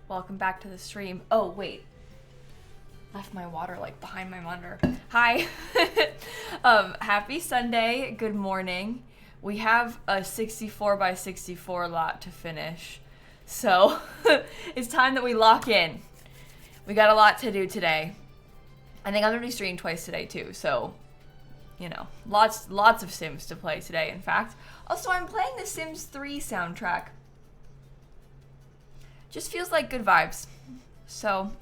Welcome back to the stream. Oh, wait. Left my water like behind my monitor. Hi. Happy Sunday. Good morning. We have a 64 by 64 lot to finish. So it's time that we lock in. We got a lot to do today. I think I'm going to be streaming twice today too. So, you know, lots of Sims to play today, in fact. Also, I'm playing the Sims 3 soundtrack. Just feels like good vibes. So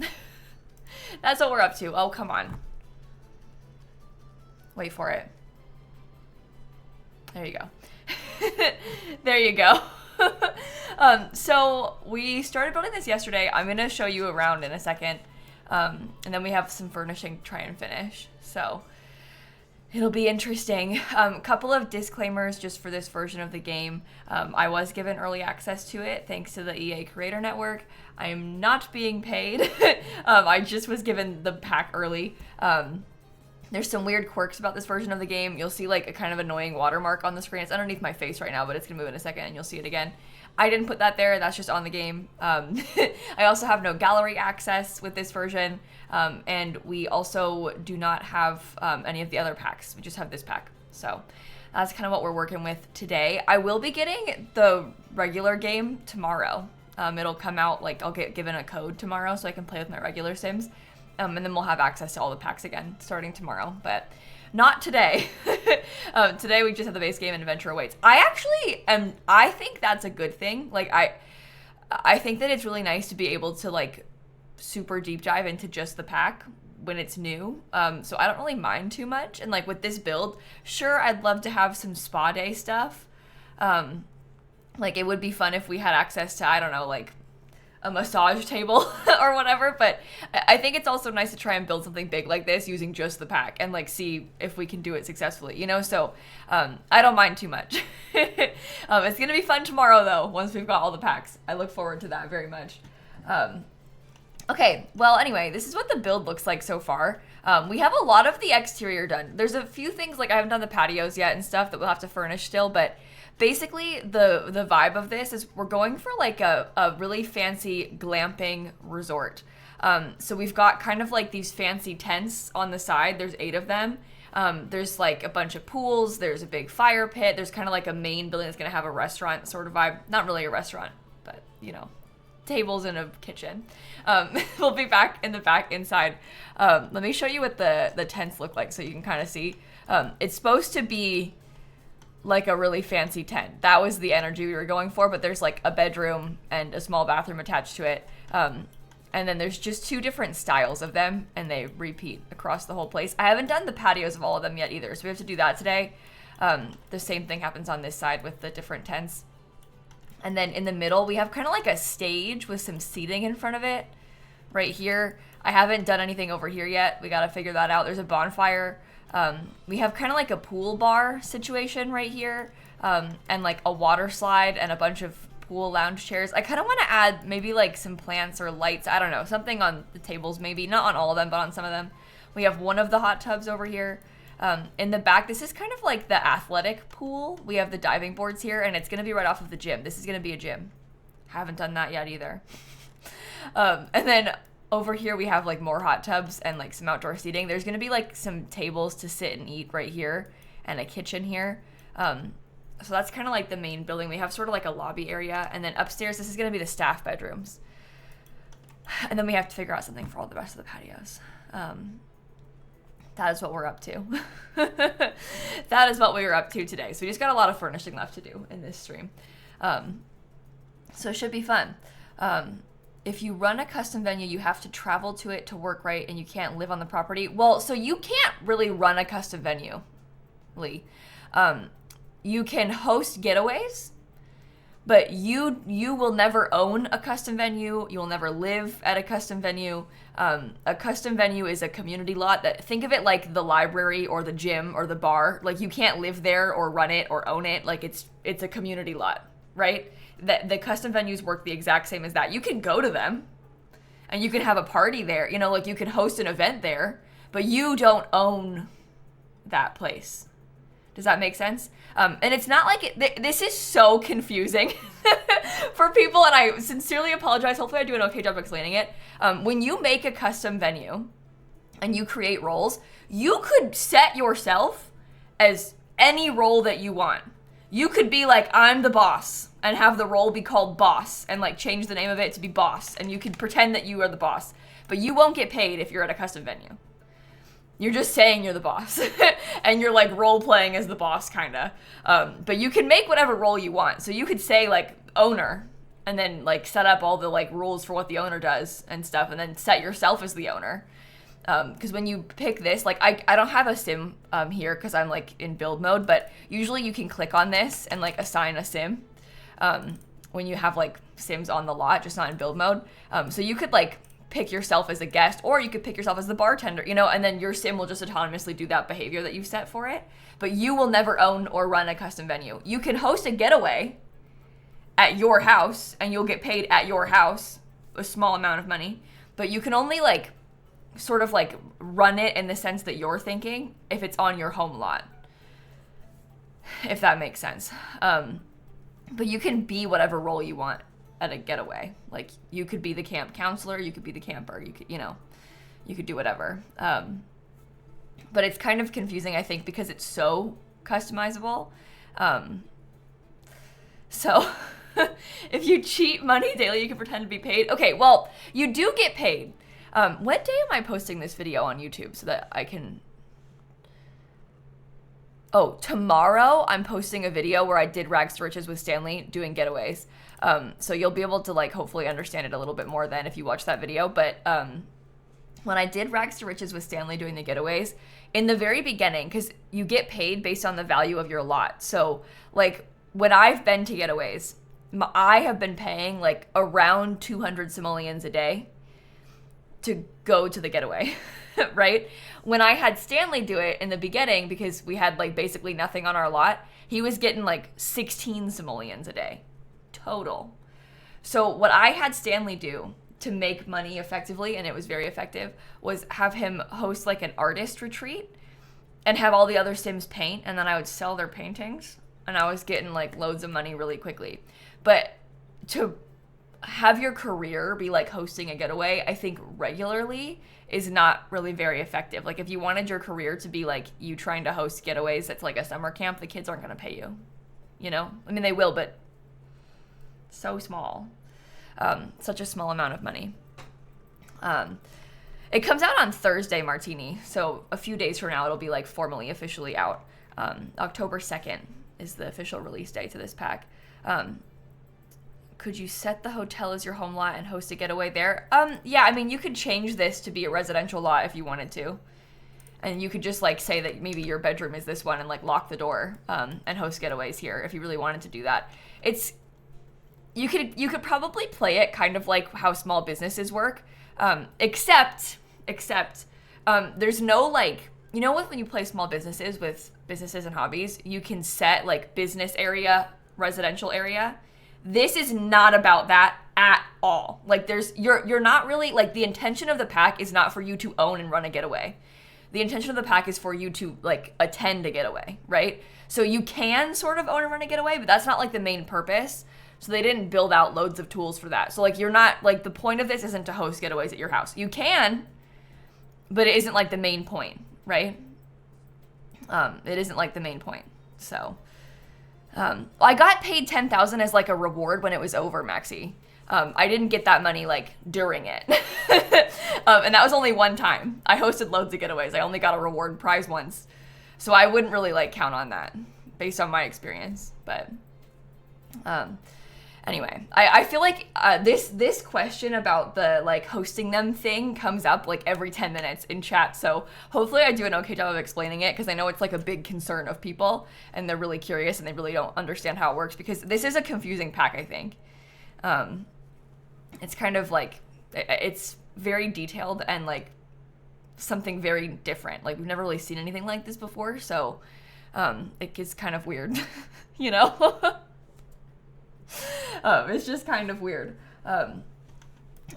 that's what we're up to. Oh, come on. Wait for it. There you go. There you go. So we started building this yesterday. I'm going to show you around in a second. And then we have some furnishing to try and finish. So it'll be interesting. Couple of disclaimers just for this version of the game. I was given early access to it thanks to the EA Creator Network. I am not being paid. I just was given the pack early. There's some weird quirks about this version of the game. You'll see like a kind of annoying watermark on the screen. It's underneath my face right now, but it's gonna move in a second and you'll see it again. I didn't put that there, that's just on the game. I also have no gallery access with this version, and we also do not have any of the other packs. We just have this pack. So that's kind of what we're working with today. I will be getting the regular game tomorrow. It'll come out, like I'll get given a code tomorrow so I can play with my regular Sims. And then we'll have access to all the packs again starting tomorrow, but not today. Today we just have the base game and adventure awaits. I think that's a good thing. Like I think that it's really nice to be able to like super deep dive into just the pack when it's new. So I don't really mind too much. And like with this build, sure, I'd love to have some spa day stuff. Like it would be fun if we had access to, I don't know, like a massage table or whatever, but I think it's also nice to try and build something big like this using just the pack and like see if we can do it successfully, you know? So I don't mind too much. It's gonna be fun tomorrow though, once we've got all the packs. I look forward to that very much. Okay, well anyway, this is what the build looks like so far. We have a lot of the exterior done. There's a few things, like I haven't done the patios yet and stuff that we'll have to furnish still, but basically, the vibe of this is we're going for like a really fancy glamping resort. So we've got kind of like these fancy tents on the side. There's 8 of them. There's like a bunch of pools. There's a big fire pit. There's kind of like a main building that's going to have a restaurant sort of vibe. Not really a restaurant, but you know, tables and a kitchen. We'll be back in the back inside. Let me show you what the tents look like so you can kind of see. It's supposed to be like a really fancy tent. That was the energy we were going for, but there's like a bedroom and a small bathroom attached to it. And then there's just 2 different styles of them, and they repeat across the whole place. I haven't done the patios of all of them yet either, so we have to do that today. The same thing happens on this side with the different tents. And then in the middle, we have kind of like a stage with some seating in front of it right here. I haven't done anything over here yet. We got to figure that out. There's a bonfire. We have kind of like a pool bar situation right here, and like a water slide and a bunch of pool lounge chairs. I kind of want to add maybe like some plants or lights. I don't know, something on the tables maybe. Not on all of them, but on some of them. We have one of the hot tubs over here. In the back, this is kind of like the athletic pool. We have the diving boards here, and it's going to be right off of the gym. This is going to be a gym. Haven't done that yet either. And then over here we have like more hot tubs and like some outdoor seating. There's gonna be like some tables to sit and eat right here and a kitchen here. So that's kind of like the main building. We have sort of like a lobby area, and then upstairs this is gonna be the staff bedrooms. And then we have to figure out something for all the rest of the patios. That is what we're up to. That is what we were up to today. So we just got a lot of furnishing left to do in this stream. So it should be fun. If you run a custom venue, you have to travel to it to work, right? And you can't live on the property. Well, so you can't really run a custom venue, Lee. You can host getaways, but you will never own a custom venue. You will never live at a custom venue. A custom venue is a community lot that, think of it like the library or the gym or the bar. Like you can't live there or run it or own it. Like it's a community lot, right? The custom venues work the exact same as that. You can go to them and you can have a party there, you know, like you can host an event there, but you don't own that place. Does that make sense? And it's not like this is so confusing for people, and I sincerely apologize. Hopefully I do an okay job explaining it. When you make a custom venue and you create roles, you could set yourself as any role that you want. You could be like, I'm the boss, and have the role be called boss, and like change the name of it to be boss, and you could pretend that you are the boss. But you won't get paid if you're at a custom venue. You're just saying you're the boss, and you're like role playing as the boss, kinda. But you can make whatever role you want. So you could say like owner, and then like set up all the like rules for what the owner does and stuff, and then set yourself as the owner. Because when you pick this, like I don't have a sim here because I'm like in build mode, but usually you can click on this and like assign a sim when you have like sims on the lot, just not in build mode. So you could like pick yourself as a guest, or you could pick yourself as the bartender, you know, and then your sim will just autonomously do that behavior that you set for it. But you will never own or run a custom venue. You can host a getaway at your house and you'll get paid at your house a small amount of money, but you can only like sort of like run it in the sense that you're thinking if it's on your home lot, if that makes sense. But you can be whatever role you want at a getaway. Like you could be the camp counselor, you could be the camper, you could, you know, you could do whatever. But it's kind of confusing, I think, because it's so customizable. So if you cheat money daily, you can pretend to be paid. Okay, well, you do get paid. What day am I posting this video on YouTube so that I can... Oh, tomorrow I'm posting a video where I did Rags to Riches with Stanley doing getaways. So you'll be able to like hopefully understand it a little bit more then if you watch that video. But when I did Rags to Riches with Stanley doing the getaways, in the very beginning, because you get paid based on the value of your lot. So like when I've been to getaways, I have been paying like around 200 simoleons a day to go to the getaway, right? When I had Stanley do it in the beginning, because we had like basically nothing on our lot, he was getting like 16 simoleons a day total. So what I had Stanley do to make money effectively, and it was very effective, was have him host like an artist retreat and have all the other sims paint, and then I would sell their paintings, and I was getting like loads of money really quickly. But to have your career be like hosting a getaway, I think regularly is not really very effective. Like if you wanted your career to be like you trying to host getaways that's like a summer camp, the kids aren't going to pay you, you know? I mean, they will, but so small. Such a small amount of money. It comes out on Thursday, Martini, so a few days from now it'll be like formally officially out. October 2nd is the official release date to this pack. Could you set the hotel as your home lot and host a getaway there? Yeah, I mean, you could change this to be a residential lot if you wanted to. And you could just like say that maybe your bedroom is this one and like lock the door and host getaways here if you really wanted to do that. You could probably play it kind of like how small businesses work, except there's no like, you know what, when you play small businesses with businesses and hobbies, you can set like business area, residential area. This is not about that at all. Like you're not really, like the intention of the pack is not for you to own and run a getaway. The intention of the pack is for you to like attend a getaway, right? So you can sort of own and run a getaway, but that's not like the main purpose. So they didn't build out loads of tools for that. So like you're not, like the point of this isn't to host getaways at your house. You can, but it isn't like the main point, right? It isn't like the main point. So I got paid 10,000 as like a reward when it was over, Maxi. I didn't get that money like during it. And that was only one time. I hosted loads of getaways. I only got a reward prize once. So I wouldn't really like count on that based on my experience. But anyway, I feel like this question about the like hosting them thing comes up like every 10 minutes in chat. So hopefully I do an okay job of explaining it, because I know it's like a big concern of people and they're really curious and they really don't understand how it works, because this is a confusing pack, I think. It's kind of like, it's very detailed and like something very different. Like we've never really seen anything like this before. So it gets kind of weird, you know? It's just kind of weird.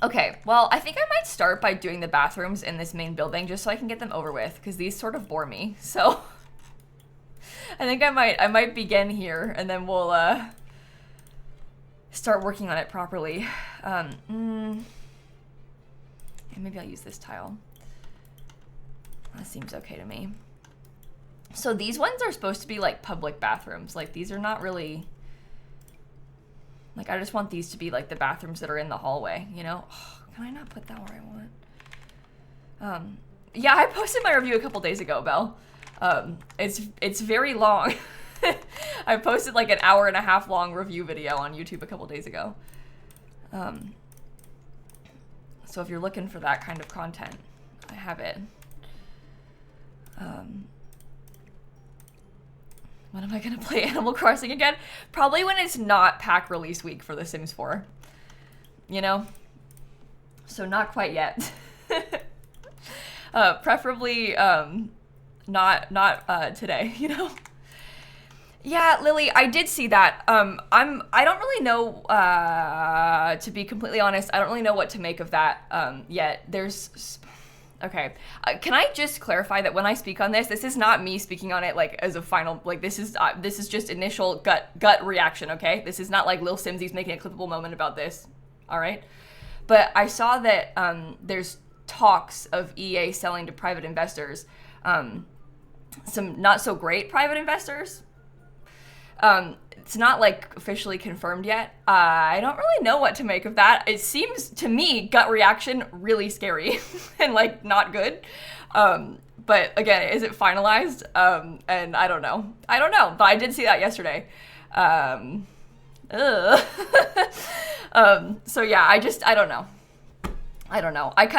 Okay, well, I think I might start by doing the bathrooms in this main building just so I can get them over with, because these sort of bore me. So I think I might begin here, and then we'll start working on it properly. Maybe I'll use this tile. That seems okay to me. So these ones are supposed to be like public bathrooms. Like these are not really, like I just want these to be like the bathrooms that are in the hallway, you know? Oh, can I not put that where I want? Yeah, I posted my review a couple days ago, Belle. It's very long. I posted like an 1.5 hour long review video on YouTube a couple days ago. So if you're looking for that kind of content, I have it. When am I gonna play Animal Crossing again? Probably when it's not pack release week for The Sims 4. You know? So not quite yet. Preferably not today, you know? Yeah, Lily, I did see that. I don't really know, to be completely honest, I don't really know what to make of that yet. Okay. Can I just clarify that when I speak on this is not me speaking on it like as a final, like this is just initial gut reaction, okay? This is not like Lil Simsie's making a clippable moment about this, all right? But I saw that there's talks of EA selling to private investors, some not so great private investors. It's not like officially confirmed yet. I don't really know what to make of that. It seems to me, gut reaction, really scary and like not good. But again, is it finalized? And I don't know, but I did see that yesterday. So yeah, I don't know.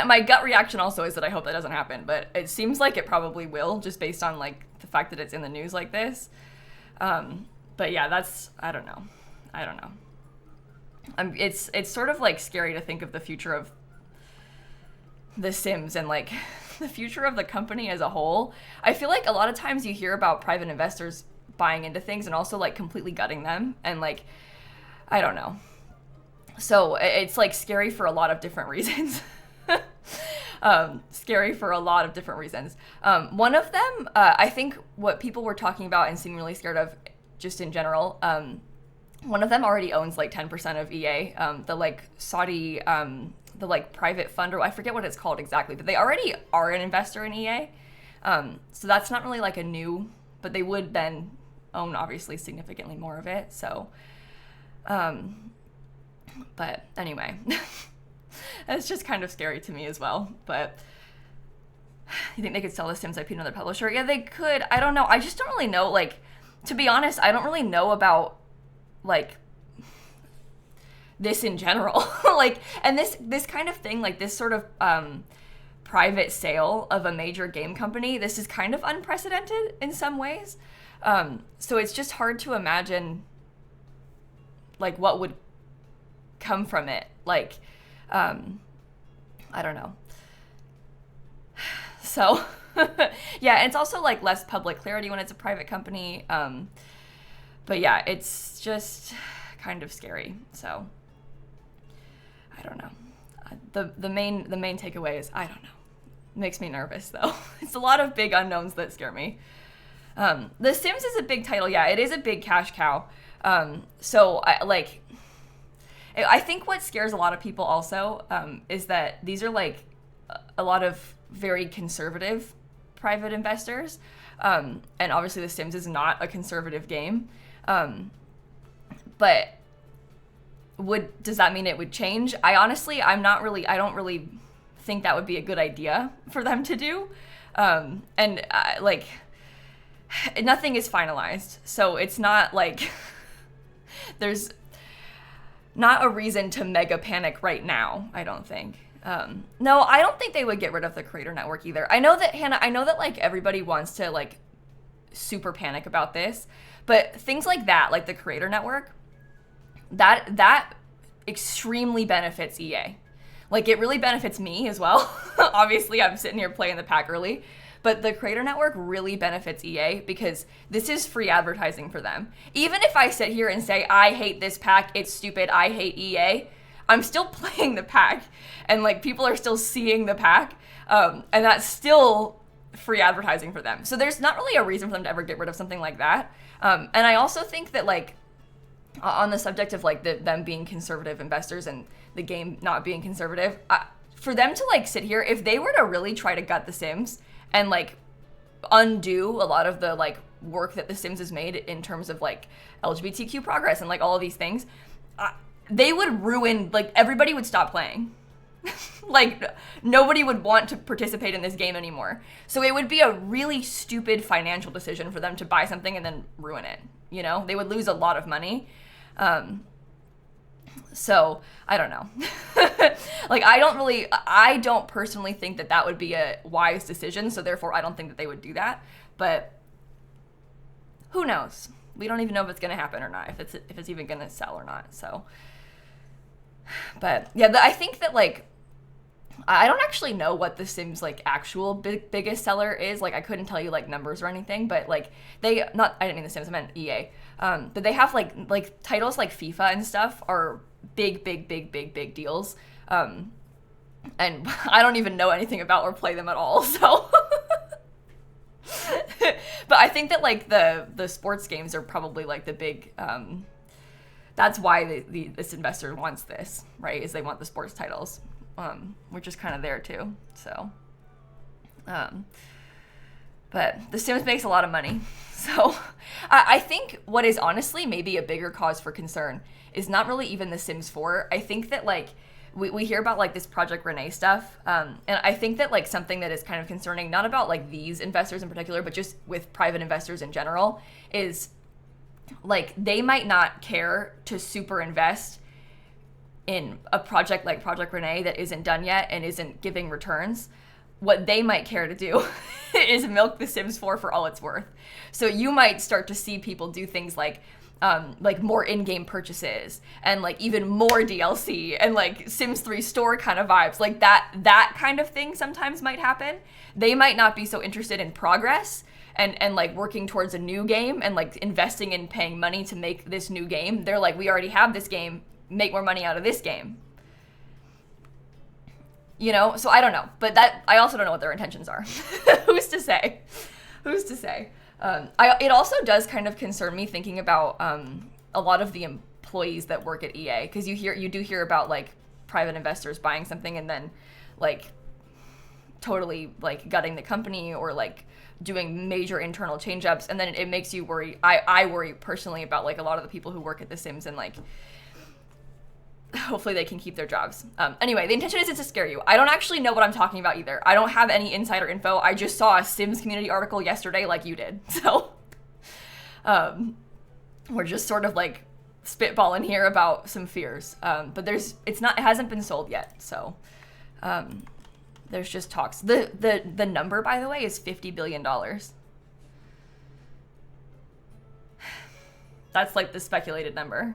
My gut reaction also is that I hope that doesn't happen, but it seems like it probably will, just based on like the fact that it's in the news like this. But yeah, I don't know. It's sort of like scary to think of the future of The Sims and like the future of the company as a whole. I feel like a lot of times you hear about private investors buying into things and also like completely gutting them, and like, I don't know. So it's like scary for a lot of different reasons. One of them, I think what people were talking about and seem really scared of just in general, one of them already owns like 10% of EA, the like Saudi, the like private fund, or I forget what it's called exactly, but they already are an investor in EA. So that's not really like a new, but they would then own obviously significantly more of it. So, but anyway, it's just kind of scary to me as well. But you think they could sell The Sims IP to another publisher? Yeah, they could. I don't know. I just don't really know. Like, to be honest, I don't really know about like this in general. Like, and this kind of thing, like this sort of private sale of a major game company, this is kind of unprecedented in some ways. So it's just hard to imagine like what would come from it. Like, I don't know. So yeah, and it's also like less public clarity when it's a private company. But yeah, it's just kind of scary. So I don't know. The main takeaway is I don't know. It makes me nervous though. It's a lot of big unknowns that scare me. The Sims is a big title. Yeah, it is a big cash cow. So I think what scares a lot of people also is that these are like a lot of very conservative private investors. And obviously The Sims is not a conservative game. But does that mean it would change? I don't really think that would be a good idea for them to do. Nothing is finalized. So it's not like there's not a reason to mega panic right now, I don't think. No, I don't think they would get rid of the creator network either. I know that, Hannah, like everybody wants to like super panic about this, but things like that, like the creator network, that extremely benefits EA. Like it really benefits me as well. Obviously, I'm sitting here playing the pack early, but the creator network really benefits EA because this is free advertising for them. Even if I sit here and say, I hate this pack, it's stupid, I hate EA, I'm still playing the pack and like people are still seeing the pack. And that's still free advertising for them. So there's not really a reason for them to ever get rid of something like that. And I also think that, like, on the subject of, like, them being conservative investors and the game not being conservative, for them to, like, sit here, if they were to really try to gut The Sims and, like, undo a lot of the, like, work that The Sims has made in terms of, like, LGBTQ progress and, like, all of these things, they would ruin, like, everybody would stop playing. Like, nobody would want to participate in this game anymore. So it would be a really stupid financial decision for them to buy something and then ruin it. You know, they would lose a lot of money. So I don't know. Like, I don't personally think that that would be a wise decision. So therefore, I don't think that they would do that. But who knows? We don't even know if it's going to happen or not, if it's even going to sell or not. So, but yeah, I think that, like, I don't actually know what The Sims, like, actual biggest seller is. Like, I couldn't tell you, like, numbers or anything, but, like, I didn't mean The Sims, I meant EA. But they have, like titles like FIFA and stuff are big deals. And I don't even know anything about or play them at all, so. But I think that, like, the sports games are probably, like, the big, that's why this investor wants this, right, is they want the sports titles. Which is kind of there too. So, but The Sims makes a lot of money. So I think what is honestly maybe a bigger cause for concern is not really even The Sims 4. I think that, like, we hear about, like, this Project Renee stuff. And I think that, like, something that is kind of concerning, not about, like, these investors in particular, but just with private investors in general, is, like, they might not care to super invest in a project like Project Renee that isn't done yet and isn't giving returns. What they might care to do is milk The Sims 4 for all it's worth. So you might start to see people do things like more in-game purchases and, like, even more DLC and, like, Sims 3 store kind of vibes. Like, that kind of thing sometimes might happen. They might not be so interested in progress and like working towards a new game and, like, investing in paying money to make this new game. They're like, we already have this game, make more money out of this game. You know, so I don't know, but I also don't know what their intentions are. Who's to say? It also does kind of concern me thinking about a lot of the employees that work at EA, because you do hear about, like, private investors buying something and then, like, totally, like, gutting the company or, like, doing major internal change ups, and then it makes you worry. I worry personally about, like, a lot of the people who work at The Sims and, like, hopefully they can keep their jobs. Anyway, the intention isn't to scare you. I don't actually know what I'm talking about either. I don't have any insider info. I just saw a Sims community article yesterday like you did. So we're just sort of, like, spitballing here about some fears. But it hasn't been sold yet. So there's just talks. The number, by the way, is $50 billion. That's, like, the speculated number.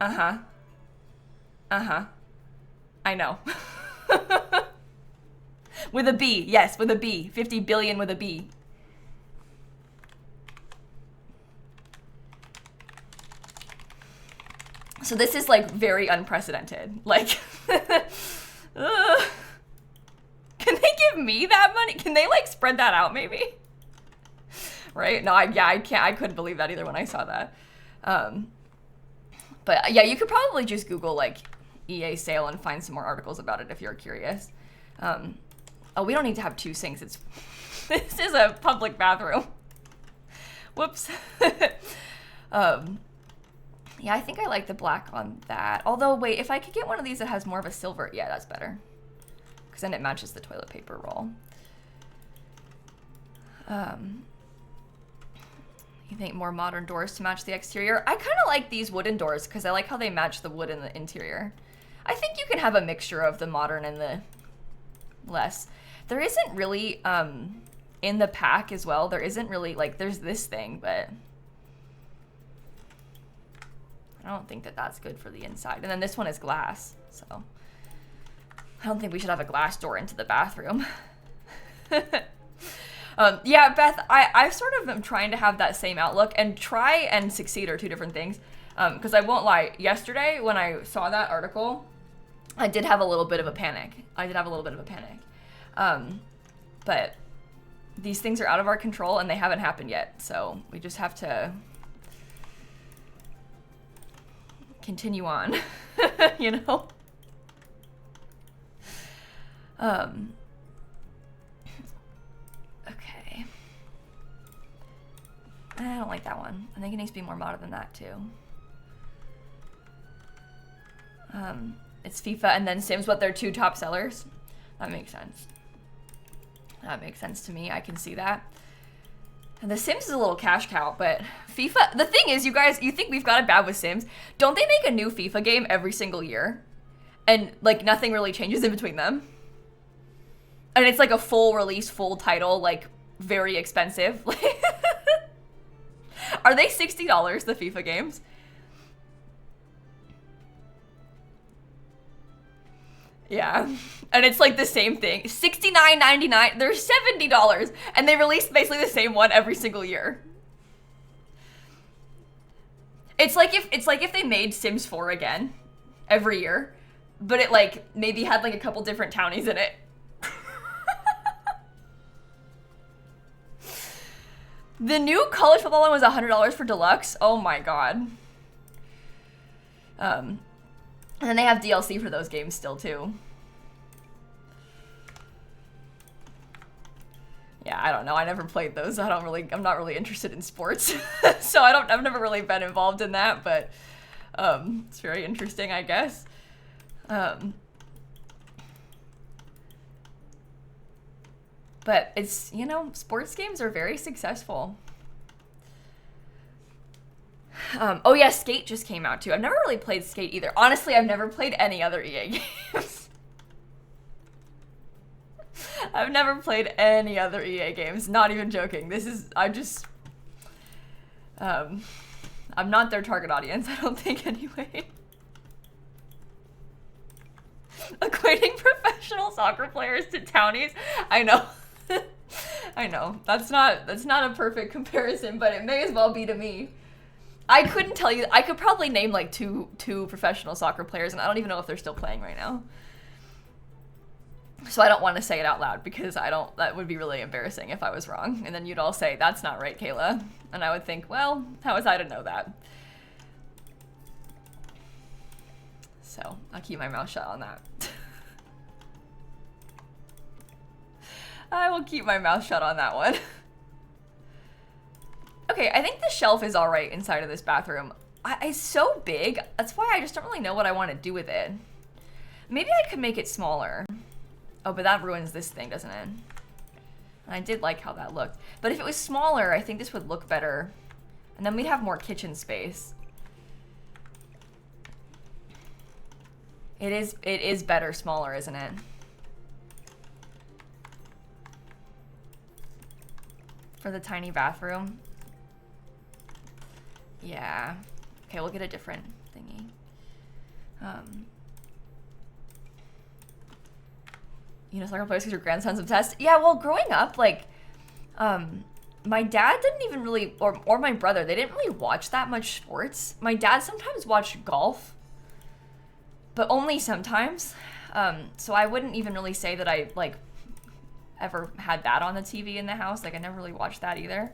I know. With a B, yes, with a B. 50 billion with a B. So this is, like, very unprecedented. Like, can they give me that money? Can they, like, spread that out maybe? Right? No, I couldn't believe that either when I saw that. But yeah, you could probably just Google, like, EA sale and find some more articles about it if you're curious. Oh, we don't need to have two sinks. This is a public bathroom. Whoops. Yeah, I think I like the black on that. Although, wait, if I could get one of these that has more of a silver, yeah, that's better. Because then it matches the toilet paper roll. You think more modern doors to match the exterior? I kind of like these wooden doors because I like how they match the wood in the interior. I think you can have a mixture of the modern and the less. There isn't really, in the pack as well, there isn't really, like, there's this thing, but I don't think that that's good for the inside. And then this one is glass, so I don't think we should have a glass door into the bathroom. Yeah, Beth, I sort of am trying to have that same outlook, and try and succeed are two different things. Because I won't lie, yesterday when I saw that article, I did have a little bit of a panic. But these things are out of our control and they haven't happened yet. So we just have to continue on, you know? Okay. I don't like that one. I think it needs to be more modern than that too. It's FIFA and then Sims, but they're 2 top sellers. That makes sense. That makes sense to me. I can see that. And the Sims is a little cash cow, but FIFA, the thing is, you guys, you think we've got it bad with Sims. Don't they make a new FIFA game every single year? And like nothing really changes in between them? And it's like a full release, full title, like very expensive. Are they $60, the FIFA games? Yeah, and it's like the same thing. $69.99. They're $70, and they release basically the same one every single year. It's like if they made Sims 4 again every year, but it like maybe had like a couple different townies in it. The new college football one was $100 for deluxe. Oh my god. And then they have DLC for those games still too. Yeah, I don't know. I never played those. I'm not really interested in sports. So I've never really been involved in that, but it's very interesting, I guess. But it's, you know, sports games are very successful. Oh yeah, Skate just came out too. I've never really played Skate either. Honestly, I've never played any other EA games. I've never played any other EA games. Not even joking. I'm not their target audience, I don't think anyway. Equating professional soccer players to townies. I know. I know. That's not a perfect comparison, but it may as well be to me. I couldn't tell you. I could probably name like two professional soccer players, and I don't even know if they're still playing right now. So I don't want to say it out loud because that would be really embarrassing if I was wrong. And then you'd all say, "That's not right, Kayla." And I would think, well, how was I to know that? So I'll keep my mouth shut on that. I will keep my mouth shut on that one. Okay, I think the shelf is all right inside of this bathroom. It's so big. That's why I just don't really know what I want to do with it. Maybe I could make it smaller. Oh, but that ruins this thing, doesn't it? And I did like how that looked. But if it was smaller, I think this would look better. And then we'd have more kitchen space. It is better smaller, isn't it? For the tiny bathroom. Yeah. Okay, we'll get a different thingy. You know, soccer players because your grandson's obsessed. Yeah, well, growing up, like, my dad didn't even really, or my brother, they didn't really watch that much sports. My dad sometimes watched golf, but only sometimes. So I wouldn't even really say that I, like, ever had that on the TV in the house. Like, I never really watched that either.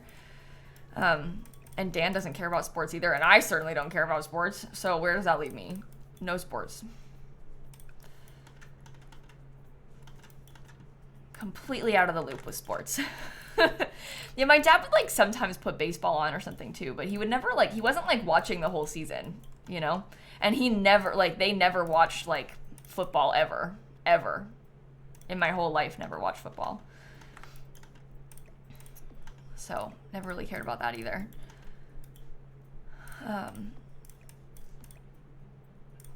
And Dan doesn't care about sports either, and I certainly don't care about sports. So where does that leave me? No sports. Completely out of the loop with sports. Yeah, my dad would, like, sometimes put baseball on or something too, but he would never, like, he wasn't, like, watching the whole season, you know? And he never, like, they never watched, like, football ever. Ever. In my whole life, never watched football. So, never really cared about that either.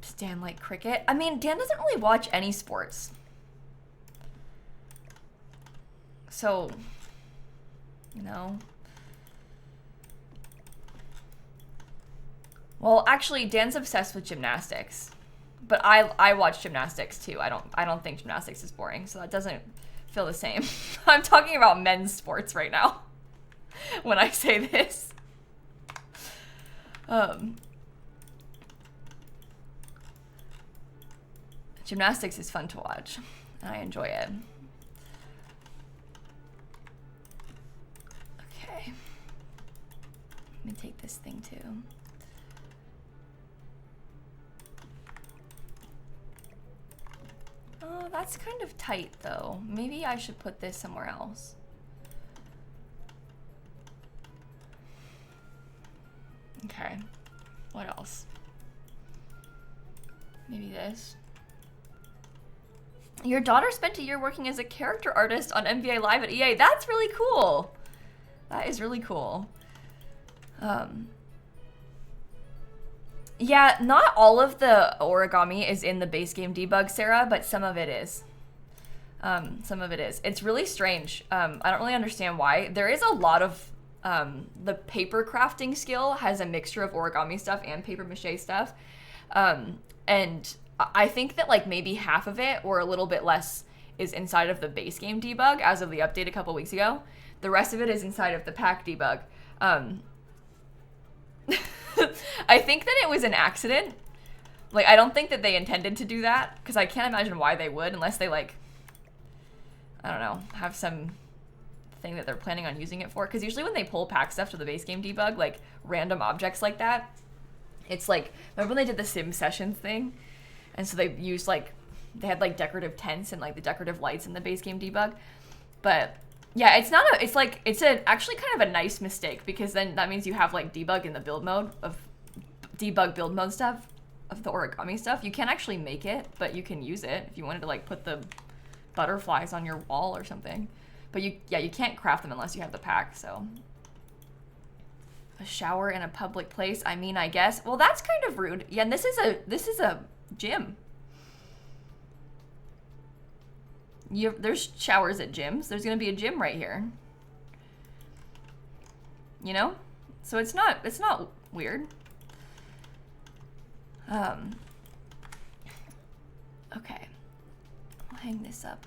Does Dan like cricket? I mean, Dan doesn't really watch any sports. So, you know. Well, actually, Dan's obsessed with gymnastics. But I watch gymnastics too. I don't think gymnastics is boring, so that doesn't feel the same. I'm talking about men's sports right now when I say this. Gymnastics is fun to watch, and I enjoy it. Okay. Let me take this thing too. Oh, that's kind of tight though. Maybe I should put this somewhere else. Okay. What else? Maybe this. Your daughter spent a year working as a character artist on NBA Live at EA. That's really cool. That is really cool. Yeah, not all of the origami is in the base game debug, Sarah, but some of it is. Some of it is. It's really strange. I don't really understand why. There is a lot of the paper crafting skill has a mixture of origami stuff and paper mache stuff. And I think that like maybe half of it or a little bit less is inside of the base game debug as of the update a couple weeks ago. The rest of it is inside of the pack debug. I think that it was an accident. Like, I don't think that they intended to do that because I can't imagine why they would unless they like, I don't know, have some thing that they're planning on using it for. Because usually when they pull pack stuff to the base game debug, like random objects like that, it's like, remember when they did the sim sessions thing? And so they used like, they had like decorative tents and like the decorative lights in the base game debug. But yeah, it's not a, it's like, it's a actually kind of a nice mistake because then that means you have like debug in the build mode of debug build mode stuff of the origami stuff. You can't actually make it, but you can use it if you wanted to like put the butterflies on your wall or something. But you can't craft them unless you have the pack, so. A shower in a public place, I mean, I guess. Well, that's kind of rude. Yeah, and this is a gym. There's showers at gyms. There's gonna be a gym right here. You know? So it's not weird. Okay. I'll hang this up.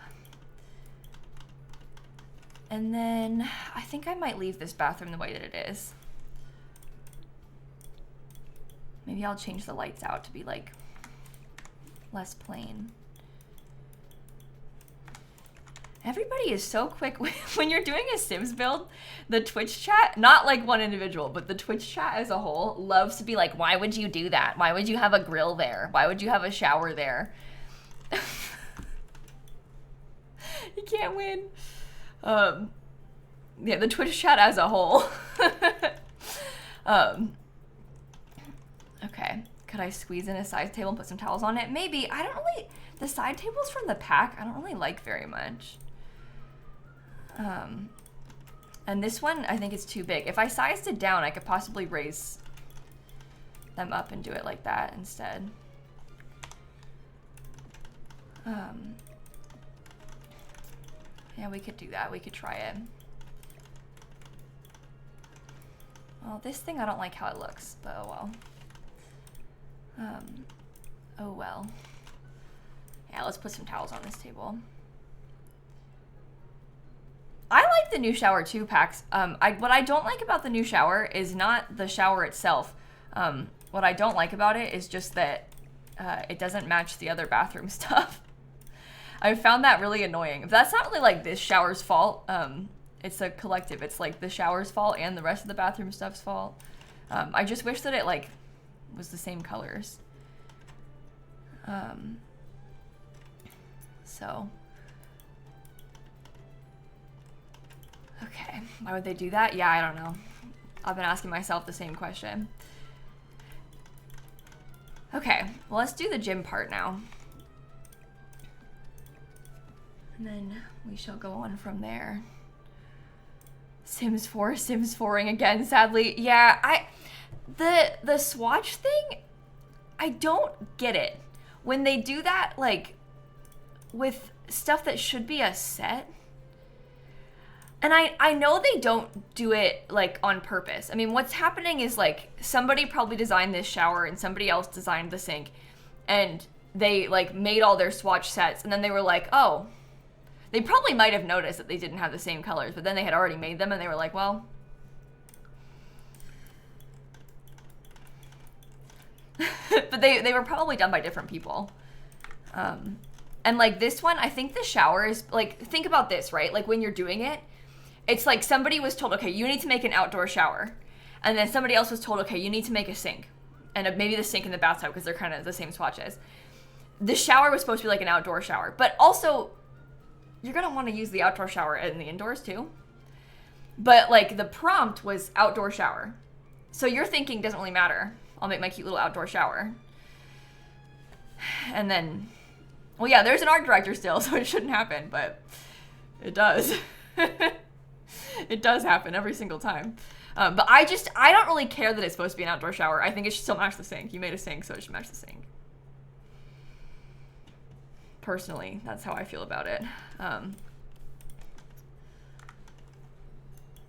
And then I think I might leave this bathroom the way that it is. Maybe I'll change the lights out to be like less plain. Everybody is so quick when you're doing a Sims build. The Twitch chat, not like one individual, but the Twitch chat as a whole loves to be like, why would you do that? Why would you have a grill there? Why would you have a shower there? You can't win. Yeah, the Twitch chat as a whole. Okay, could I squeeze in a side table and put some towels on it? Maybe. I don't really, the side tables from the pack, I don't really like very much. And this one, I think is too big. If I sized it down, I could possibly raise them up and do it like that instead. Yeah, we could do that. We could try it. Well, this thing, I don't like how it looks, but oh well. Oh well. Yeah, let's put some towels on this table. I like the new shower too, Pax. What I don't like about the new shower is not the shower itself. What I don't like about it is just that it doesn't match the other bathroom stuff. I found that really annoying. That's not really like this shower's fault. It's a collective. It's like the shower's fault and the rest of the bathroom stuff's fault. I just wish that it like was the same colors. So. Okay, why would they do that? Yeah, I don't know. I've been asking myself the same question. Okay, well, let's do the gym part now. And then we shall go on from there. Sims 4, Sims 4ing again, sadly. Yeah, the swatch thing, I don't get it. When they do that, like, with stuff that should be a set, and I know they don't do it, like, on purpose. I mean, what's happening is, like, somebody probably designed this shower and somebody else designed the sink, and they, like, made all their swatch sets, and then they were like, oh, they probably might have noticed that they didn't have the same colors, but then they had already made them, and they were like, well, but they were probably done by different people. And like this one, I think the shower is like, think about this, right? Like when you're doing it, it's like somebody was told, okay, you need to make an outdoor shower. And then somebody else was told, okay, you need to make a sink. And maybe the sink and the bathtub, because they're kind of the same swatches. The shower was supposed to be like an outdoor shower. But also, you're going to want to use the outdoor shower in the indoors too. But like the prompt was outdoor shower. So your thinking doesn't really matter. I'll make my cute little outdoor shower. And then, well, yeah, there's an art director still, so it shouldn't happen, but it does. It does happen every single time. But I don't really care that it's supposed to be an outdoor shower. I think it should still match the sink. You made a sink, so it should match the sink. Personally, that's how I feel about it.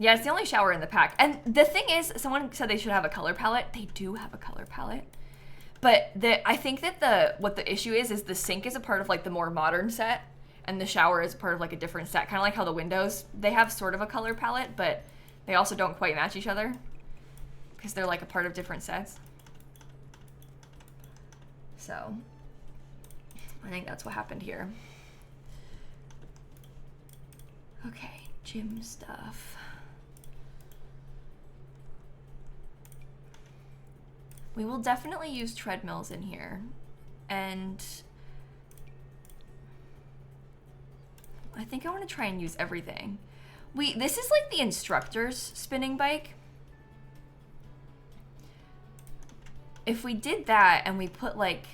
Yeah, it's the only shower in the pack. And the thing is, someone said they should have a color palette. They do have a color palette. But I think that what the issue is the sink is a part of like the more modern set, and the shower is part of like a different set. Kind of like how the windows, they have sort of a color palette, but they also don't quite match each other because they're like a part of different sets. So I think that's what happened here. Okay, gym stuff. We will definitely use treadmills in here. And I think I want to try and use everything. This is like the instructor's spinning bike. If we did that and we put like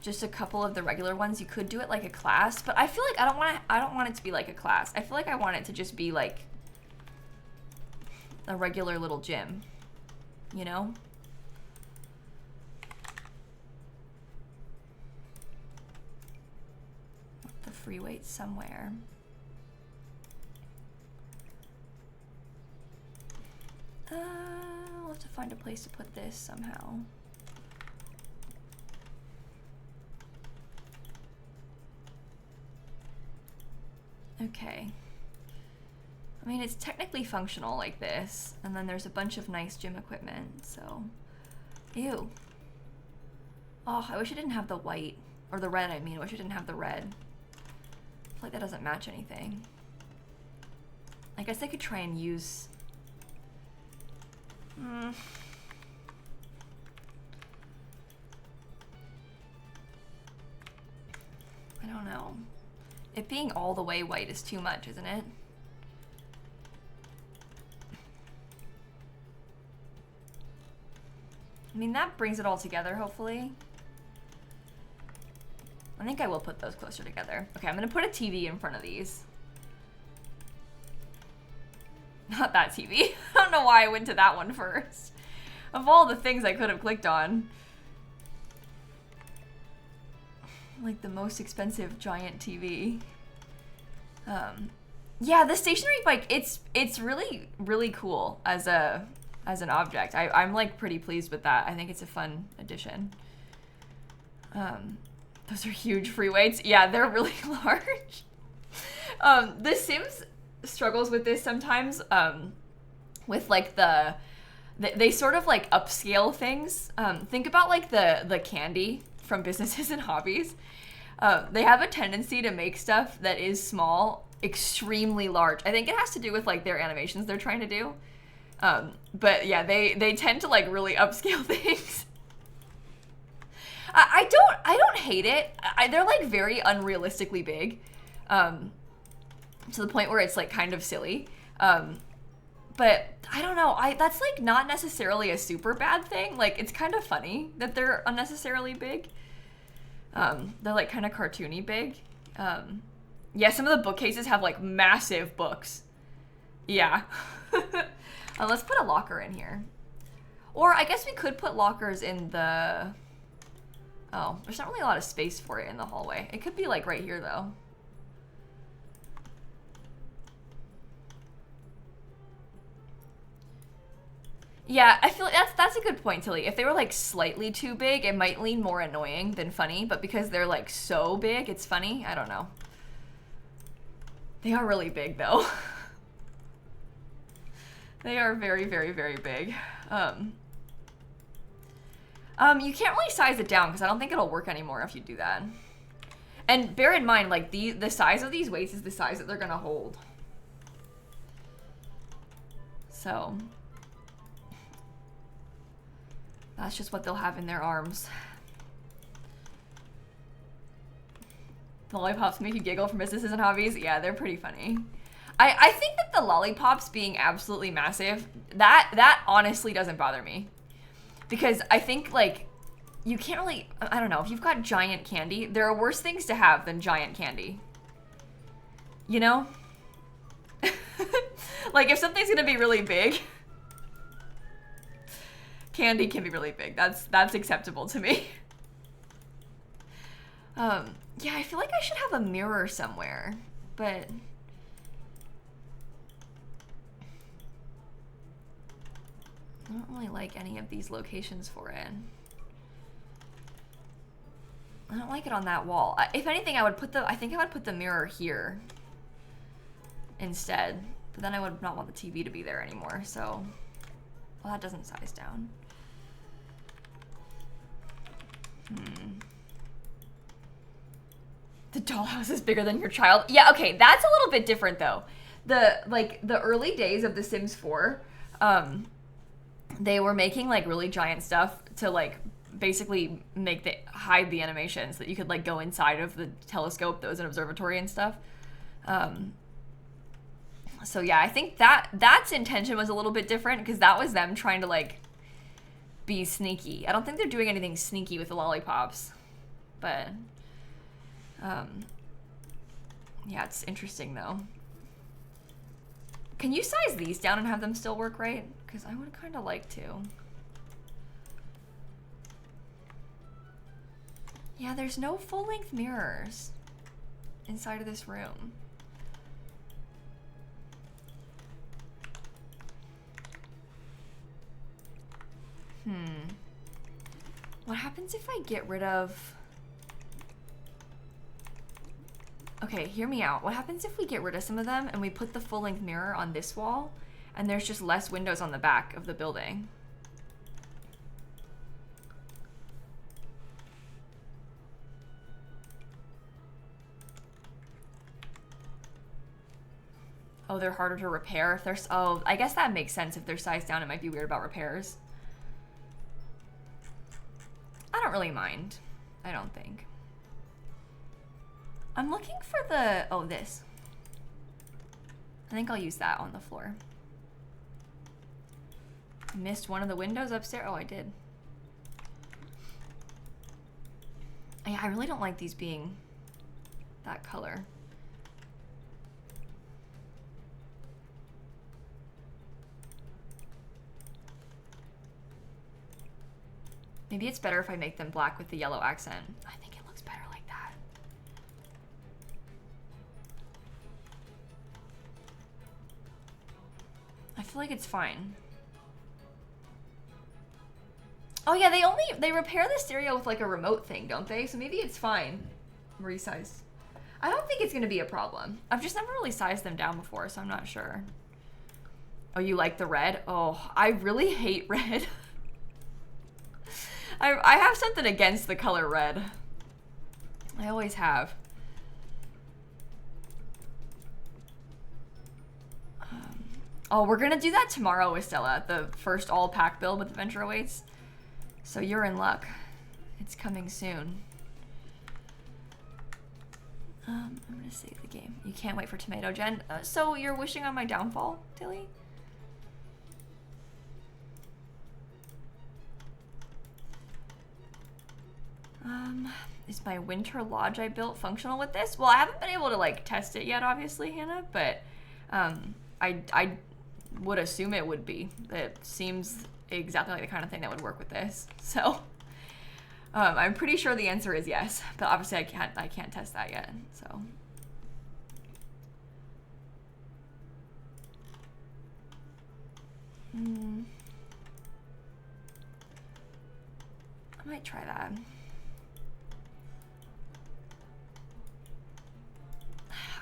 just a couple of the regular ones, you could do it like a class, but I feel like I don't want it to be like a class. I feel like I want it to just be like a regular little gym, you know? The free weights somewhere. We'll have to find a place to put this somehow. Okay. I mean, it's technically functional like this, and then there's a bunch of nice gym equipment, so. Ew. Oh, I wish I didn't have the white, or the red, I mean. I wish I didn't have the red. I feel like that doesn't match anything. I guess I could try and use... I don't know. It being all the way white is too much, isn't it? I mean, that brings it all together, hopefully. I think I will put those closer together. Okay, I'm gonna put a TV in front of these. Not that TV. I don't know why I went to that one first. Of all the things I could have clicked on. Like the most expensive giant TV. Yeah, the stationary bike, it's really, really cool as an object. I'm like pretty pleased with that. I think it's a fun addition. Those are huge free weights. Yeah, they're really large. The Sims struggles with this sometimes, with like they sort of like upscale things. Think about like the candy from Businesses and Hobbies. They have a tendency to make stuff that is small extremely large. I think it has to do with like their animations they're trying to do. But yeah, they tend to like really upscale things. I don't hate it. They're like very unrealistically big, to the point where it's like kind of silly. But I don't know. That's like not necessarily a super bad thing. Like it's kind of funny that they're unnecessarily big. They're like kind of cartoony big. Yeah, some of the bookcases have like massive books. Yeah. Let's put a locker in here. Or I guess we could put lockers in the... Oh, there's not really a lot of space for it in the hallway. It could be like right here though. Yeah, I feel like that's a good point, Tilly. If they were like slightly too big, it might lean more annoying than funny, but because they're like so big, it's funny. I don't know. They are really big though. They are very, very, very big. You can't really size it down because I don't think it'll work anymore if you do that. And bear in mind, like the size of these weights is the size that they're gonna hold. So that's just what they'll have in their arms. The lollipops make you giggle from businesses and hobbies. Yeah, they're pretty funny. I think that the lollipops being absolutely massive, that honestly doesn't bother me. Because I think, like, you can't really, I don't know, if you've got giant candy, there are worse things to have than giant candy. You know? Like, if something's gonna be really big, candy can be really big. That's acceptable to me. Yeah, I feel like I should have a mirror somewhere, but I don't really like any of these locations for it. I don't like it on that wall. If anything, I think I would put the mirror here instead, but then I would not want the TV to be there anymore, so, well, that doesn't size down. The dollhouse is bigger than your child. Yeah, okay, that's a little bit different though. The early days of The Sims 4, they were making like really giant stuff to like basically hide the animations, that you could like go inside of the telescope that was an observatory and stuff. So yeah, I think that's intention was a little bit different because that was them trying to like be sneaky. I don't think they're doing anything sneaky with the lollipops, but yeah, it's interesting though. Can you size these down and have them still work right? Because I would kind of like to. Yeah, there's no full-length mirrors inside of this room. What happens if I get rid of... Okay, hear me out. What happens if we get rid of some of them and we put the full-length mirror on this wall and there's just less windows on the back of the building? Oh, they're harder to repair if they're... Oh, I guess that makes sense. If they're sized down, it might be weird about repairs. I don't really mind. I don't think. I'm looking for the... Oh, this. I think I'll use that on the floor. Missed one of the windows upstairs. Oh, I did. Yeah, I really don't like these being that color. Maybe it's better if I make them black with the yellow accent. I think it looks better like that. I feel like it's fine. Oh yeah, they repair the stereo with like a remote thing, don't they? So maybe it's fine. Resize. I don't think it's gonna be a problem. I've just never really sized them down before, so I'm not sure. Oh, you like the red? Oh, I really hate red. I have something against the color red. I always have. Oh, we're gonna do that tomorrow with Stella, the first all-pack build with Adventure Awaits. So you're in luck. It's coming soon. I'm gonna save the game. You can't wait for Tomato Gen. So you're wishing on my downfall, Tilly? Is my winter lodge I built functional with this? Well, I haven't been able to like test it yet, obviously, Hannah, but I would assume it would be. It seems exactly like the kind of thing that would work with this. So I'm pretty sure the answer is yes, but obviously I can't test that yet. So I might try that.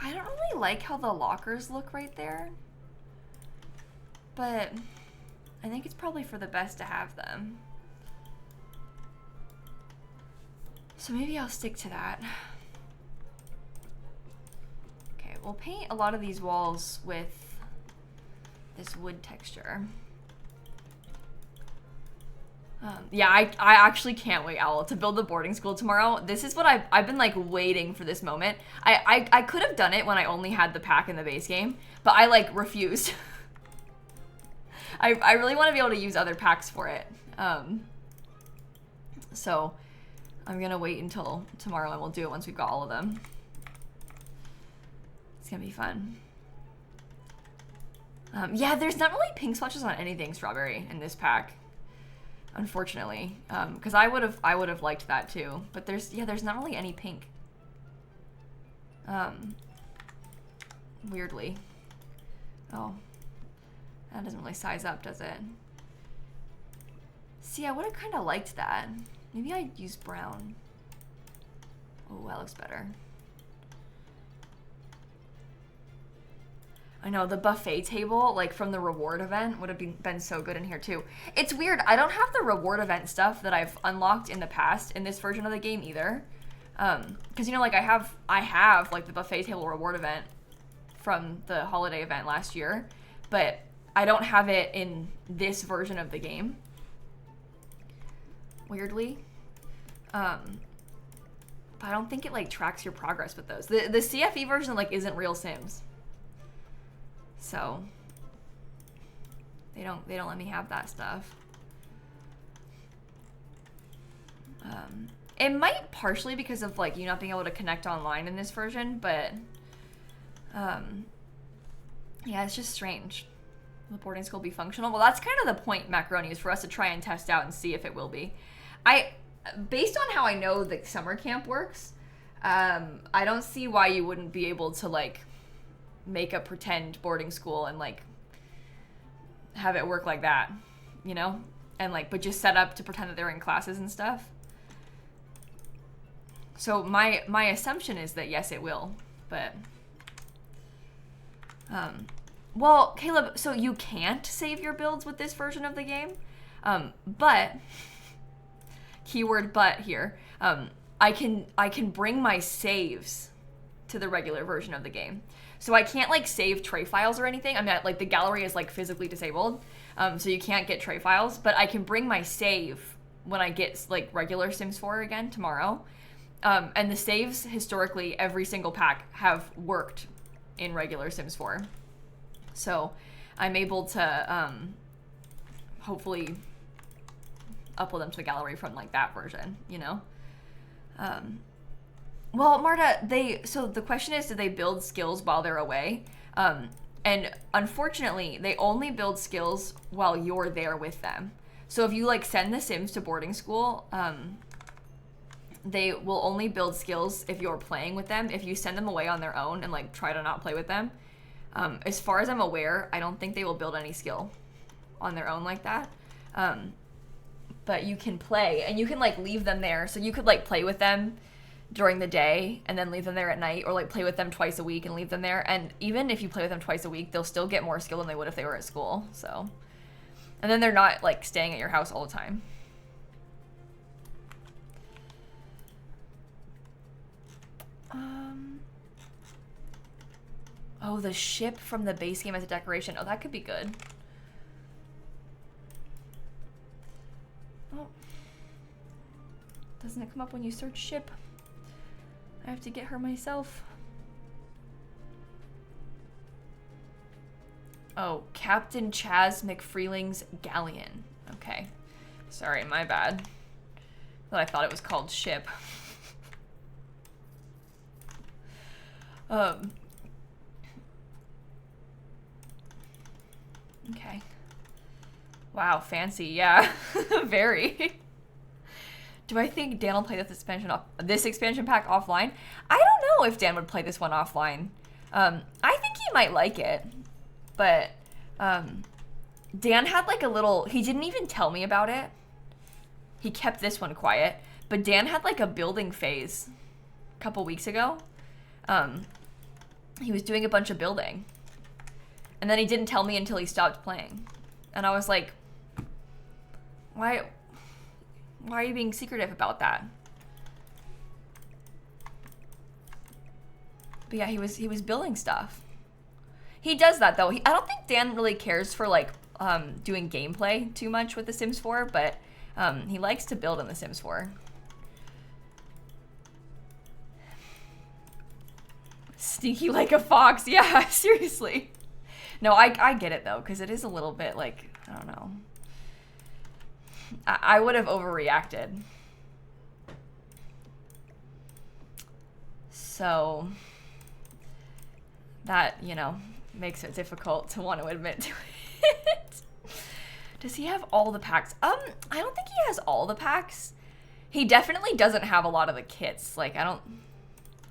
I don't really like how the lockers look right there, but I think it's probably for the best to have them. So maybe I'll stick to that. Okay, we'll paint a lot of these walls with this wood texture. Yeah, I actually can't wait, Owl, to build the boarding school tomorrow. This is what I've been like waiting for this moment. I could have done it when I only had the pack in the base game, but I like refused. I really want to be able to use other packs for it. So I'm gonna wait until tomorrow and we'll do it once we've got all of them. It's gonna be fun. Yeah, there's not really pink swatches on anything strawberry in this pack. Unfortunately, because I would have liked that too, but there's not really any pink. Weirdly. Oh, that doesn't really size up, does it? See, I would have kind of liked that. Maybe I'd use brown. Oh, that looks better. I know, the buffet table, like from the reward event, would have been so good in here too. It's weird, I don't have the reward event stuff that I've unlocked in the past in this version of the game either. Because, you know, like I have like the buffet table reward event from the holiday event last year, but I don't have it in this version of the game. Weirdly. But I don't think it like tracks your progress with those. The CFE version like isn't real Sims. So they don't let me have that stuff. It might partially because of like you not being able to connect online in this version, but yeah, it's just strange. Will the boarding school be functional? Well, that's kind of the point, Macaroni, is for us to try and test out and see if it will be. Based on how I know the summer camp works, I don't see why you wouldn't be able to like make a pretend boarding school and like have it work like that, you know? And like, but just set up to pretend that they're in classes and stuff. So my assumption is that yes, it will, but well, Caleb, so you can't save your builds with this version of the game, but keyword but here, I can bring my saves to the regular version of the game. So I can't like save tray files or anything. I mean, like the gallery is like physically disabled, so you can't get tray files, but I can bring my save when I get like regular Sims 4 again tomorrow. And the saves historically, every single pack have worked in regular Sims 4. So I'm able to hopefully upload them to the gallery from like that version, you know? Well, Marta, so the question is, do they build skills while they're away? And unfortunately, they only build skills while you're there with them. So if you like send the Sims to boarding school, they will only build skills if you're playing with them. If you send them away on their own and like try to not play with them, as far as I'm aware, I don't think they will build any skill on their own like that. But you can play and you can like leave them there. So you could like play with them during the day and then leave them there at night, or like play with them twice a week and leave them there. And even if you play with them twice a week, they'll still get more skill than they would if they were at school. So, and then they're not like staying at your house all the time. Oh, the ship from the base game as a decoration. Oh, that could be good. Oh. Doesn't it come up when you search ship? I have to get her myself. Oh, Captain Chaz McFreeling's galleon. Okay. Sorry, my bad. But I thought it was called ship. Okay. Wow, fancy, yeah. Very. Do I think Dan will play this expansion pack offline? I don't know if Dan would play this one offline. I think he might like it, but Dan had like a little, he didn't even tell me about it. He kept this one quiet, but Dan had like a building phase a couple weeks ago. He was doing a bunch of building, and then he didn't tell me until he stopped playing. And I was like, why are you being secretive about that? But yeah, he was building stuff. He does that though. I don't think Dan really cares for like doing gameplay too much with The Sims 4, but he likes to build in The Sims 4. Sneaky like a fox. Yeah, seriously. No, I get it though, because it is a little bit like, I don't know. I would have overreacted. So that, you know, makes it difficult to want to admit to it. Does he have all the packs? I don't think he has all the packs. He definitely doesn't have a lot of the kits. Like, I don't,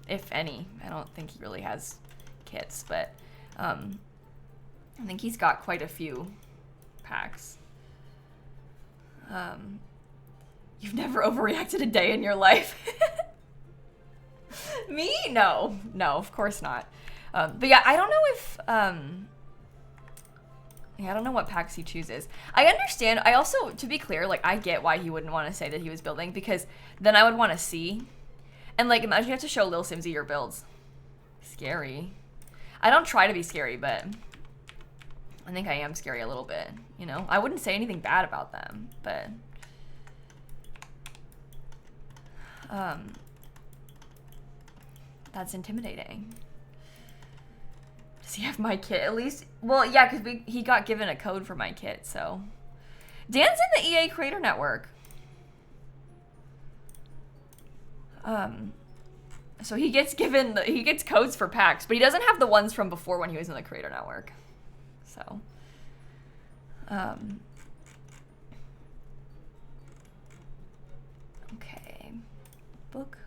if any, I don't think he really has kits, but I think he's got quite a few packs. You've never overreacted a day in your life. Me? No, of course not. But yeah, I don't know if, yeah, I don't know what packs he chooses. I understand. I also, to be clear, like, I get why he wouldn't want to say that he was building, because then I would want to see. And, like, imagine you have to show Lil Simsie your builds. Scary. I don't try to be scary, but I think I am scary a little bit, you know? I wouldn't say anything bad about them, but that's intimidating. Does he have my kit at least? Well, yeah, because he got given a code for my kit, so. Dan's in the EA Creator Network. So he gets codes for packs, but he doesn't have the ones from before when he was in the Creator Network. So, okay, book.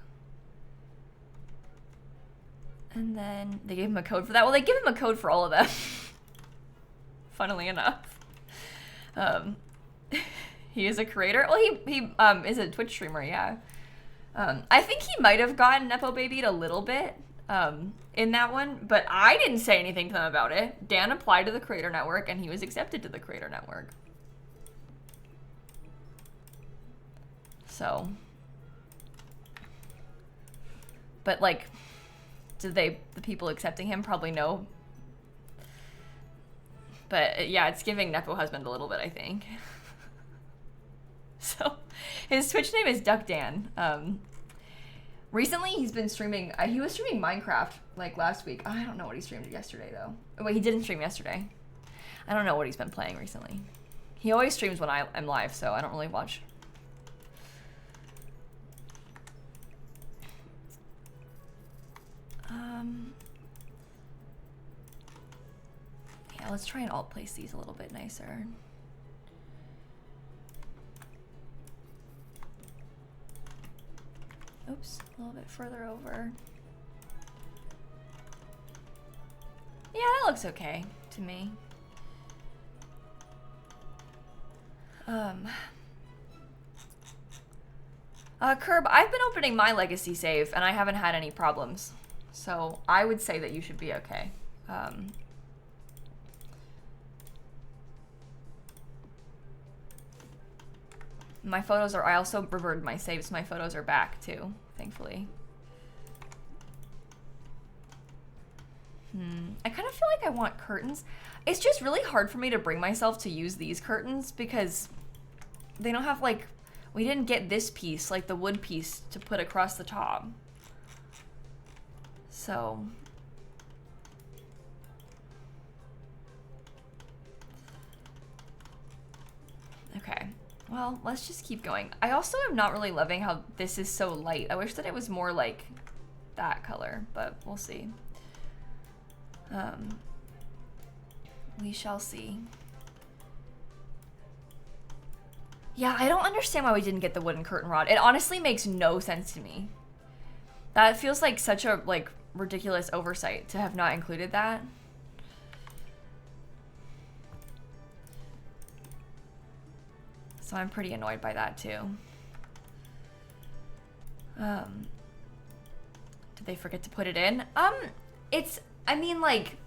And then they gave him a code for that. Well, they give him a code for all of them. Funnily enough. He is a creator. Well, he is a Twitch streamer, yeah. I think he might have gotten Nepo babied a little bit in that one, but I didn't say anything to them about it. Dan applied to the Creator Network, and he was accepted to the Creator Network. So, but like, did the people accepting him probably know? But yeah, it's giving Nepo husband a little bit, I think. So, his Twitch name is Duck Dan. Recently, he's been streaming. He was streaming Minecraft like last week. I don't know what he streamed yesterday though. Oh, wait, he didn't stream yesterday. I don't know what he's been playing recently. He always streams when I'm live, so I don't really watch. Yeah, let's try and alt place these a little bit nicer. Oops, a little bit further over. Yeah, that looks okay to me. Curb, I've been opening my legacy save and I haven't had any problems. So I would say that you should be okay. My photos are, I also reverted my saves. My photos are back too, thankfully. I kind of feel like I want curtains. It's just really hard for me to bring myself to use these curtains because they don't have like, we didn't get this piece, like the wood piece to put across the top. So. Okay. Well, let's just keep going. I also am not really loving how this is so light. I wish that it was more like that color, but we'll see. We shall see. Yeah, I don't understand why we didn't get the wooden curtain rod. It honestly makes no sense to me. That feels like such a like ridiculous oversight to have not included that. So I'm pretty annoyed by that too. Did they forget to put it in? I mean, like,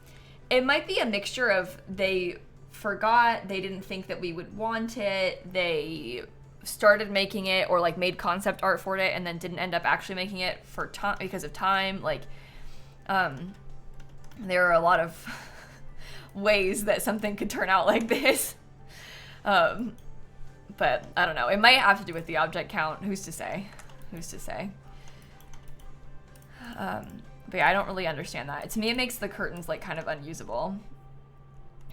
it might be a mixture of they forgot, they didn't think that we would want it, they started making it or like made concept art for it and then didn't end up actually making it for time because of time. Like, There are a lot of ways that something could turn out like this. But I don't know. It might have to do with the object count. Who's to say? Who's to say? But yeah, I don't really understand that. To me, it makes the curtains like kind of unusable.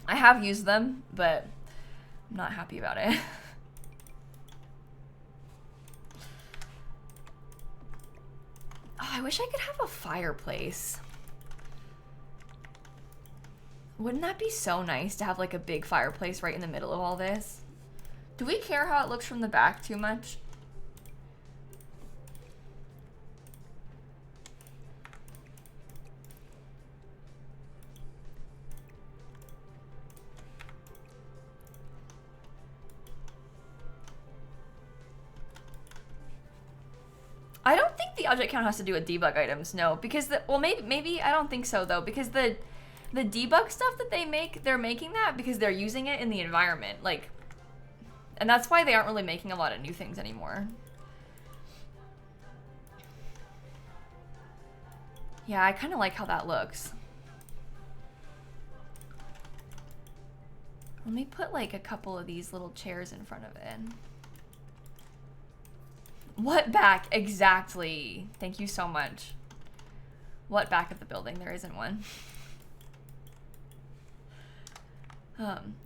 I have used them, but I'm not happy about it. Oh, I wish I could have a fireplace. Wouldn't that be so nice to have like a big fireplace right in the middle of all this? Do we care how it looks from the back too much? I don't think the object count has to do with debug items, no, because well, maybe I don't think so though, because the debug stuff that they make, they're making that because they're using it in the environment, like, and that's why they aren't really making a lot of new things anymore. Yeah, I kind of like how that looks. Let me put like a couple of these little chairs in front of it. What back? Exactly. Thank you so much. What back of the building? There isn't one.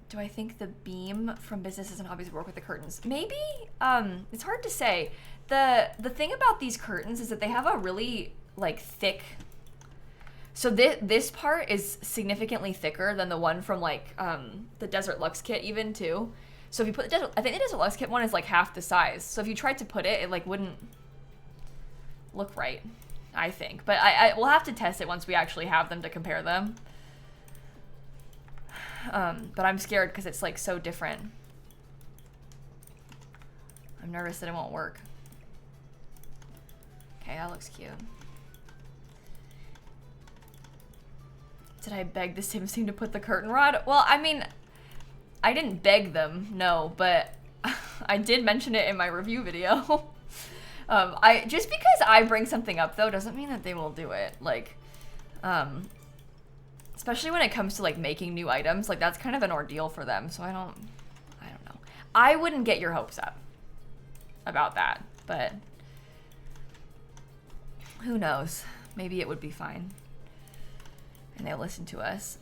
Do I think the beam from businesses and hobbies work with the curtains? Maybe. It's hard to say. The thing about these curtains is that they have a really like thick. So this part is significantly thicker than the one from like the Desert Luxe kit even too. So if you put I think the Desert Luxe kit one is like half the size. So if you tried to put it, it like wouldn't look right, I think. But we'll have to test it once we actually have them to compare them. But I'm scared because it's like so different. I'm nervous that it won't work. Okay, that looks cute. Did I beg the Sims team to put the curtain rod? Well, I mean, I didn't beg them, no, but I did mention it in my review video. Just because I bring something up though doesn't mean that they will do it. Like, especially when it comes to like making new items, like that's kind of an ordeal for them. So I don't know. I wouldn't get your hopes up about that, but who knows? Maybe it would be fine. And they'll listen to us.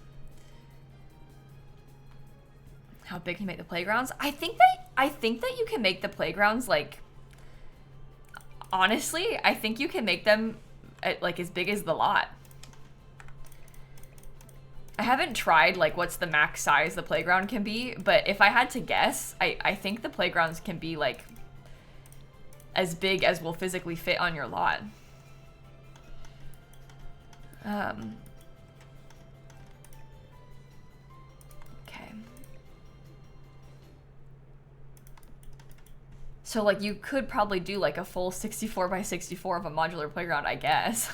How big can you make the playgrounds? I think that you can make the playgrounds like, honestly, I think you can make them at, like as big as the lot. I haven't tried like what's the max size the playground can be, but if I had to guess, I think the playgrounds can be like as big as will physically fit on your lot. Okay. So like you could probably do like a full 64 by 64 of a modular playground, I guess.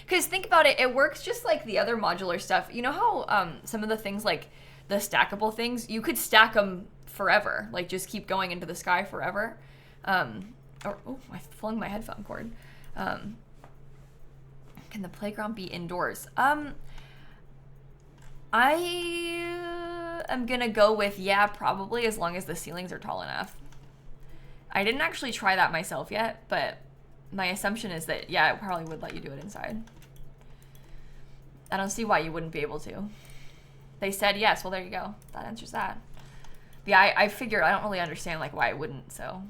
Because think about it, it works just like the other modular stuff. You know how some of the things like the stackable things, you could stack them forever, like just keep going into the sky forever. Oh, I flung my headphone cord. Can the playground be indoors? I am gonna go with yeah, probably, as long as the ceilings are tall enough. I didn't actually try that myself yet, but my assumption is that yeah, it probably would let you do it inside. I don't see why you wouldn't be able to. They said yes, well there you go. That answers that. Yeah, I figured, I don't really understand like why it wouldn't, so.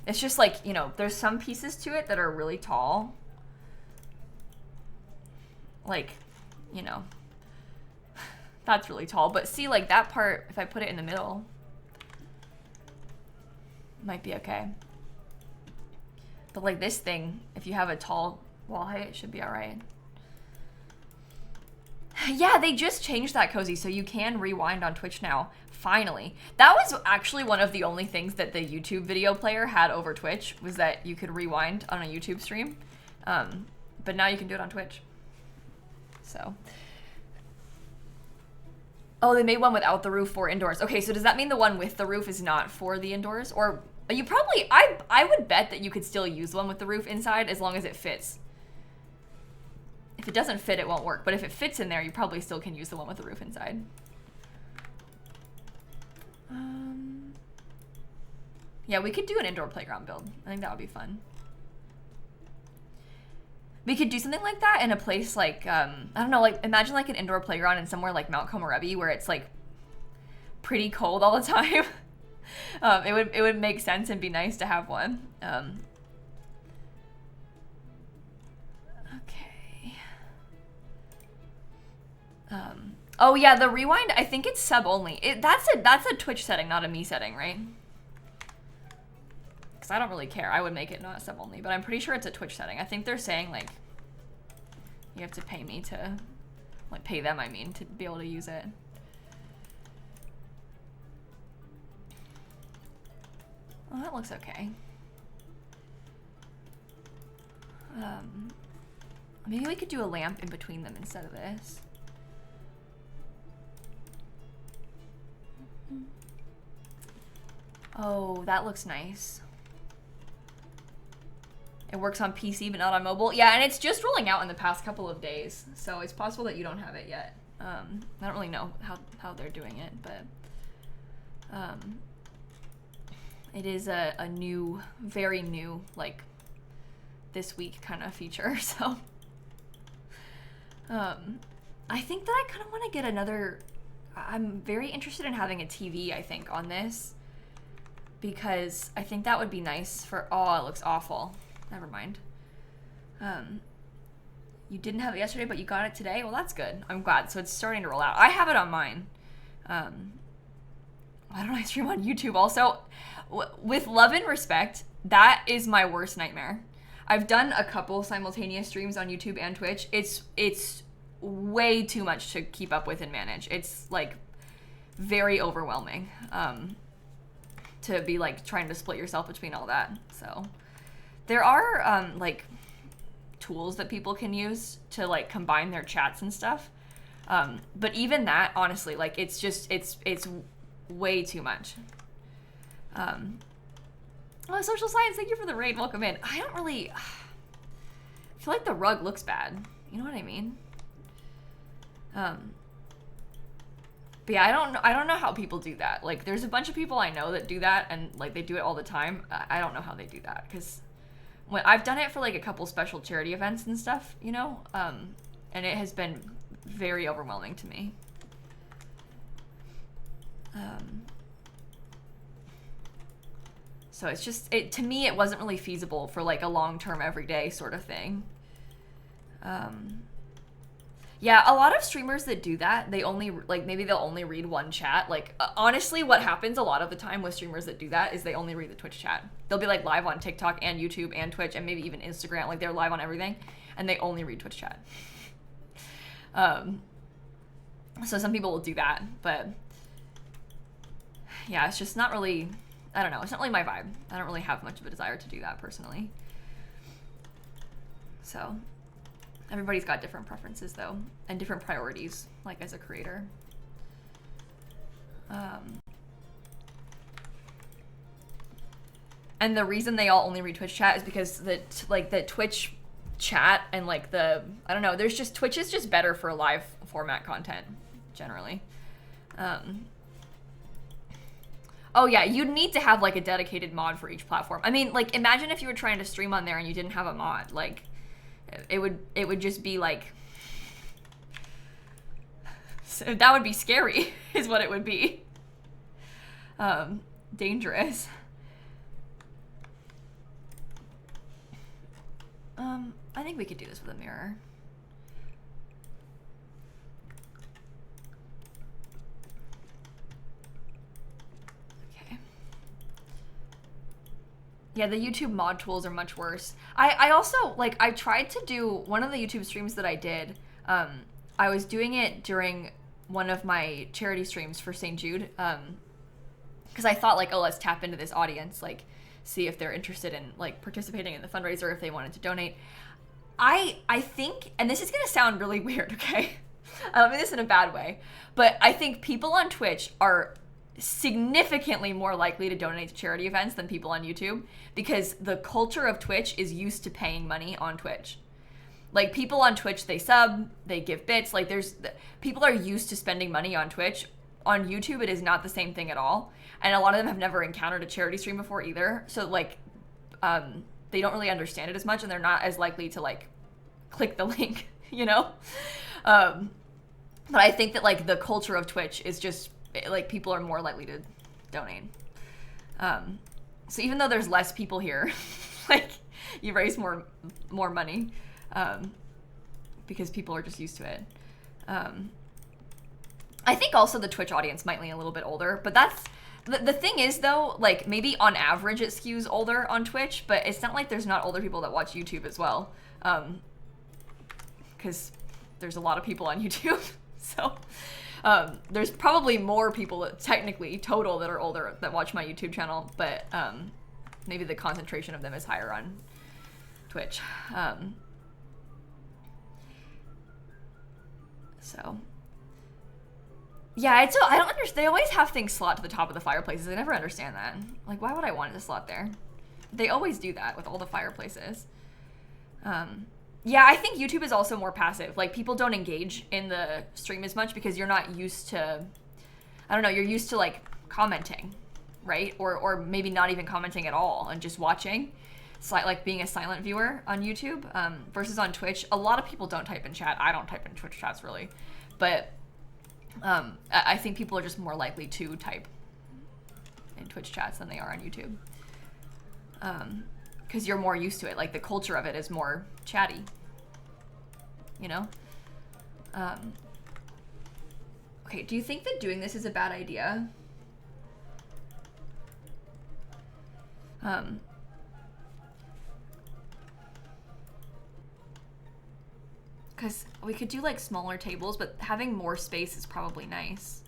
It's just like, you know, there's some pieces to it that are really tall. Like, you know, that's really tall. But see, like that part, if I put it in the middle, might be okay. But like this thing, if you have a tall wall height, it should be all right. Yeah, they just changed that, Cozy, so you can rewind on Twitch now. Finally. That was actually one of the only things that the YouTube video player had over Twitch, was that you could rewind on a YouTube stream. But now you can do it on Twitch. So. Oh, they made one without the roof for indoors. Okay, so does that mean the one with the roof is not for the indoors? Or You probably, I would bet that you could still use the one with the roof inside as long as it fits. If it doesn't fit, it won't work. But if it fits in there, you probably still can use the one with the roof inside. Yeah, we could do an indoor playground build. I think that would be fun. We could do something like that in a place like, I don't know, like imagine like an indoor playground in somewhere like Mount Komorebi where it's like pretty cold all the time. It would make sense and be nice to have one. Okay. Oh yeah, the rewind, I think it's sub only. That's a Twitch setting, not a me setting, right? Because I don't really care. I would make it not sub only, but I'm pretty sure it's a Twitch setting. I think they're saying like you have to pay me to, like pay them, I mean, to be able to use it. Oh, that looks okay. Maybe we could do a lamp in between them instead of this. Oh, that looks nice. It works on PC but not on mobile. Yeah, and it's just rolling out in the past couple of days, so it's possible that you don't have it yet. I don't really know how they're doing it, but it is a new, very new, like this week kind of feature. So I think that I kind of want to get another. I'm very interested in having a TV, I think, on this, because I think that would be nice for. Oh, it looks awful. Never mind. You didn't have it yesterday, but you got it today? Well, that's good. I'm glad. So it's starting to roll out. I have it on mine. Why don't I stream on YouTube also? With love and respect, that is my worst nightmare. I've done a couple simultaneous streams on YouTube and Twitch. It's way too much to keep up with and manage. It's like very overwhelming to be like trying to split yourself between all that. So there are like tools that people can use to like combine their chats and stuff. But even that, honestly, like it's just, it's way too much. Oh, social science, thank you for the raid. Welcome in. I don't really, I feel like the rug looks bad. You know what I mean? But yeah, I don't know how people do that. Like there's a bunch of people I know that do that and like they do it all the time. I don't know how they do that because when I've done it for like a couple special charity events and stuff, you know, and it has been very overwhelming to me. So it's just, to me, it wasn't really feasible for like a long-term everyday sort of thing. Yeah, a lot of streamers that do that, they only, like, maybe they'll only read one chat. Like, honestly, what happens a lot of the time with streamers that do that is they only read the Twitch chat. They'll be, like, live on TikTok and YouTube and Twitch and maybe even Instagram. Like, they're live on everything, and they only read Twitch chat. So some people will do that, but yeah, it's just not really, I don't know, it's not really my vibe. I don't really have much of a desire to do that personally. So everybody's got different preferences though, and different priorities, like as a creator. And the reason they all only read Twitch chat is because the Twitch chat and like I don't know, there's just, Twitch is just better for live format content generally. Oh yeah, you'd need to have like a dedicated mod for each platform. I mean, like imagine if you were trying to stream on there and you didn't have a mod. Like it would just be like, so that would be scary is what it would be. Dangerous. I think we could do this with a mirror. Okay. Yeah, the YouTube mod tools are much worse. I also, like, I tried to do one of the YouTube streams that I did. I was doing it during one of my charity streams for St. Jude. Because I thought, like, oh, let's tap into this audience, like, see if they're interested in, like, participating in the fundraiser, if they wanted to donate. I think, and this is going to sound really weird, okay? I don't mean this in a bad way, but I think people on Twitch are significantly more likely to donate to charity events than people on YouTube, because the culture of Twitch is used to paying money on Twitch. Like, people on Twitch, they sub, they give bits. Like, people are used to spending money on Twitch. On YouTube, it is not the same thing at all. And a lot of them have never encountered a charity stream before either. So, like, they don't really understand it as much, and they're not as likely to, like, click the link, you know? But I think that, like, the culture of Twitch is just, like, people are more likely to donate. So even though there's less people here, like, you raise more money, because people are just used to it. I think also the Twitch audience might lean a little bit older, but that's, the thing is though, like, maybe on average it skews older on Twitch, but it's not like there's not older people that watch YouTube as well. Because there's a lot of people on YouTube, so there's probably more people technically total that are older that watch my YouTube channel, but maybe the concentration of them is higher on Twitch. So yeah, I don't understand. They always have things slot to the top of the fireplaces. I never understand that. Like, why would I want it to slot there? They always do that with all the fireplaces. Yeah, I think YouTube is also more passive. Like, people don't engage in the stream as much because you're not used to, I don't know, you're used to, like, commenting, right? Or maybe not even commenting at all and just watching. It's like being a silent viewer on YouTube versus on Twitch. A lot of people don't type in chat. I don't type in Twitch chats, really. But I think people are just more likely to type in Twitch chats than they are on YouTube. Because you're more used to it. Like, the culture of it is more chatty, you know? Okay, do you think that doing this is a bad idea? Because we could do, like, smaller tables, but having more space is probably nice.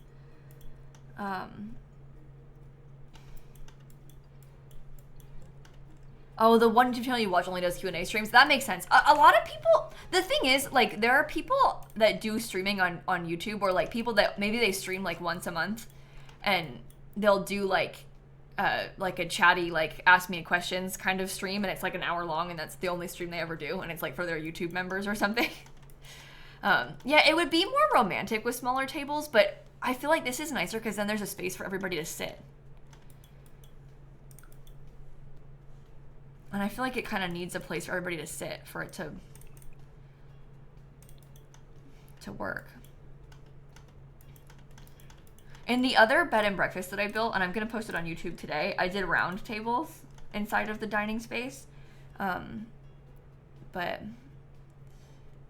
Oh, the one YouTube channel you watch only does Q&A streams. That makes sense. A lot of people, the thing is, like, there are people that do streaming on YouTube, or, like, people that maybe they stream, like, once a month, and they'll do, like a chatty, like, ask me questions kind of stream, and it's, like, an hour long, and that's the only stream they ever do, and it's, like, for their YouTube members or something. Yeah, it would be more romantic with smaller tables, but I feel like this is nicer because then there's a space for everybody to sit. And I feel like it kind of needs a place for everybody to sit for it to work. In the other bed and breakfast that I built, and I'm going to post it on YouTube today, I did round tables inside of the dining space. But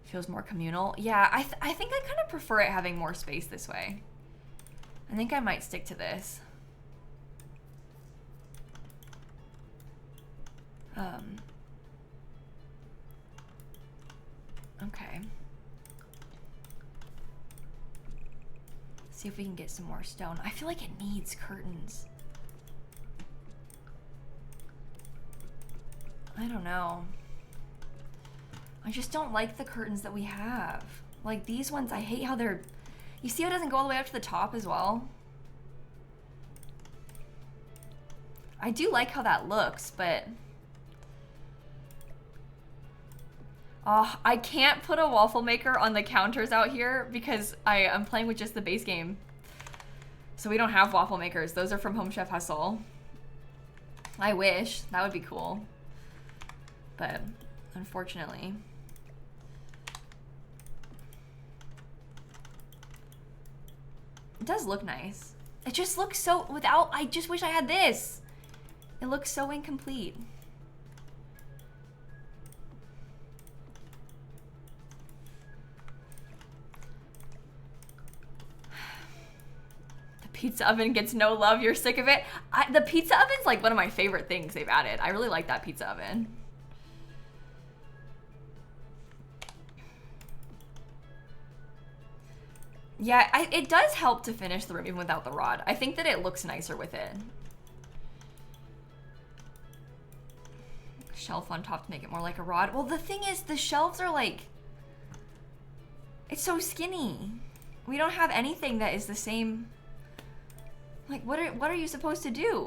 feels more communal. Yeah, I think I kind of prefer it having more space this way. I think I might stick to this. Okay. See if we can get some more stone. I feel like it needs curtains. I don't know. I just don't like the curtains that we have. Like, these ones, I hate how they're... You see how it doesn't go all the way up to the top as well? I do like how that looks, but... Oh, I can't put a waffle maker on the counters out here because I'm playing with just the base game. So we don't have waffle makers. Those are from Home Chef Hustle. I wish. That would be cool. But unfortunately... It does look nice. It just looks so without, I just wish I had this. It looks so incomplete. The pizza oven gets no love. You're sick of it. The pizza oven's like one of my favorite things they've added. I really like that pizza oven. Yeah, it does help to finish the room even without the rod. I think that it looks nicer with it. Shelf on top to make it more like a rod. Well, the thing is, the shelves are like... It's so skinny. We don't have anything that is the same Like, what are you supposed to do?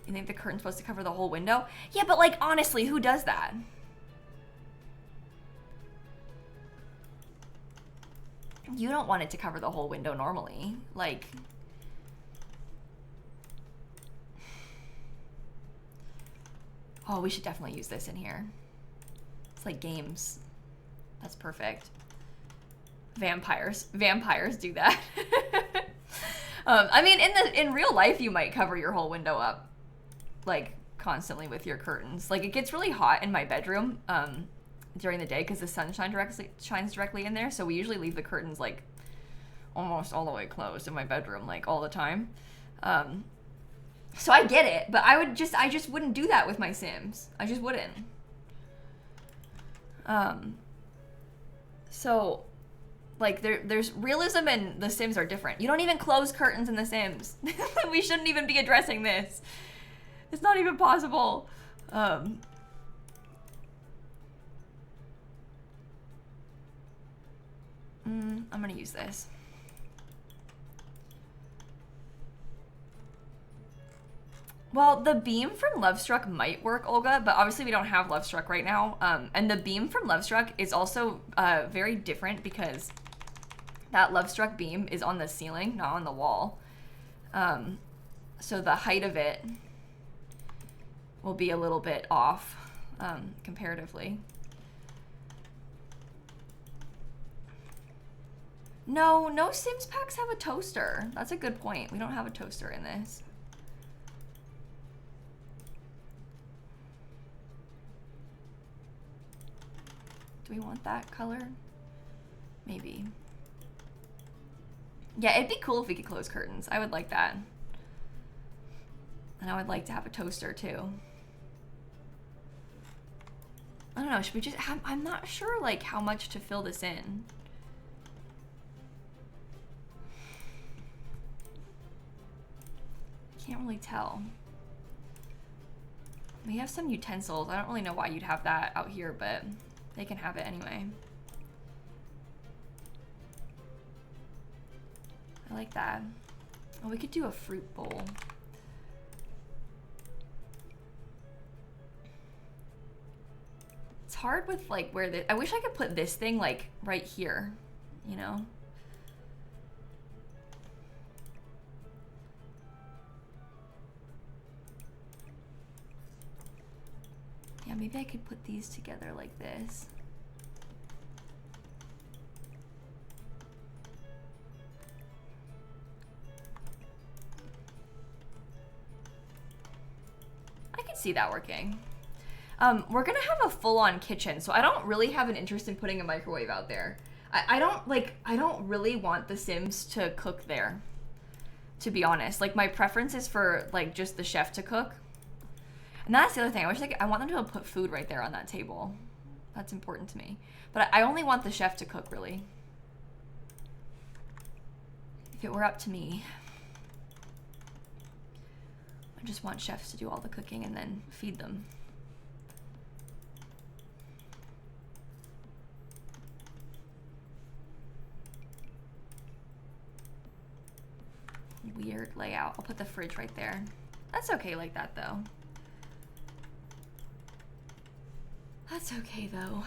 You think the curtain's supposed to cover the whole window? Yeah, but like, honestly, who does that? You don't want it to cover the whole window normally. Like, oh, we should definitely use this in here. It's like games. That's perfect. Vampires do that. I mean, in real life, you might cover your whole window up, like, constantly with your curtains. Like, it gets really hot in my bedroom during the day because the sun shines directly in there. So we usually leave the curtains like almost all the way closed in my bedroom, like all the time. So I get it, but I just wouldn't do that with my Sims. I just wouldn't. So, like, there's realism and The Sims are different. You don't even close curtains in The Sims. We shouldn't even be addressing this. It's not even possible. I'm gonna use this. Well, the beam from Lovestruck might work, Olga, but obviously we don't have Lovestruck right now. And the beam from Lovestruck is also very different because that Lovestruck beam is on the ceiling, not on the wall. So the height of it will be a little bit off comparatively. No Sims packs have a toaster. That's a good point. We don't have a toaster in this. Do we want that color? Maybe. Yeah, it'd be cool if we could close curtains. I would like that. And I would like to have a toaster too. I don't know, should we just have, I'm not sure like how much to fill this in. Can't really tell. We have some utensils. I don't really know why you'd have that out here, but they can have it anyway. I like that. Oh, we could do a fruit bowl. It's hard with like where the, I wish I could put this thing like right here, you know? Yeah, maybe I could put these together like this. I could see that working. We're gonna have a full-on kitchen, so I don't really have an interest in putting a microwave out there. I don't really want the Sims to cook there, to be honest. Like, my preference is for like just the chef to cook. And that's the other thing. I wish I want them to be able to put food right there on that table. That's important to me. But I only want the chef to cook, really. If it were up to me, I just want chefs to do all the cooking and then feed them. Weird layout. I'll put the fridge right there. That's okay like that, though. That's okay, though.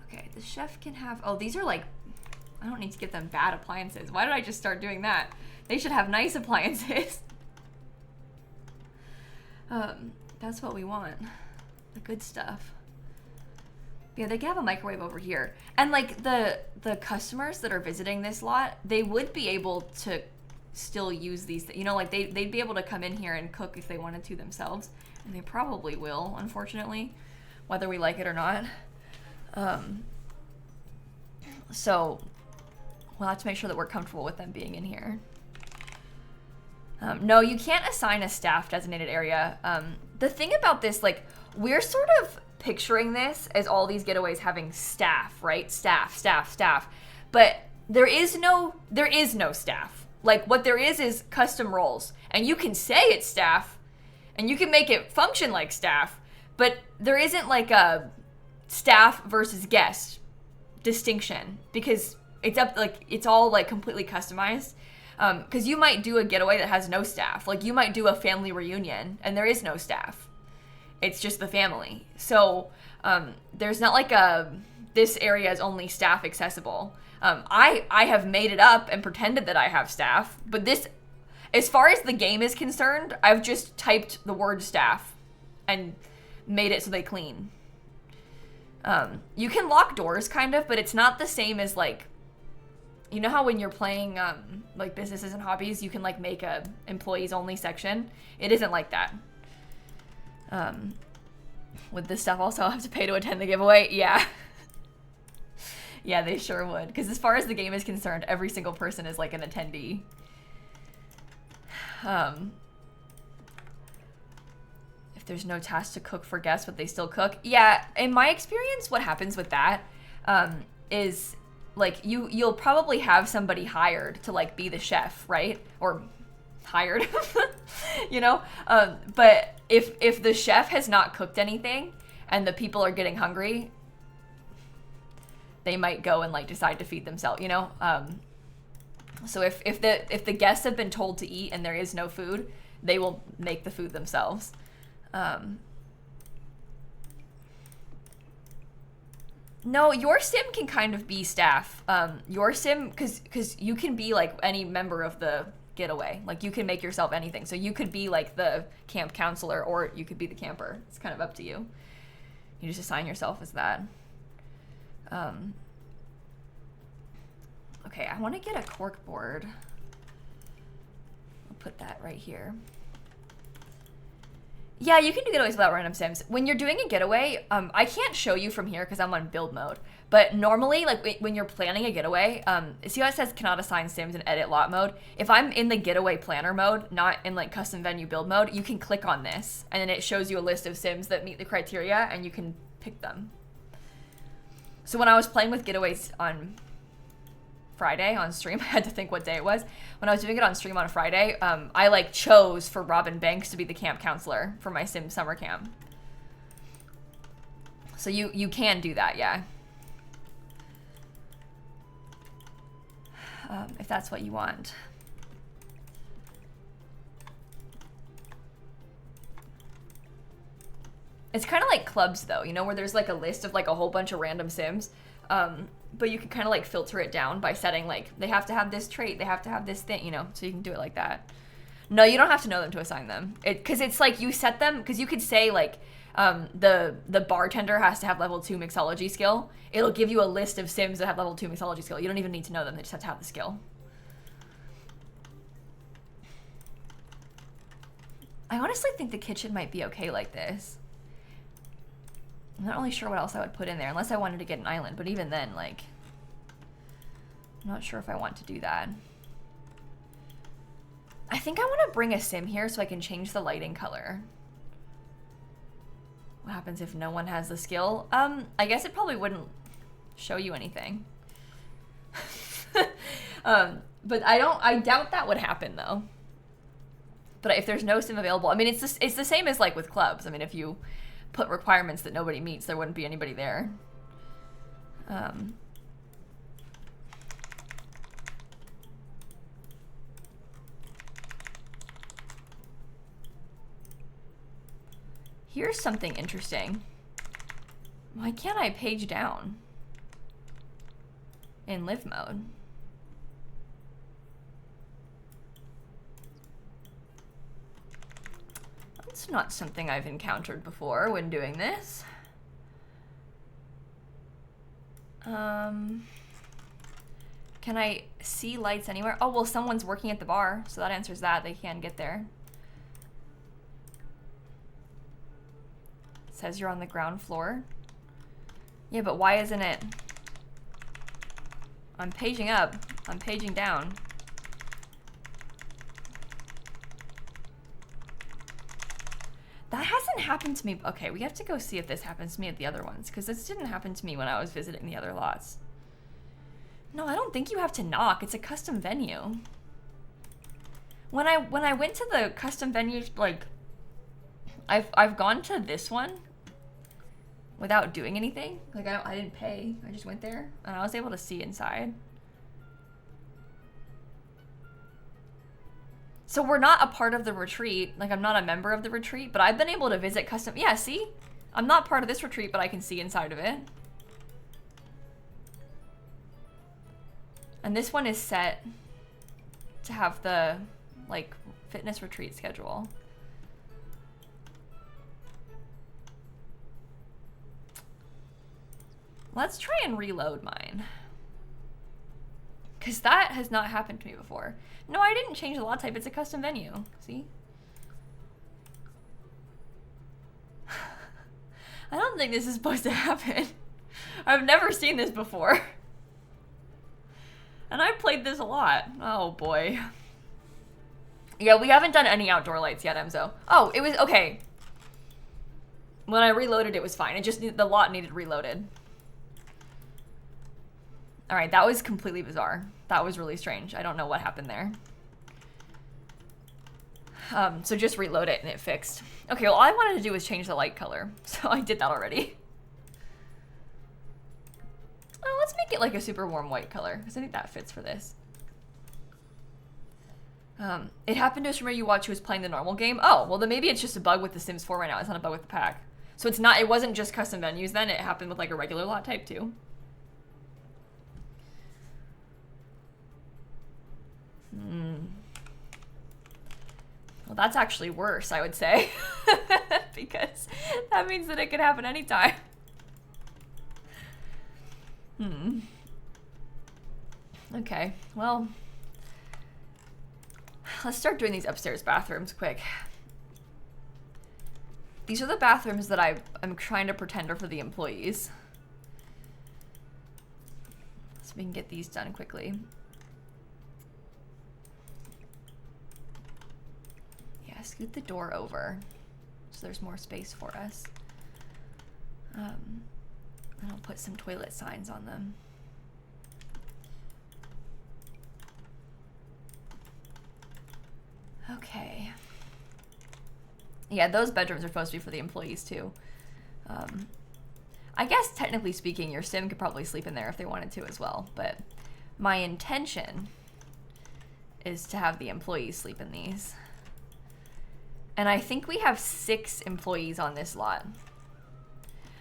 Okay, the chef can have... Oh, these are like... I don't need to give them bad appliances. Why did I just start doing that? They should have nice appliances. That's what we want. The good stuff. Yeah, they can have a microwave over here. And like the customers that are visiting this lot, they would be able to still use these, you know, like they'd be able to come in here and cook if they wanted to themselves, and they probably will, unfortunately, whether we like it or not. So we'll have to make sure that we're comfortable with them being in here. No, you can't assign a staff designated area. The thing about this, like, we're sort of picturing this as all these getaways having staff, right? Staff. But there is no staff. Like, what there is custom roles. And you can say it's staff, and you can make it function like staff, but there isn't like a staff versus guest distinction because it's up, like, it's all like completely customized. Because you might do a getaway that has no staff. Like, you might do a family reunion and there is no staff. It's just the family. So there's not like this area is only staff accessible. I have made it up and pretended that I have staff, but this, as far as the game is concerned, I've just typed the word staff and made it so they clean. You can lock doors kind of, but it's not the same as like, you know how when you're playing like businesses and hobbies, you can like make a employees only section? It isn't like that. Would this stuff also have to pay to attend the giveaway? Yeah. Yeah, they sure would. Because as far as the game is concerned, every single person is like an attendee. If there's no task to cook for guests, but they still cook. Yeah, in my experience, what happens with that is like you'll probably have somebody hired to like be the chef, right? Or hired, you know? But if the chef has not cooked anything and the people are getting hungry, they might go and like decide to feed themselves, you know? So if the guests have been told to eat and there is no food, they will make the food themselves. No, your sim can kind of be staff. Your sim, because you can be like any member of the getaway. Like you can make yourself anything. So you could be like the camp counselor or you could be the camper. It's kind of up to you. You just assign yourself as that. Okay, I want to get a cork board. I'll put that right here. Yeah, you can do getaways without random sims. When you're doing a getaway, I can't show you from here because I'm on build mode. But normally, like when you're planning a getaway, see how it says cannot assign sims in edit lot mode? If I'm in the getaway planner mode, not in like custom venue build mode, you can click on this and then it shows you a list of sims that meet the criteria and you can pick them. So when I was playing with getaways on Friday on stream, I had to think what day it was. When I was doing it on stream on Friday, I like chose for Robin Banks to be the camp counselor for my sim summer camp. So you can do that, yeah. If that's what you want. It's kind of like clubs though, you know, where there's like a list of like a whole bunch of random sims. But you can kind of like filter it down by setting like, they have to have this trait, they have to have this thing, you know, so you can do it like that. No, you don't have to know them to assign them. Cause it's like you set them, cause you could say like, the bartender has to have level 2 mixology skill. It'll give you a list of sims that have level 2 mixology skill. You don't even need to know them, they just have to have the skill. I honestly think the kitchen might be okay like this. I'm not really sure what else I would put in there, unless I wanted to get an island, but even then, like, I'm not sure if I want to do that. I think I want to bring a sim here so I can change the lighting color. What happens if no one has the skill? I guess it probably wouldn't show you anything. But I doubt that would happen though. But if there's no sim available, I mean, it's the same as like with clubs. I mean, if you put requirements that nobody meets, there wouldn't be anybody there. Here's something interesting. Why can't I page down in live mode? That's not something I've encountered before when doing this. Can I see lights anywhere? Oh, well, someone's working at the bar, so that answers that. They can get there. It says you're on the ground floor. Yeah, but why isn't it? I'm paging up. I'm paging down. That hasn't happened to me. Okay, we have to go see if this happens to me at the other ones, because this didn't happen to me when I was visiting the other lots. No, I don't think you have to knock. It's a custom venue. When I went to the custom venues, like, I've gone to this one, without doing anything. Like I didn't pay. I just went there and I was able to see inside. So we're not a part of the retreat. Like I'm not a member of the retreat, but I've been able to visit custom. Yeah, see? I'm not part of this retreat, but I can see inside of it. And this one is set to have the like fitness retreat schedule. Let's try and reload mine. Because that has not happened to me before. No, I didn't change the lot type. It's a custom venue. See? I don't think this is supposed to happen. I've never seen this before. And I've played this a lot. Oh, boy. Yeah, we haven't done any outdoor lights yet, Emzo. Oh, it was... Okay. When I reloaded, it was fine. It just... The lot needed reloaded. Alright, that was completely bizarre. That was really strange. I don't know what happened there. So just reload it and it fixed. Okay, well all I wanted to do was change the light color. So I did that already. Oh, let's make it like a super warm white color, because I think that fits for this. It happened to a streamer you watch who was playing the normal game. Oh, well then maybe it's just a bug with the Sims 4 right now. It's not a bug with the pack. So it's not, it wasn't just custom venues then, it happened with like a regular lot type too. Well, that's actually worse, I would say. Because that means that it could happen anytime. Okay, well, let's start doing these upstairs bathrooms quick. These are the bathrooms that I'm trying to pretend are for the employees. So we can get these done quickly. Yeah, scoot the door over so there's more space for us. And I'll put some toilet signs on them. Okay. Yeah, those bedrooms are supposed to be for the employees too. I guess technically speaking, your sim could probably sleep in there if they wanted to as well, but my intention is to have the employees sleep in these. And I think we have 6 employees on this lot.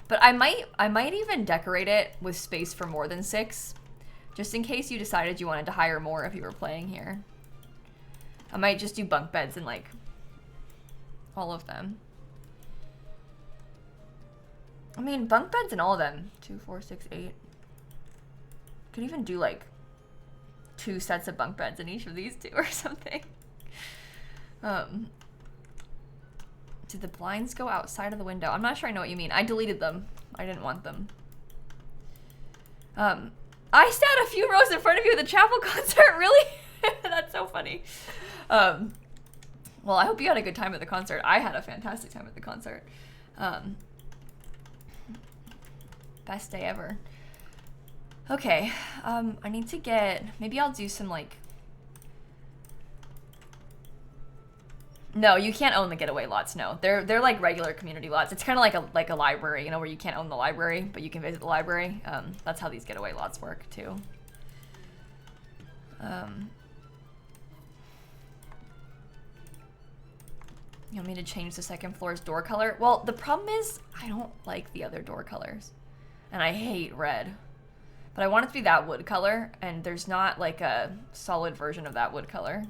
But I might even decorate it with space for more than 6, just in case you decided you wanted to hire more if you were playing here. I might just do bunk beds in like all of them. I mean, bunk beds in all of them. 2, 4, 6, 8. Could even do like 2 sets of bunk beds in each of these 2 or something. Did the blinds go outside of the window? I'm not sure I know what you mean. I deleted them. I didn't want them. I sat a few rows in front of you at the chapel concert. Really? That's so funny. Well, I hope you had a good time at the concert. I had a fantastic time at the concert. Best day ever. Okay, I need to get, maybe I'll do some like, no, you can't own the getaway lots, no. They're like regular community lots. It's kind of like a library, you know, where you can't own the library, but you can visit the library. That's how these getaway lots work too. You want me to change the second floor's door color? Well, the problem is I don't like the other door colors. And I hate red. But I want it to be that wood color, and there's not like a solid version of that wood color.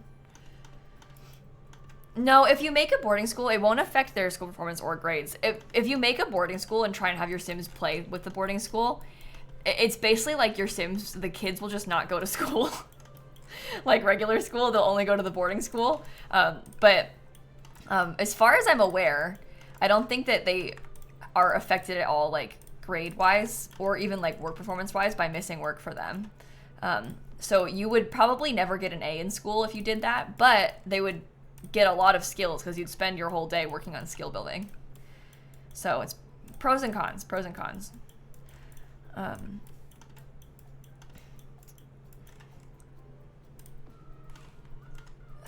No, if you make a boarding school, it won't affect their school performance or grades. If you make a boarding school and try and have your Sims play with the boarding school, it's basically like your Sims, the kids will just not go to school. Like regular school, they'll only go to the boarding school. But as far as I'm aware, I don't think that they are affected at all, like grade-wise or even like work performance-wise by missing work for them. So you would probably never get an A in school if you did that, but they would get a lot of skills because you'd spend your whole day working on skill building. So it's pros and cons, pros and cons.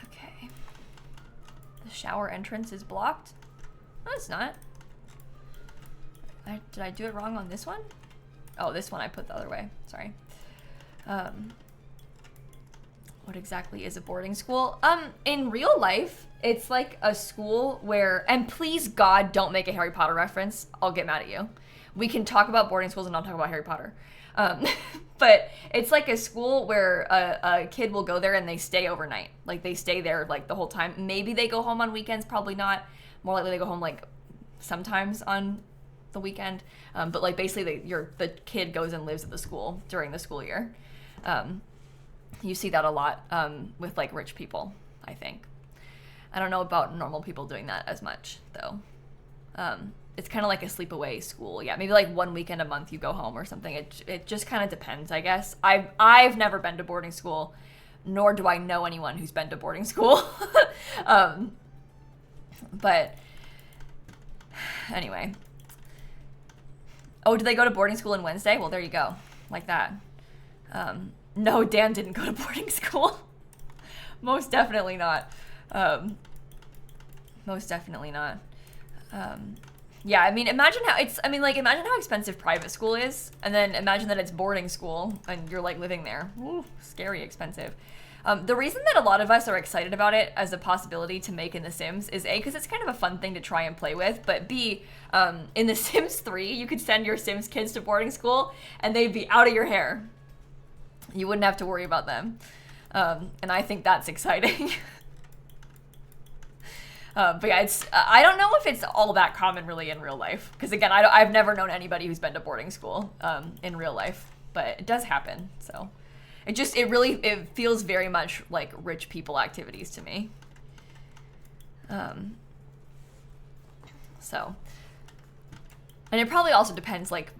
Okay. The shower entrance is blocked. No, it's not. Did I do it wrong on this one? Oh, this one I put the other way. Sorry. What exactly is a boarding school? In real life, it's like a school where, and please God, don't make a Harry Potter reference. I'll get mad at you. We can talk about boarding schools and not talk about Harry Potter. But it's like a school where a kid will go there and they stay overnight. Like they stay there like the whole time. Maybe they go home on weekends, probably not. More likely they go home like sometimes on the weekend. But like basically the kid goes and lives at the school during the school year. You see that a lot with like rich people, I think. I don't know about normal people doing that as much though. It's kind of like a sleepaway school. Yeah, maybe like one weekend a month you go home or something. It just kind of depends, I guess. I've never been to boarding school, nor do I know anyone who's been to boarding school. But anyway. Oh, do they go to boarding school on Wednesday? Well, there you go. Like that. No, Dan didn't go to boarding school. Most definitely not. Most definitely not. Yeah, I mean, imagine how expensive private school is, and then imagine that it's boarding school, and you're, like, living there. Ooh, scary expensive. The reason that a lot of us are excited about it as a possibility to make in The Sims is A, because it's kind of a fun thing to try and play with, but B, in The Sims 3, you could send your Sims kids to boarding school, and they'd be out of your hair. You wouldn't have to worry about them. And I think that's exciting. But yeah, I don't know if it's all that common really in real life. Because again, I've never known anybody who's been to boarding school in real life. But it does happen, so. It feels very much like rich people activities to me. So. And it probably also depends, like,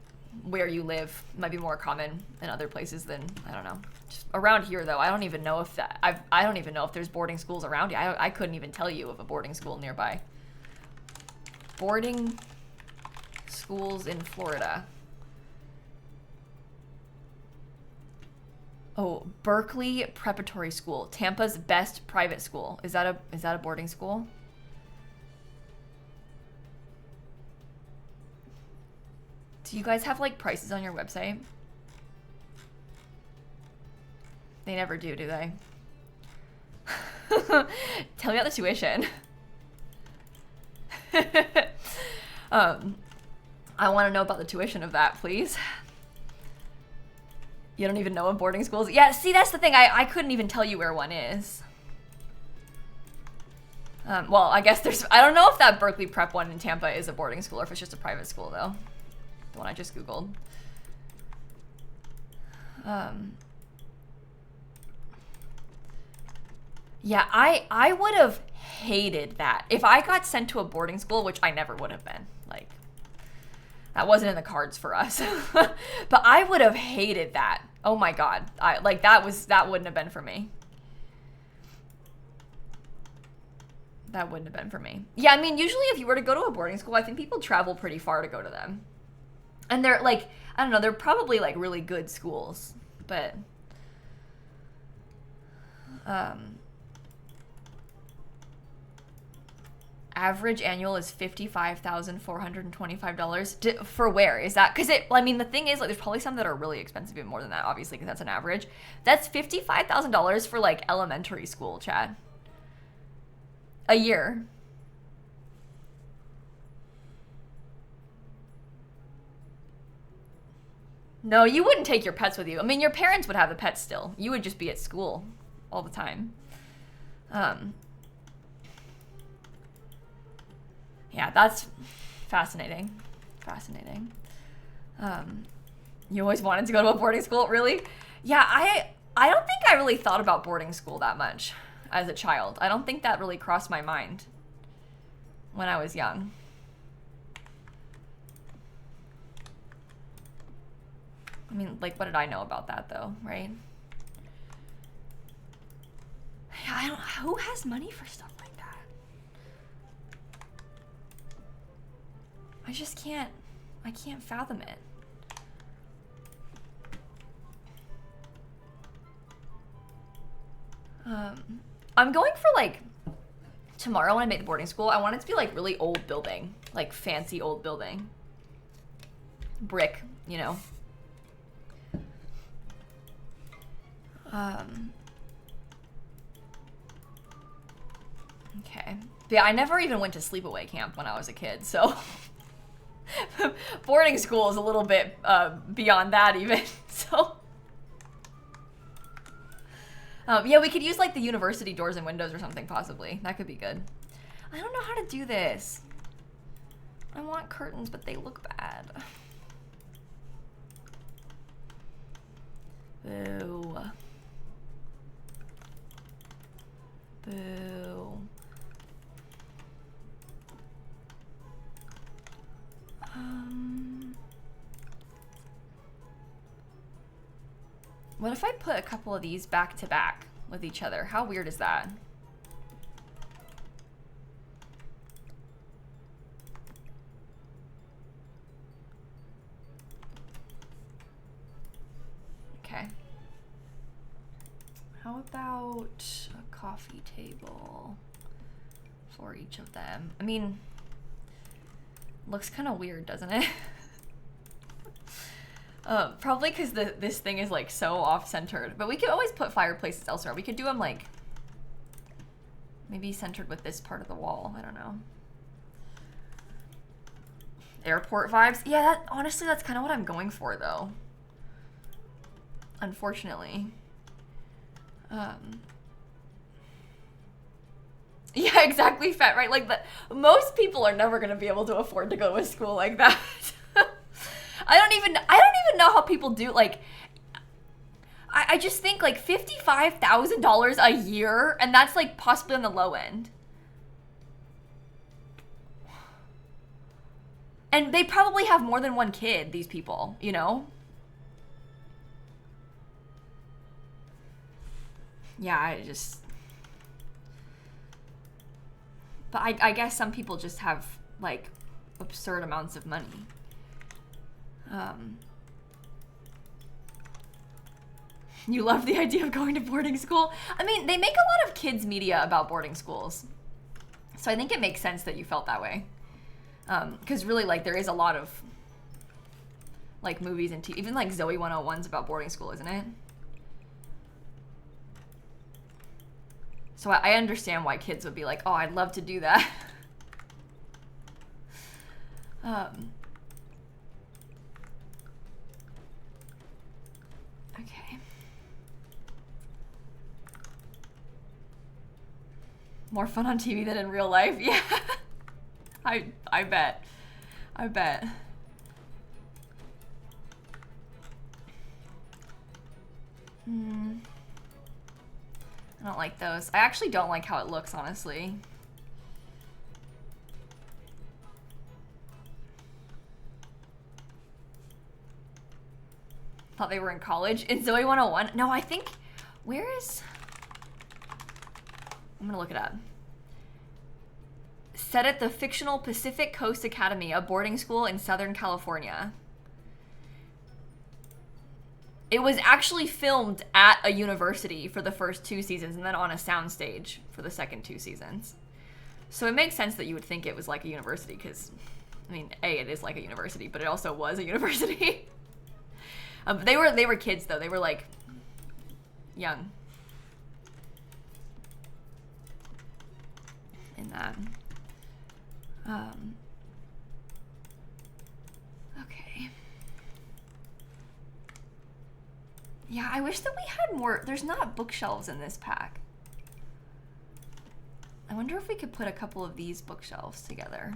where you live. It might be more common in other places than, I don't know. Just around here, though, I don't even know if I don't even know if there's boarding schools around here. I couldn't even tell you of a boarding school nearby. Boarding schools in Florida. Oh, Berkeley Preparatory School, Tampa's best private school. Is that a boarding school? Do you guys have, like, prices on your website? They never do they? Tell me about the tuition. I want to know about the tuition of that, please. You don't even know of boarding schools? Yeah, see, that's the thing. I couldn't even tell you where one is. Well, I guess I don't know if that Berkeley Prep one in Tampa is a boarding school or if it's just a private school, though. The one I just Googled. Yeah, I would have hated that. If I got sent to a boarding school, which I never would have been, like, that wasn't in the cards for us. But I would have hated that. Oh my God. That wouldn't have been for me. That wouldn't have been for me. Yeah, I mean, usually if you were to go to a boarding school, I think people travel pretty far to go to them. And they're, like, I don't know, they're probably, like, really good schools. But, average annual is $55,425. For where? Is that, because I mean, the thing is, like, there's probably some that are really expensive, even more than that, obviously, because that's an average. That's $55,000 for, like, elementary school, Chad. A year. No, you wouldn't take your pets with you. I mean, your parents would have the pets still. You would just be at school all the time. Yeah, that's fascinating. Fascinating. You always wanted to go to a boarding school? Really? Yeah, I don't think I really thought about boarding school that much as a child. I don't think that really crossed my mind when I was young. I mean, like, what did I know about that, though, right? Yeah, who has money for stuff like that? I can't fathom it. I'm going for, like, tomorrow when I make the boarding school, I want it to be, like, really old building. Like, fancy old building. brick, you know. Okay. But yeah, I never even went to sleepaway camp when I was a kid, so boarding school is a little bit beyond that even, so. Yeah, we could use like the university doors and windows or something possibly. That could be good. I don't know how to do this. I want curtains, but they look bad. Boo. Boo. What if I put a couple of these back to back with each other? How weird is that? Okay. How about a coffee table for each of them? I mean, looks kind of weird, doesn't it? Probably because this thing is like so off-centered. But we could always put fireplaces elsewhere. We could do them like maybe centered with this part of the wall. I don't know. Airport vibes. Yeah, honestly, that's kind of what I'm going for though. Unfortunately. Yeah, exactly, Fat, right? Like, most people are never going to be able to afford to go to a school like that. I don't even know how people do, like, I just think, like, $55,000 a year, and that's, like, possibly on the low end. And they probably have more than one kid, these people, you know? Yeah, I just... But I guess some people just have, like, absurd amounts of money. You love the idea of going to boarding school? I mean, they make a lot of kids media about boarding schools. So I think it makes sense that you felt that way. Because really, like, there is a lot of, like, movies and even, like, Zoe 101's about boarding school, isn't it? So I understand why kids would be like, oh, I'd love to do that. Okay. More fun on TV than in real life? Yeah. I bet. I bet. I don't like those. I actually don't like how it looks, honestly. Thought they were in college. In Zoe 101? No, I think... Where is... I'm gonna look it up. Set at the fictional Pacific Coast Academy, a boarding school in Southern California. It was actually filmed at a university for the first 2 seasons and then on a soundstage for the second 2 seasons. So it makes sense that you would think it was like a university because, I mean, A, it is like a university, but it also was a university. They were kids though. They were like young in that. Okay. Yeah, I wish that we had more. There's not bookshelves in this pack. I wonder if we could put a couple of these bookshelves together.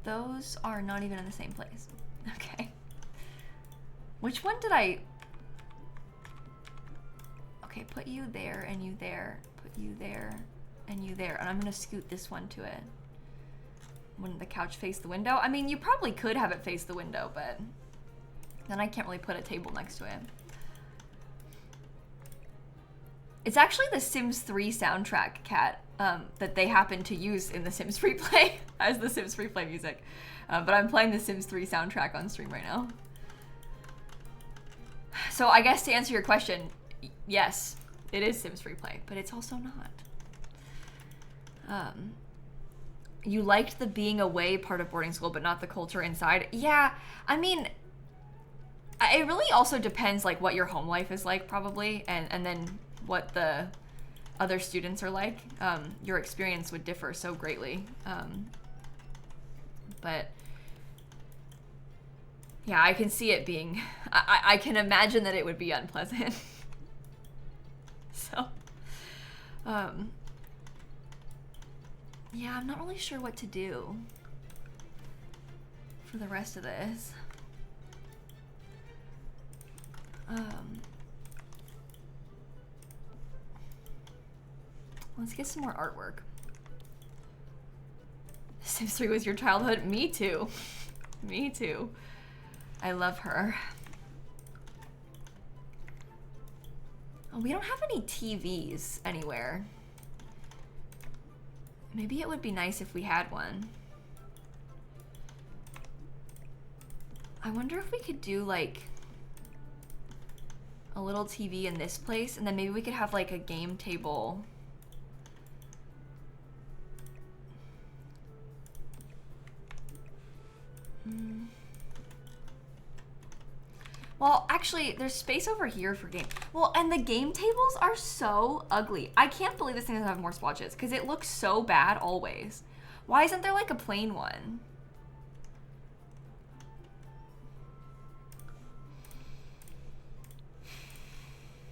Those are not even in the same place. Okay. Which one did I... Okay, put you there and you there. Put you there and you there. And I'm going to scoot this one to it. Wouldn't the couch face the window? I mean, you probably could have it face the window, but then I can't really put a table next to it. It's actually the Sims 3 soundtrack, Kat. that they happen to use in the Sims Free Play as the Sims Free Play music. But I'm playing the Sims 3 soundtrack on stream right now. So I guess to answer your question, yes, it is Sims Free Play, but it's also not. You liked the being away part of boarding school, but not the culture inside. Yeah, I mean, it really also depends like what your home life is like probably, and then what the other students are like. Your experience would differ so greatly. But yeah, I can see it being, I can imagine that it would be unpleasant. So, yeah, I'm not really sure what to do for the rest of this. Let's get some more artwork. Sims 3 was your childhood? Me too. Me too. I love her. Oh, we don't have any TVs anywhere. Maybe it would be nice if we had one. I wonder if we could do like a little TV in this place, and then maybe we could have like a game table. Well, actually, there's space over here for game. Well, and the game tables are so ugly. I can't believe this thing doesn't have more swatches because it looks so bad always. Why isn't there like a plain one?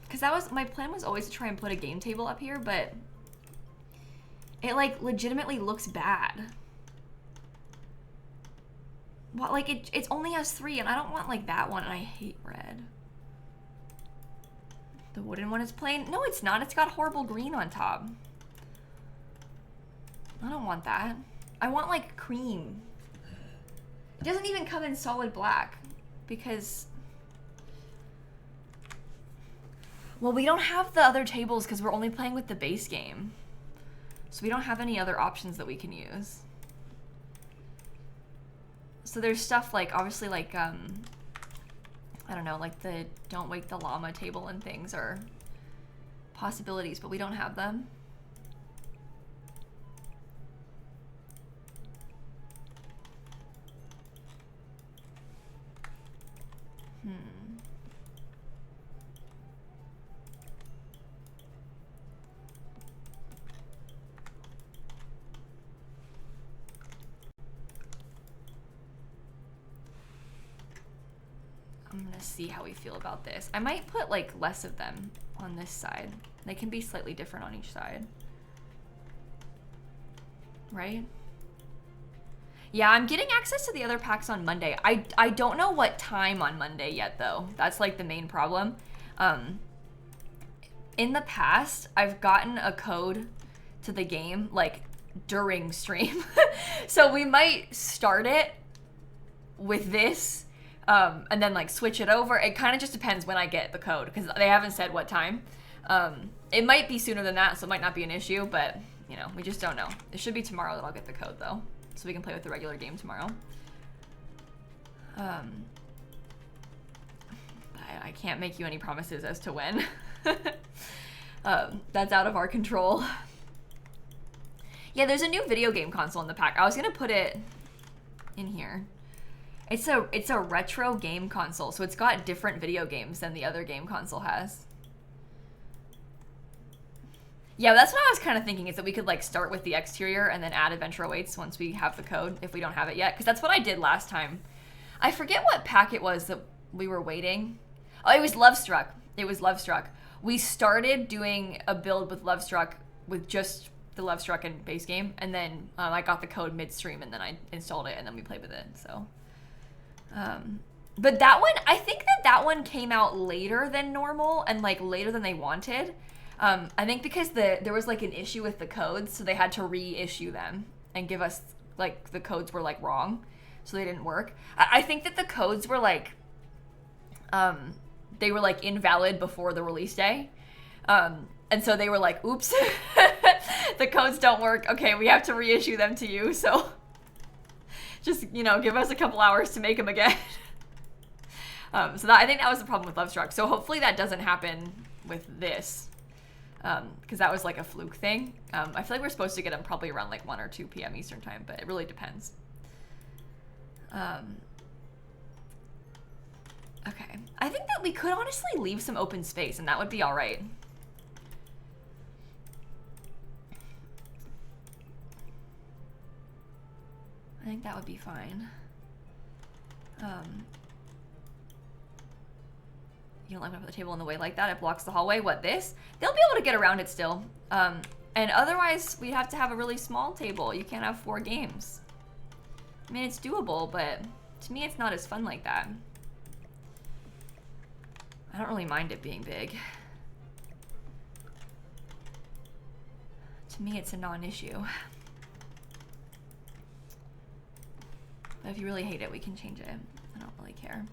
Because that was, my plan was always to try and put a game table up here, but it like legitimately looks bad. Well, like it only has 3 and I don't want like that one, and I hate red. The wooden one is plain. No, it's not. It's got horrible green on top. I don't want that. I want like cream. It doesn't even come in solid black because, well, we don't have the other tables because we're only playing with the base game. So we don't have any other options that we can use. So there's stuff like, obviously like, I don't know, like the Don't Wake the Llama table and things are possibilities, but we don't have them. I'm gonna see how we feel about this. I might put like less of them on this side. They can be slightly different on each side. Right? Yeah, I'm getting access to the other packs on Monday. I don't know what time on Monday yet though. That's like the main problem. In the past, I've gotten a code to the game like during stream. So we might start it with this and then like switch it over. It kind of just depends when I get the code because they haven't said what time. It might be sooner than that, so it might not be an issue, but you know, we just don't know. It should be tomorrow that I'll get the code though, so we can play with the regular game tomorrow. I can't make you any promises as to when. That's out of our control. Yeah, there's a new video game console in the pack. I was gonna put it in here. It's a retro game console, so it's got different video games than the other game console has. Yeah, that's what I was kind of thinking, is that we could like start with the exterior and then add Adventure Awaits once we have the code, if we don't have it yet, because that's what I did last time. I forget what pack it was that we were waiting. Oh, it was Lovestruck. It was Lovestruck. We started doing a build with Lovestruck with just the Lovestruck and base game, and then I got the code midstream, and then I installed it, and then we played with it, so. But that one, I think that one came out later than normal and like later than they wanted. I think because there was like an issue with the codes, so they had to reissue them and give us like the codes were like wrong, so they didn't work. I think that the codes were like, they were like invalid before the release day. And so they were like, oops, the codes don't work, okay, we have to reissue them to you, so just, you know, give us a couple hours to make them again. So I think that was the problem with Love Struck. So hopefully that doesn't happen with this, because that was like a fluke thing. I feel like we're supposed to get them probably around like 1 or 2 p.m. Eastern time, but it really depends. Okay, I think that we could honestly leave some open space and that would be all right. I think that would be fine. You don't like when I put the table in the way like that? It blocks the hallway. What, this? They'll be able to get around it still. And otherwise, we'd have to have a really small table. You can't have 4 games. I mean, it's doable, but to me, it's not as fun like that. I don't really mind it being big. To me, it's a non-issue. But if you really hate it, we can change it. I don't really care.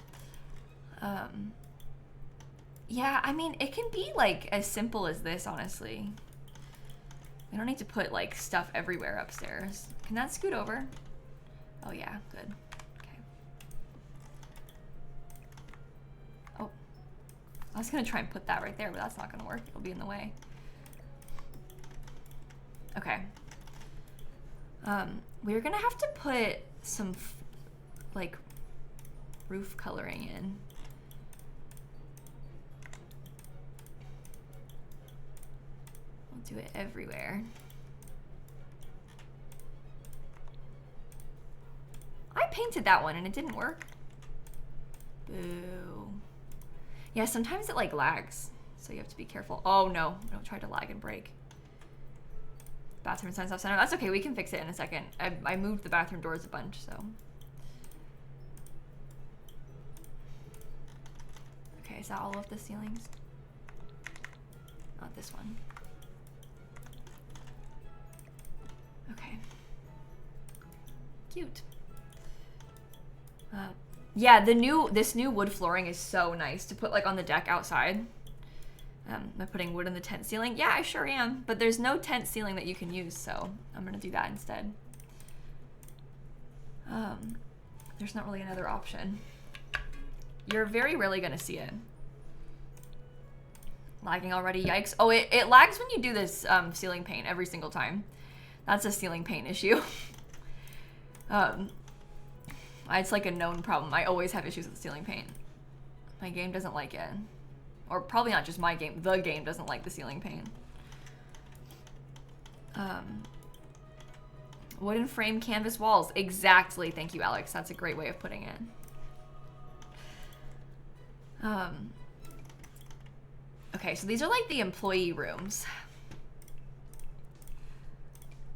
Yeah, I mean, it can be like as simple as this, honestly. We don't need to put like stuff everywhere upstairs. Can that scoot over? Oh yeah, good. Okay. Oh, I was gonna try and put that right there, but that's not gonna work. It'll be in the way. Okay. We're gonna have to put some like roof coloring in. We'll do it everywhere. I painted that one and it didn't work. Boo. Yeah, sometimes it like lags, so you have to be careful. Oh no, don't try to lag and break. Bathroom signs off center. That's okay, we can fix it in a second. I moved the bathroom doors a bunch, so. Okay, is that all of the ceilings? Not this one. Okay. Cute. Yeah, this new wood flooring is so nice to put like on the deck outside. Am I putting wood in the tent ceiling? Yeah, I sure am. But there's no tent ceiling that you can use, so I'm gonna do that instead. There's not really another option. You're very rarely gonna see it. Lagging already, yikes. Oh, it lags when you do this ceiling paint every single time. That's a ceiling paint issue. It's like a known problem. I always have issues with ceiling paint. My game doesn't like it. Or probably not just my game, the game doesn't like the ceiling paint. Wooden frame canvas walls. Exactly, thank you, Alex. That's a great way of putting it. Okay, so these are like the employee rooms.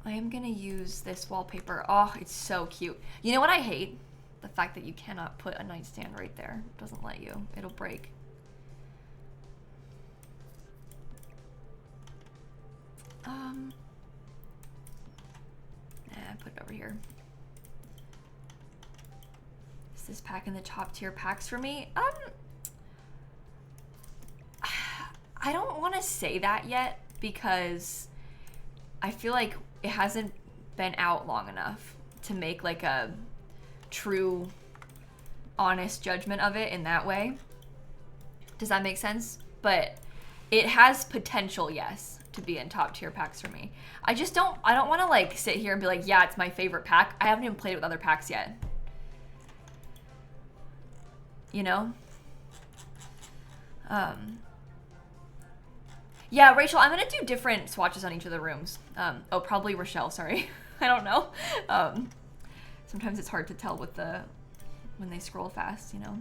I am gonna use this wallpaper. Oh, it's so cute. You know what I hate? The fact that you cannot put a nightstand right there. It doesn't let you. It'll break. Put it over here. Is this pack in the top tier packs for me? I don't want to say that yet because I feel like it hasn't been out long enough to make like a true, honest judgment of it in that way. Does that make sense? But it has potential, yes, to be in top tier packs for me. I don't want to like sit here and be like, yeah, it's my favorite pack. I haven't even played it with other packs yet. You know? Yeah, Rachel, I'm gonna do different swatches on each of the rooms. Oh, probably Rochelle, sorry. I don't know. Sometimes it's hard to tell with when they scroll fast, you know?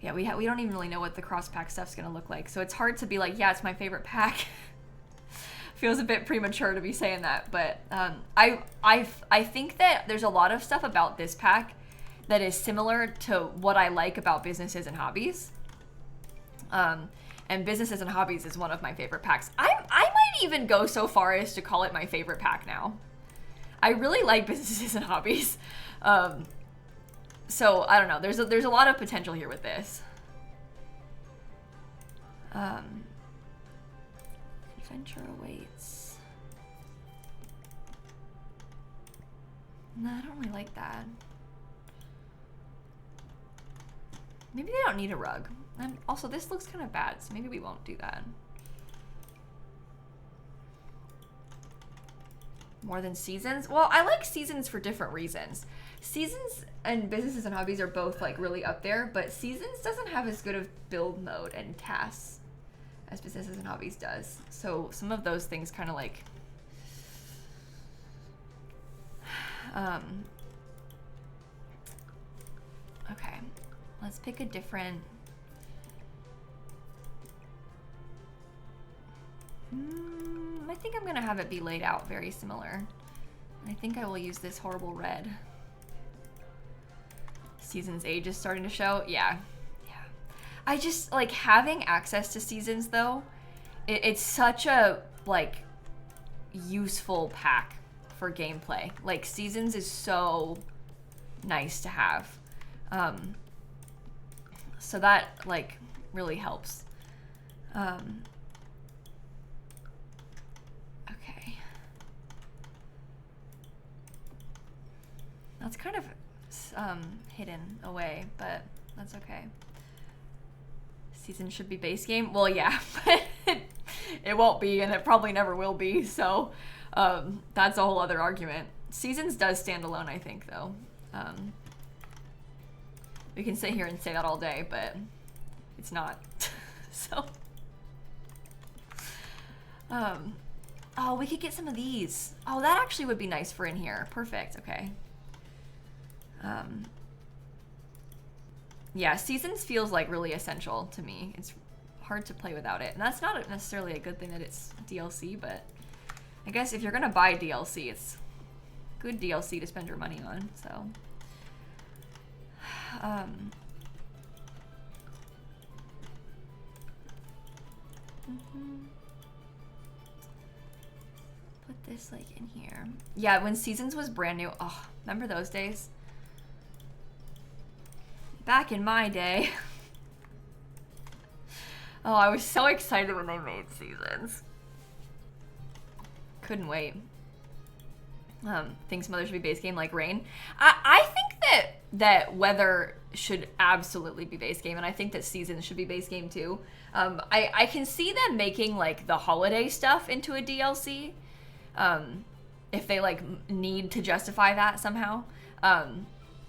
Yeah, we don't even really know what the cross-pack stuff's gonna look like, so it's hard to be like, yeah, it's my favorite pack. Feels a bit premature to be saying that, but I think that there's a lot of stuff about this pack that is similar to what I like about Businesses and Hobbies. And Businesses and Hobbies is one of my favorite packs. I might even go so far as to call it my favorite pack now. I really like Businesses and Hobbies. So I don't know. There's a lot of potential here with this. Adventure awaits. No, I don't really like that. Maybe they don't need a rug. And also, this looks kind of bad, so maybe we won't do that. More than seasons? Well, I like seasons for different reasons. Seasons and businesses and hobbies are both like really up there, but seasons doesn't have as good of build mode and tasks as businesses and hobbies does. So some of those things kind of like okay, let's pick a different I think I'm gonna have it be laid out very similar. I think I will use this horrible red. Seasons age is starting to show. Yeah. I just like having access to seasons though. It's such a like useful pack for gameplay. Like seasons is so nice to have. So that like really helps. Okay. That's kind of hidden away, but that's okay. Season should be base game. Well, yeah, but it won't be, and it probably never will be. So that's a whole other argument. Seasons does stand alone, I think, though. We can sit here and say that all day, but it's not. So, oh, we could get some of these. Oh, that actually would be nice for in here. Perfect. Okay. Yeah, seasons feels like really essential to me. It's hard to play without it. And that's not necessarily a good thing that it's DLC, but I guess if you're gonna buy DLC, it's good DLC to spend your money on, so. Put this like in here. Yeah, when Seasons was brand new, oh, remember those days? Back in my day. Oh, I was so excited when they made Seasons. Couldn't wait. Think some others should be base game like rain. I think that weather should absolutely be base game, and I think that seasons should be base game too. I can see them making like the holiday stuff into a DLC, if they like need to justify that somehow.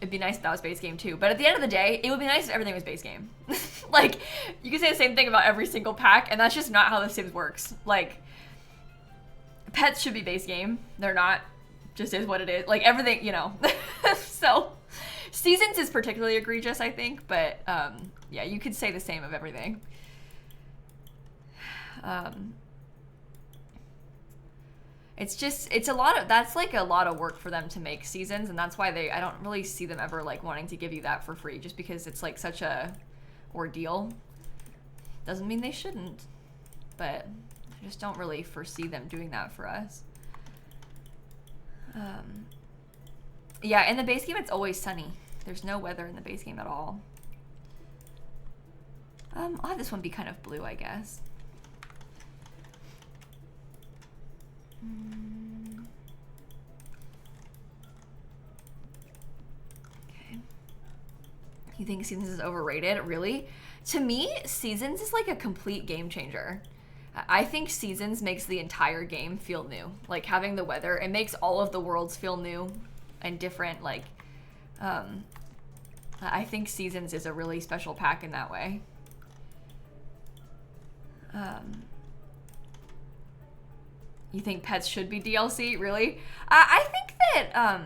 It'd be nice if that was base game too. But at the end of the day, it would be nice if everything was base game. Like, you can say the same thing about every single pack, and that's just not how The Sims works. Like, pets should be base game. They're not. Just is what it is. Like, everything, you know. So, seasons is particularly egregious, I think. But, yeah, you could say the same of everything. It's a lot of, that's like a lot of work for them to make seasons, and that's why I don't really see them ever like wanting to give you that for free, just because it's like such a ordeal. Doesn't mean they shouldn't, but I just don't really foresee them doing that for us. Yeah, in the base game it's always sunny. There's no weather in the base game at all. I'll have this one be kind of blue, I guess. Okay. You think Seasons is overrated? Really? To me, Seasons is like a complete game changer. I think Seasons makes the entire game feel new. Like having the weather, it makes all of the worlds feel new and different. Like, I think Seasons is a really special pack in that way. You think pets should be DLC? Really? I think that,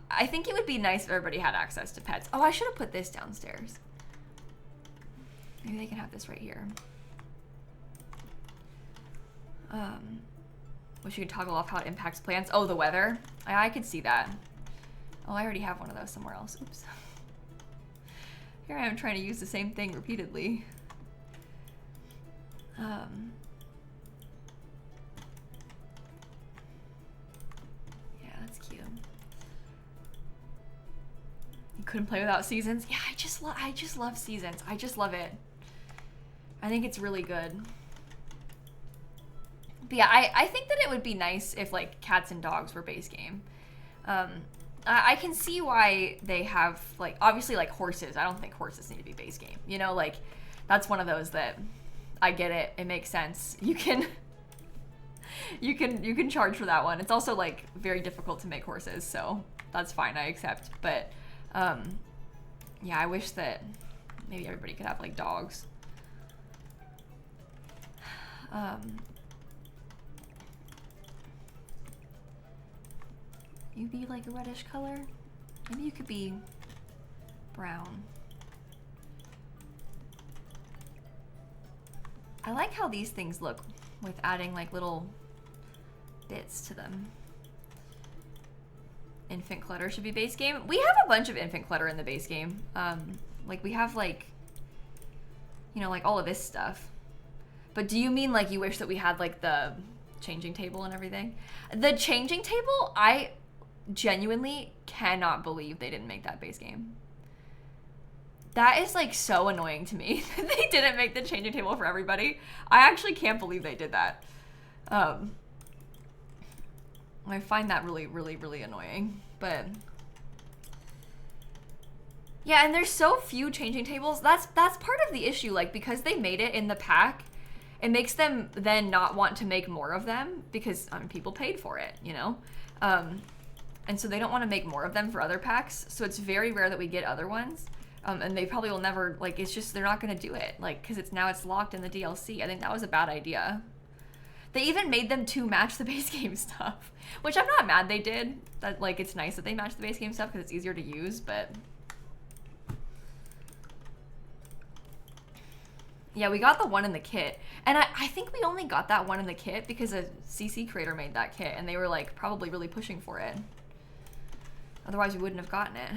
I think it would be nice if everybody had access to pets. Oh, I should have put this downstairs. Maybe they can have this right here. Wish you could toggle off how it impacts plants. Oh, the weather? I could see that. Oh, I already have one of those somewhere else. Oops. Here I am trying to use the same thing repeatedly. Yeah, that's cute. You couldn't play without Seasons? Yeah, I just love Seasons. I just love it. I think it's really good. But yeah, I think that it would be nice if like cats and dogs were base game. I can see why they have like obviously like horses. I don't think horses need to be base game. You know, like that's one of those that I get it. It makes sense. You can charge for that one. It's also like very difficult to make horses, so that's fine. I accept. But yeah, I wish that maybe everybody could have like dogs. You be like a reddish color? Maybe you could be brown. I like how these things look with adding like little bits to them. Infant clutter should be base game. We have a bunch of infant clutter in the base game. Like we have like, you know, like all of this stuff. But do you mean like you wish that we had like the changing table and everything? The changing table, I genuinely cannot believe they didn't make that base game. That is like so annoying to me. They didn't make the changing table for everybody. I actually can't believe they did that. I find that really, really, really annoying. But yeah, and there's so few changing tables. That's part of the issue. Like because they made it in the pack, it makes them then not want to make more of them because people paid for it, you know? And so they don't want to make more of them for other packs. So it's very rare that we get other ones. And they probably will never, like, it's just, they're not going to do it. Like, because it's locked in the DLC. I think that was a bad idea. They even made them to match the base game stuff, which I'm not mad they did. That, like, it's nice that they match the base game stuff because it's easier to use, but yeah, we got the one in the kit. And I think we only got that one in the kit because a CC creator made that kit and they were like probably really pushing for it. Otherwise we wouldn't have gotten it.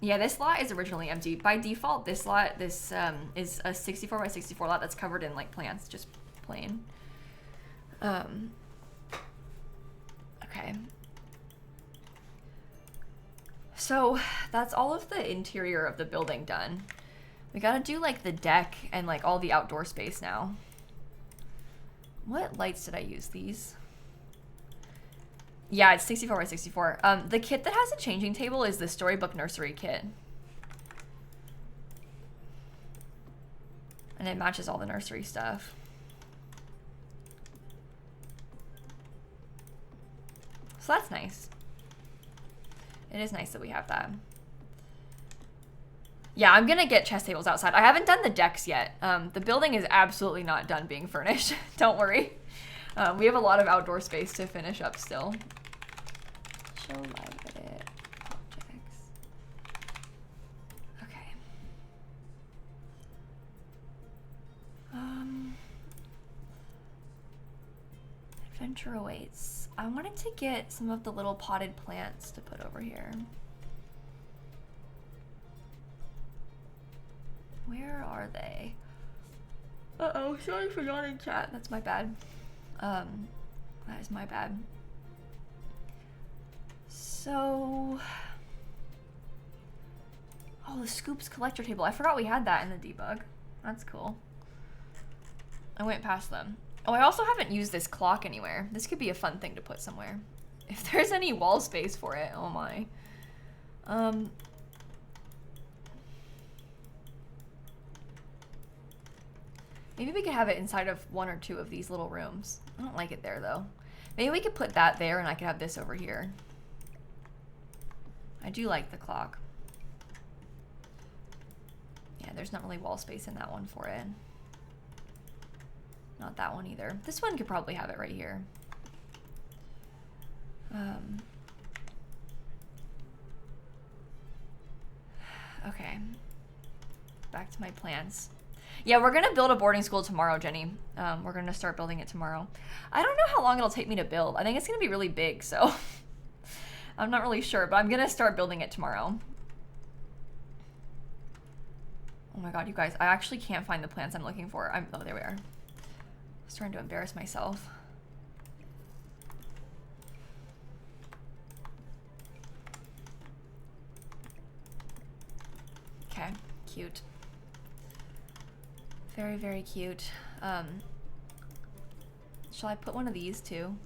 Yeah, this lot is originally empty. By default, this lot, is a 64 by 64 lot that's covered in like plants, just plain. Okay. So that's all of the interior of the building done. We gotta do like the deck and like all the outdoor space now. What lights did I use? These? Yeah, it's 64 by 64. The kit that has a changing table is the Storybook Nursery kit. And it matches all the nursery stuff. So that's nice. It is nice that we have that. Yeah, I'm gonna get chess tables outside. I haven't done the decks yet. The building is absolutely not done being furnished. Don't worry. We have a lot of outdoor space to finish up still. Show live edit objects. Okay. Adventure awaits. I wanted to get some of the little potted plants to put over here. Where are they? Uh-oh, sorry for yawning, chat. That's my bad. That is my bad. So, oh, the Scoops collector table. I forgot we had that in the debug. That's cool. I went past them. Oh, I also haven't used this clock anywhere. This could be a fun thing to put somewhere. If there's any wall space for it, oh my. Maybe we could have it inside of one or two of these little rooms. I don't like it there though. Maybe we could put that there and I could have this over here. I do like the clock. Yeah, there's not really wall space in that one for it. Not that one either. This one could probably have it right here. Okay. Back to my plans. Yeah, we're gonna build a boarding school tomorrow, Jenny. We're gonna start building it tomorrow. I don't know how long it'll take me to build. I think it's gonna be really big, so I'm not really sure, but I'm gonna start building it tomorrow. Oh my god, you guys, I actually can't find the plants I'm looking for. Oh, there we are. I was trying to embarrass myself. Okay, cute. Very, very cute. Shall I put one of these too?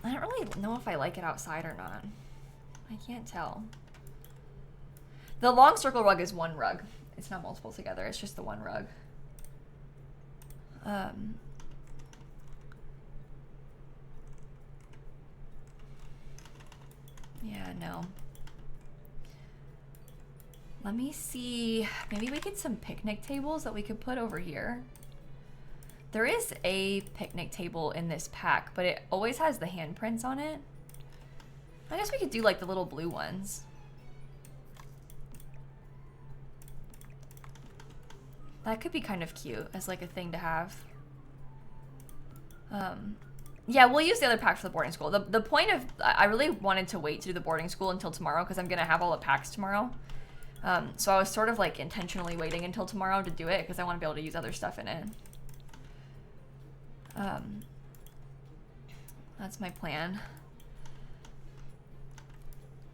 I don't really know if I like it outside or not. I can't tell. The long circle rug is one rug. It's not multiple together, it's just the one rug. Yeah, no. Let me see. Maybe we get some picnic tables that we could put over here. There is a picnic table in this pack, but it always has the handprints on it. I guess we could do like the little blue ones. That could be kind of cute as like a thing to have. Yeah, we'll use the other pack for the boarding school. The point of, I really wanted to wait to do the boarding school until tomorrow because I'm gonna have all the packs tomorrow. So I was sort of like intentionally waiting until tomorrow to do it because I want to be able to use other stuff in it. That's my plan.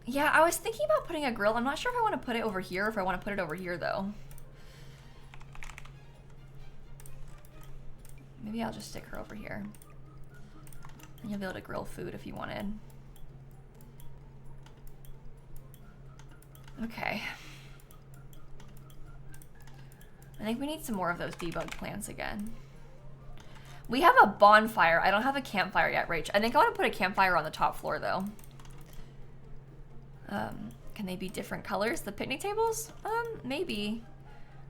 Yeah, I was thinking about putting a grill. I'm not sure if I want to put it over here or if I want to put it over here though. Maybe I'll just stick her over here. And you'll be able to grill food if you wanted. Okay. I think we need some more of those debug plants again. We have a bonfire. I don't have a campfire yet, Rach. I think I want to put a campfire on the top floor though. Can they be different colors, the picnic tables? Maybe.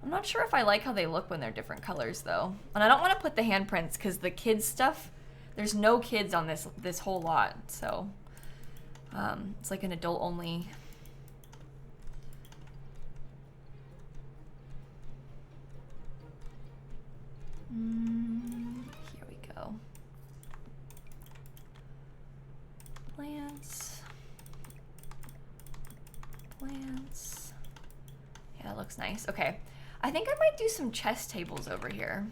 I'm not sure if I like how they look when they're different colors though. And I don't want to put the handprints because the kids stuff, there's no kids on this whole lot. So it's like an adult only. Here we go. Plants. Plants. Yeah, that looks nice. Okay. I think I might do some chess tables over here.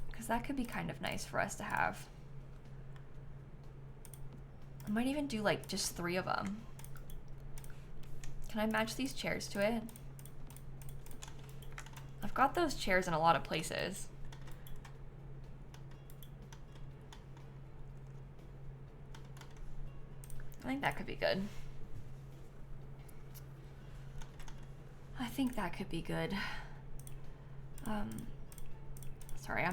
Because that could be kind of nice for us to have. I might even do like just 3 of them. Can I match these chairs to it? I've got those chairs in a lot of places. I think that could be good. I think that could be good. Sorry,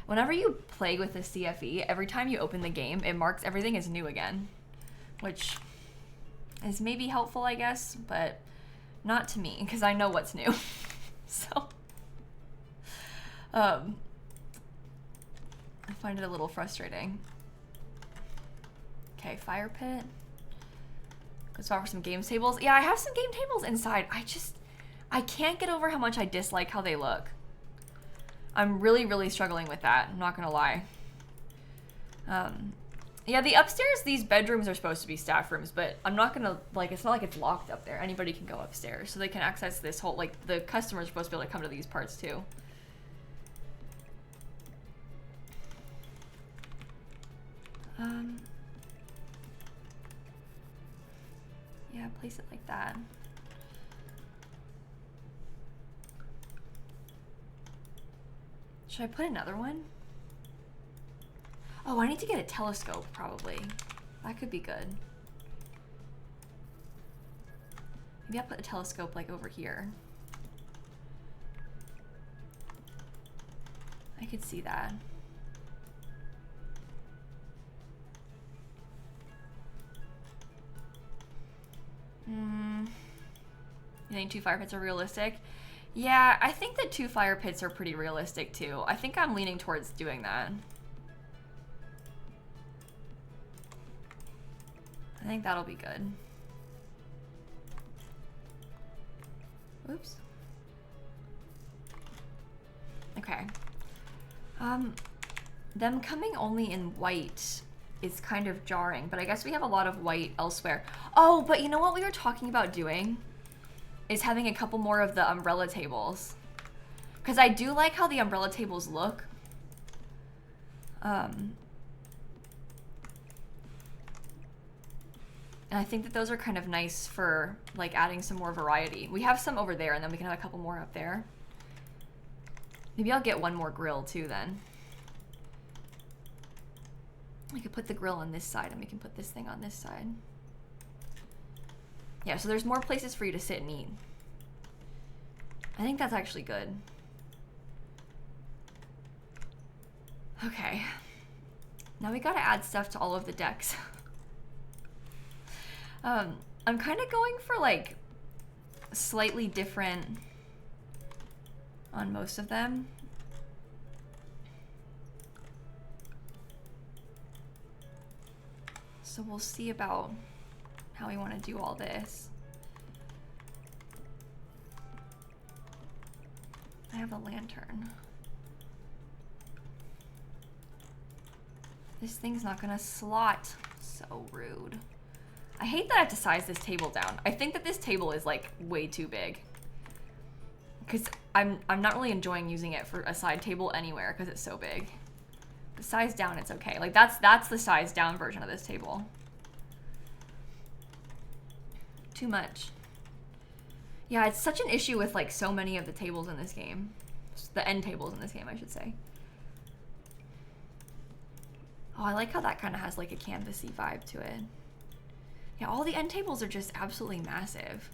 whenever you play with the CFE, every time you open the game, it marks everything as new again, which is maybe helpful, I guess, but not to me, because I know what's new. So, I find it a little frustrating. Okay, fire pit. Let's offer some games tables. Yeah, I have some game tables inside. I can't get over how much I dislike how they look. I'm really, really struggling with that. I'm not gonna lie. Yeah, the upstairs, these bedrooms are supposed to be staff rooms, but I'm not gonna, like, it's not like it's locked up there. Anybody can go upstairs, so they can access this whole, like, the customers are supposed to be able to come to these parts too. Yeah, place it like that. Should I put another one? Oh, I need to get a telescope, probably. That could be good. Maybe I'll put a telescope, like, over here. I could see that. You think 2 fire pits are realistic? Yeah, I think the 2 fire pits are pretty realistic, too. I think I'm leaning towards doing that. I think that'll be good. Oops. Okay. Them coming only in white is kind of jarring, but I guess we have a lot of white elsewhere. Oh, but you know what we were talking about doing? Is having a couple more of the umbrella tables. Because I do like how the umbrella tables look. And I think that those are kind of nice for like adding some more variety. We have some over there, and then we can have a couple more up there. Maybe I'll get one more grill too then. I could put the grill on this side, and we can put this thing on this side. Yeah, so there's more places for you to sit and eat. I think that's actually good. Okay. Now we gotta add stuff to all of the decks. I'm kind of going for like slightly different on most of them. So we'll see about how we want to do all this. I have a lantern. This thing's not gonna slot. So rude. I hate that I have to size this table down. I think that this table is like way too big. Because I'm not really enjoying using it for a side table anywhere because it's so big. The size down, it's okay. Like that's the size down version of this table. Too much. Yeah, it's such an issue with like so many of the tables in this game. The end tables in this game, I should say. Oh, I like how that kind of has like a canvasy vibe to it. Yeah, all the end tables are just absolutely massive.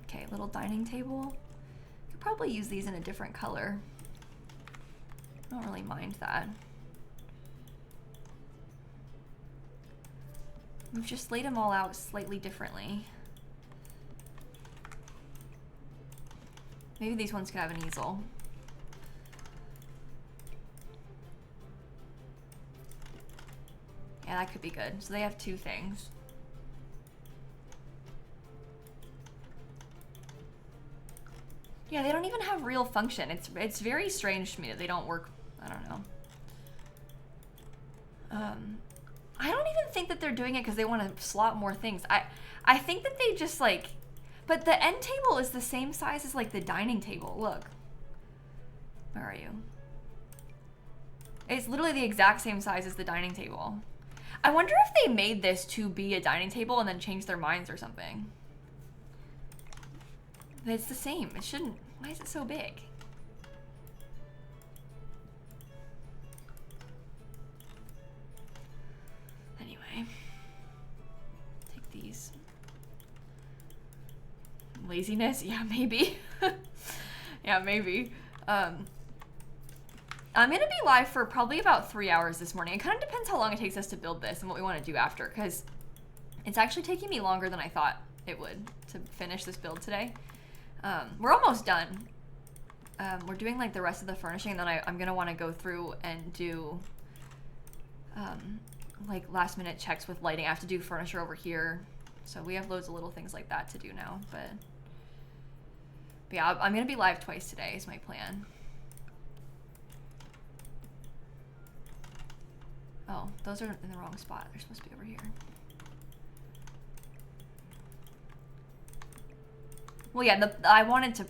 Okay, little dining table. Could probably use these in a different color. I don't really mind that. We've just laid them all out slightly differently. Maybe these ones could have an easel. Yeah, that could be good. So they have two things. Yeah, they don't even have real function. It's very strange to me that they don't work. I don't know. I don't even think that they're doing it because they want to slot more things. I think that they just like, but the end table is the same size as like the dining table. Look. Where are you? It's literally the exact same size as the dining table. I wonder if they made this to be a dining table and then changed their minds or something. It's the same. It shouldn't. Why is it so big? Anyway. Take these. Laziness? Yeah, maybe. Yeah, maybe. I'm gonna be live for probably about 3 hours this morning. It kind of depends how long it takes us to build this and what we want to do after, because it's actually taking me longer than I thought it would to finish this build today. We're almost done. We're doing like the rest of the furnishing, and then I'm gonna want to go through and do like last minute checks with lighting. I have to do furniture over here, so we have loads of little things like that to do now. But yeah, I'm gonna be live twice today is my plan. Oh, those are in the wrong spot. They're supposed to be over here. Well, yeah, I wanted to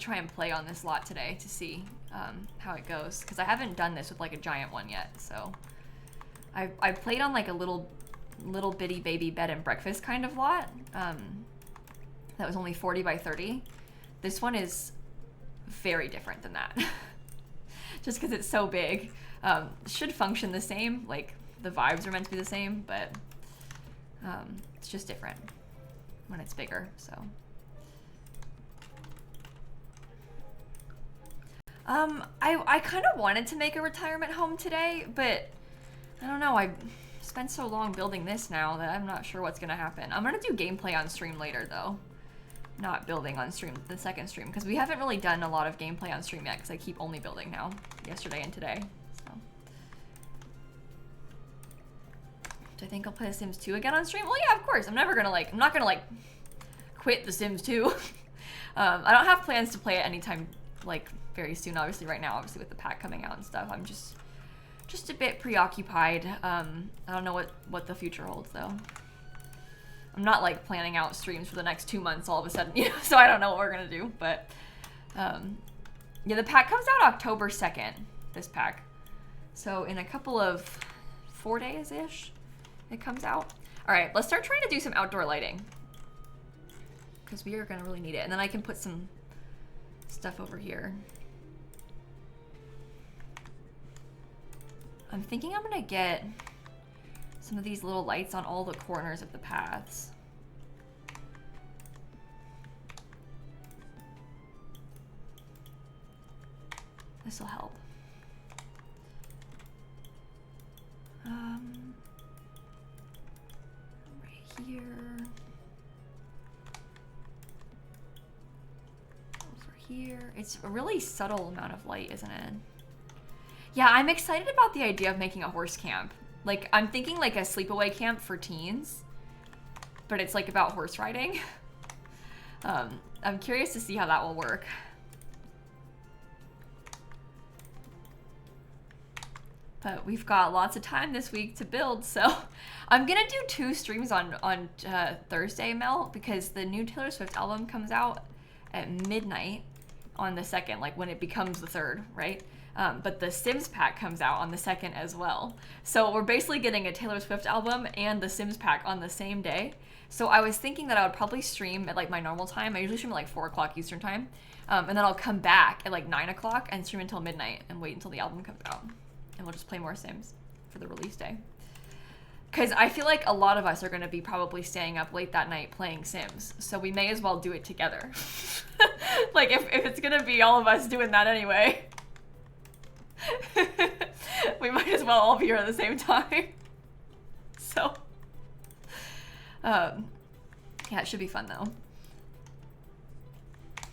try and play on this lot today to see how it goes, because I haven't done this with like a giant one yet. So I played on like a little bitty baby bed and breakfast kind of lot that was only 40 by 30. This one is very different than that. Just because it's so big. Should function the same, like the vibes are meant to be the same, but it's just different when it's bigger. So I kind of wanted to make a retirement home today, but I don't know, I spent so long building this now that I'm not sure what's gonna happen. I'm gonna do gameplay on stream later though, not building on stream, the second stream, because we haven't really done a lot of gameplay on stream yet because I keep only building now, yesterday and today. I think I'll play The Sims 2 again on stream. Well, yeah, of course. I'm not gonna like quit The Sims 2. I don't have plans to play it anytime like very soon. Obviously, right now, obviously with the pack coming out and stuff, I'm just a bit preoccupied. I don't know what the future holds though. I'm not like planning out streams for the next 2 months all of a sudden, you know. So I don't know what we're gonna do, but yeah, the pack comes out October 2nd. This pack. So in a couple of 4 days-ish, it comes out. All right, let's start trying to do some outdoor lighting because we are gonna really need it. And then I can put some stuff over here. I'm thinking I'm gonna get some of these little lights on all the corners of the paths. This will help. Right here. Over here. It's a really subtle amount of light, isn't it? Yeah, I'm excited about the idea of making a horse camp. Like, I'm thinking like a sleepaway camp for teens, but it's like about horse riding. I'm curious to see how that will work. But we've got lots of time this week to build, so I'm gonna do 2 streams on Thursday, Mel, because the new Taylor Swift album comes out at midnight on the 2nd, like when it becomes the 3rd, right? But the Sims pack comes out on the 2nd as well. So we're basically getting a Taylor Swift album and the Sims pack on the same day. So I was thinking that I would probably stream at like my normal time. I usually stream at like 4 o'clock Eastern time. And then I'll come back at like 9 o'clock and stream until midnight and wait until the album comes out. And we'll just play more Sims for the release day. Because I feel like a lot of us are going to be probably staying up late that night playing Sims. So we may as well do it together. Like if it's going to be all of us doing that anyway. We might as well all be here at the same time. So, yeah, it should be fun though.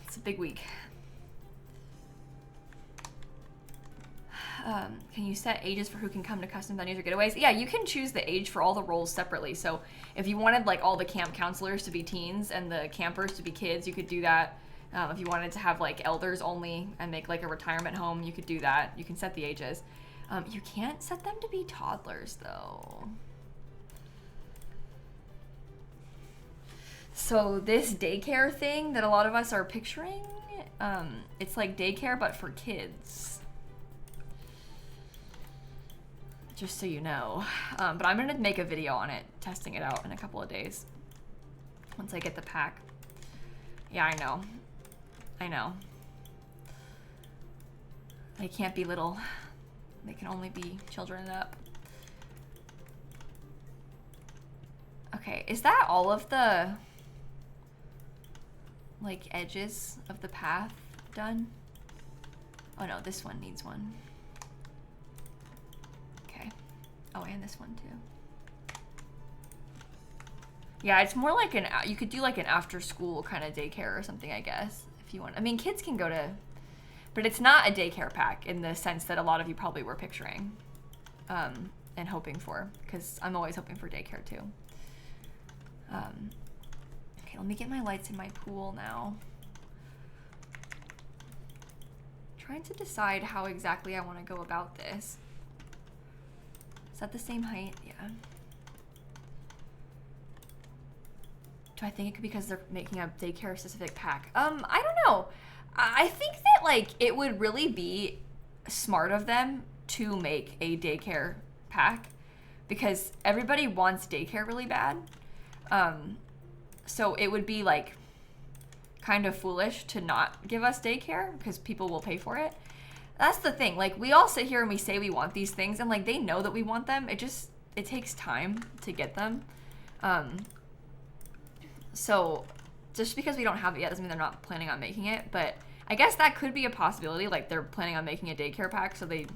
It's a big week. Can you set ages for who can come to custom venues or getaways? Yeah, you can choose the age for all the roles separately. So if you wanted like all the camp counselors to be teens and the campers to be kids, you could do that. If you wanted to have like elders only and make like a retirement home, you could do that. You can set the ages. You can't set them to be toddlers though. So this daycare thing that a lot of us are picturing, it's like daycare but for kids. Just so you know. But I'm gonna make a video on it, testing it out in a couple of days. Once I get the pack. Yeah, I know. I know. They can't be little. They can only be children up. Okay, is that all of the like edges of the path done? Oh no, this one needs one. Okay. Oh, and this one too. Yeah, it's more like you could do like an after school kind of daycare or something, I guess, if you want. I mean, kids can go to, but it's not a daycare pack in the sense that a lot of you probably were picturing and hoping for, because I'm always hoping for daycare too. Okay, let me get my lights in my pool now. Trying to decide how exactly I want to go about this. Is that the same height? Yeah. Do I think it could be because they're making a daycare specific pack? I don't know. I think that like it would really be smart of them to make a daycare pack because everybody wants daycare really bad. So it would be like kind of foolish to not give us daycare because people will pay for it. That's the thing. Like we all sit here and we say we want these things and like they know that we want them. It takes time to get them. So just because we don't have it yet doesn't mean they're not planning on making it, but I guess that could be a possibility. Like they're planning on making a daycare pack, so they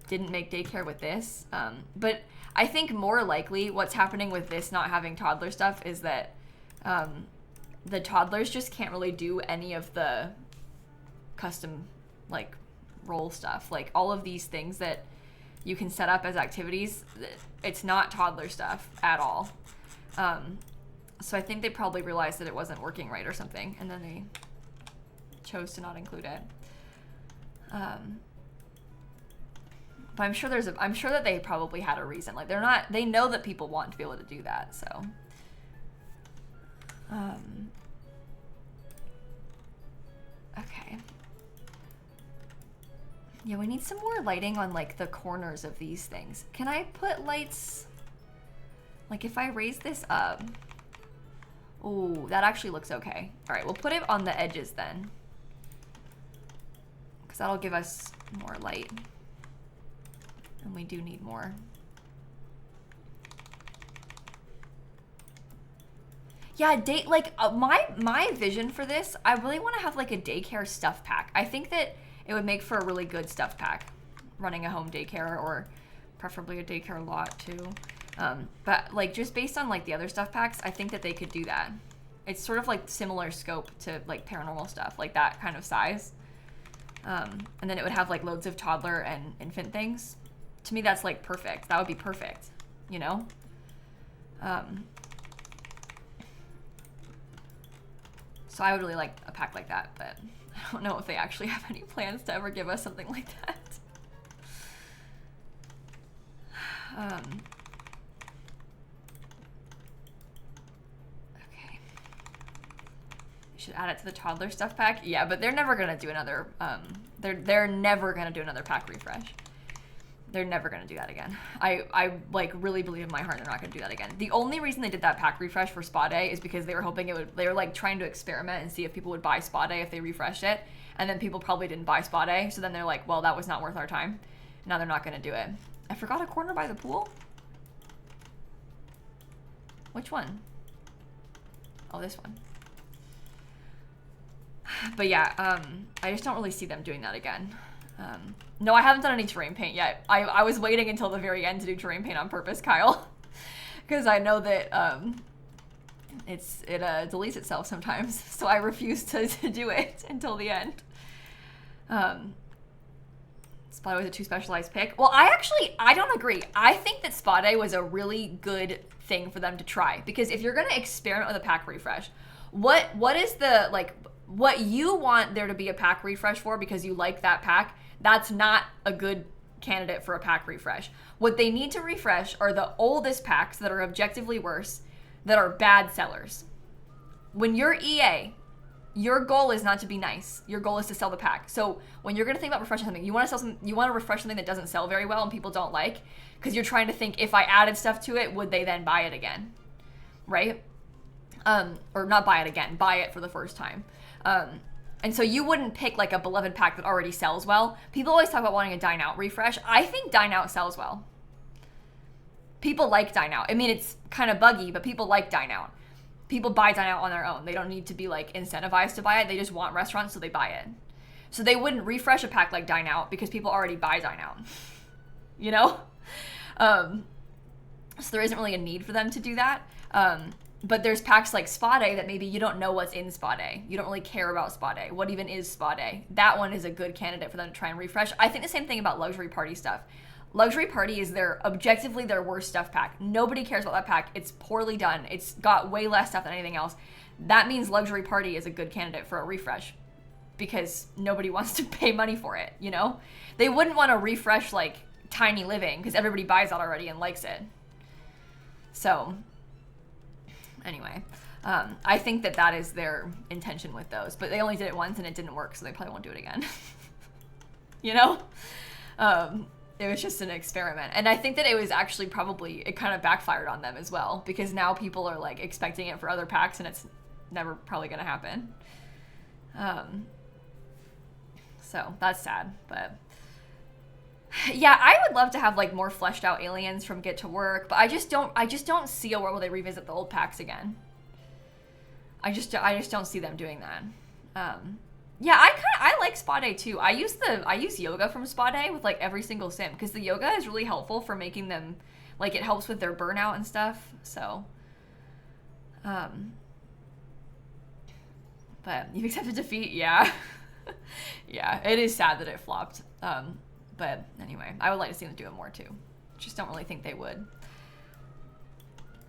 didn't make daycare with this. But I think more likely what's happening with this not having toddler stuff is that the toddlers just can't really do any of the custom like role stuff. Like all of these things that you can set up as activities, it's not toddler stuff at all. So I think they probably realized that it wasn't working right or something, and then they chose to not include it. But I'm sure I'm sure that they probably had a reason. Like they know that people want to be able to do that, so. Okay. Yeah, we need some more lighting on like the corners of these things. Can I put lights, like if I raise this up? Ooh, that actually looks okay. All right, we'll put it on the edges then, because that'll give us more light. And we do need more. Yeah, my vision for this, I really want to have like a daycare stuff pack. I think that it would make for a really good stuff pack, running a home daycare, or preferably a daycare lot too. But like just based on like the other stuff packs, I think that they could do that. It's sort of like similar scope to like paranormal stuff, like that kind of size. And then it would have like loads of toddler and infant things. To me, that's like perfect. That would be perfect, you know? So I would really like a pack like that, but I don't know if they actually have any plans to ever give us something like that. Okay. We should add it to the toddler stuff pack. Yeah, but they're never gonna do another. They're never gonna do another pack refresh. They're never gonna do that again. I like really believe in my heart they're not gonna do that again. The only reason they did that pack refresh for Spa Day is because they were hoping it would. They were like trying to experiment and see if people would buy Spa Day if they refreshed it, and then people probably didn't buy Spa Day. So then they're like, well, that was not worth our time. Now they're not gonna do it. I forgot a corner by the pool. Which one? Oh, this one. But yeah, I just don't really see them doing that again. No, I haven't done any terrain paint yet. I was waiting until the very end to do terrain paint on purpose, Kyle, because I know that it deletes itself sometimes, so I refuse to do it until the end. Spa Day was a too specialized pick. Well, I don't agree. I think that Spa Day was a really good thing for them to try, because if you're gonna experiment with a pack refresh, what is the like what you want there to be a pack refresh for because you like that pack? That's not a good candidate for a pack refresh. What they need to refresh are the oldest packs that are objectively worse, that are bad sellers. When you're EA, your goal is not to be nice. Your goal is to sell the pack. So when you're gonna think about refreshing something, you want to refresh something that doesn't sell very well and people don't like, because you're trying to think, if I added stuff to it, would they then buy it again, right? Or not buy it again, buy it for the first time. And so you wouldn't pick like a beloved pack that already sells well. People always talk about wanting a Dine Out refresh. I think Dine Out sells well. People like Dine Out. I mean, it's kind of buggy, but people like Dine Out. People buy Dine Out on their own. They don't need to be like incentivized to buy it. They just want restaurants, so they buy it. So they wouldn't refresh a pack like Dine Out because people already buy Dine Out. You know? So there isn't really a need for them to do that. But there's packs like Spa Day that maybe you don't know what's in Spa Day. You don't really care about Spa Day. What even is Spa Day? That one is a good candidate for them to try and refresh. I think the same thing about Luxury Party stuff. Luxury Party is objectively their worst stuff pack. Nobody cares about that pack. It's poorly done. It's got way less stuff than anything else. That means Luxury Party is a good candidate for a refresh because nobody wants to pay money for it, you know? They wouldn't want to refresh like Tiny Living because everybody buys that already and likes it. So anyway, I think that is their intention with those, but they only did it once and it didn't work, so they probably won't do it again. You know? It was just an experiment. And I think that it was actually it kind of backfired on them as well, because now people are like expecting it for other packs and it's never probably going to happen. So that's sad, but yeah, I would love to have like more fleshed out aliens from Get to Work, but I just don't see a world where they revisit the old packs again. I just don't see them doing that. Yeah, I like Spa Day too. I use yoga from Spa Day with like every single sim, because the yoga is really helpful for making them, like, it helps with their burnout and stuff. So but you've accepted defeat. Yeah. Yeah, it is sad that it flopped. But anyway, I would like to see them do it more too. Just don't really think they would.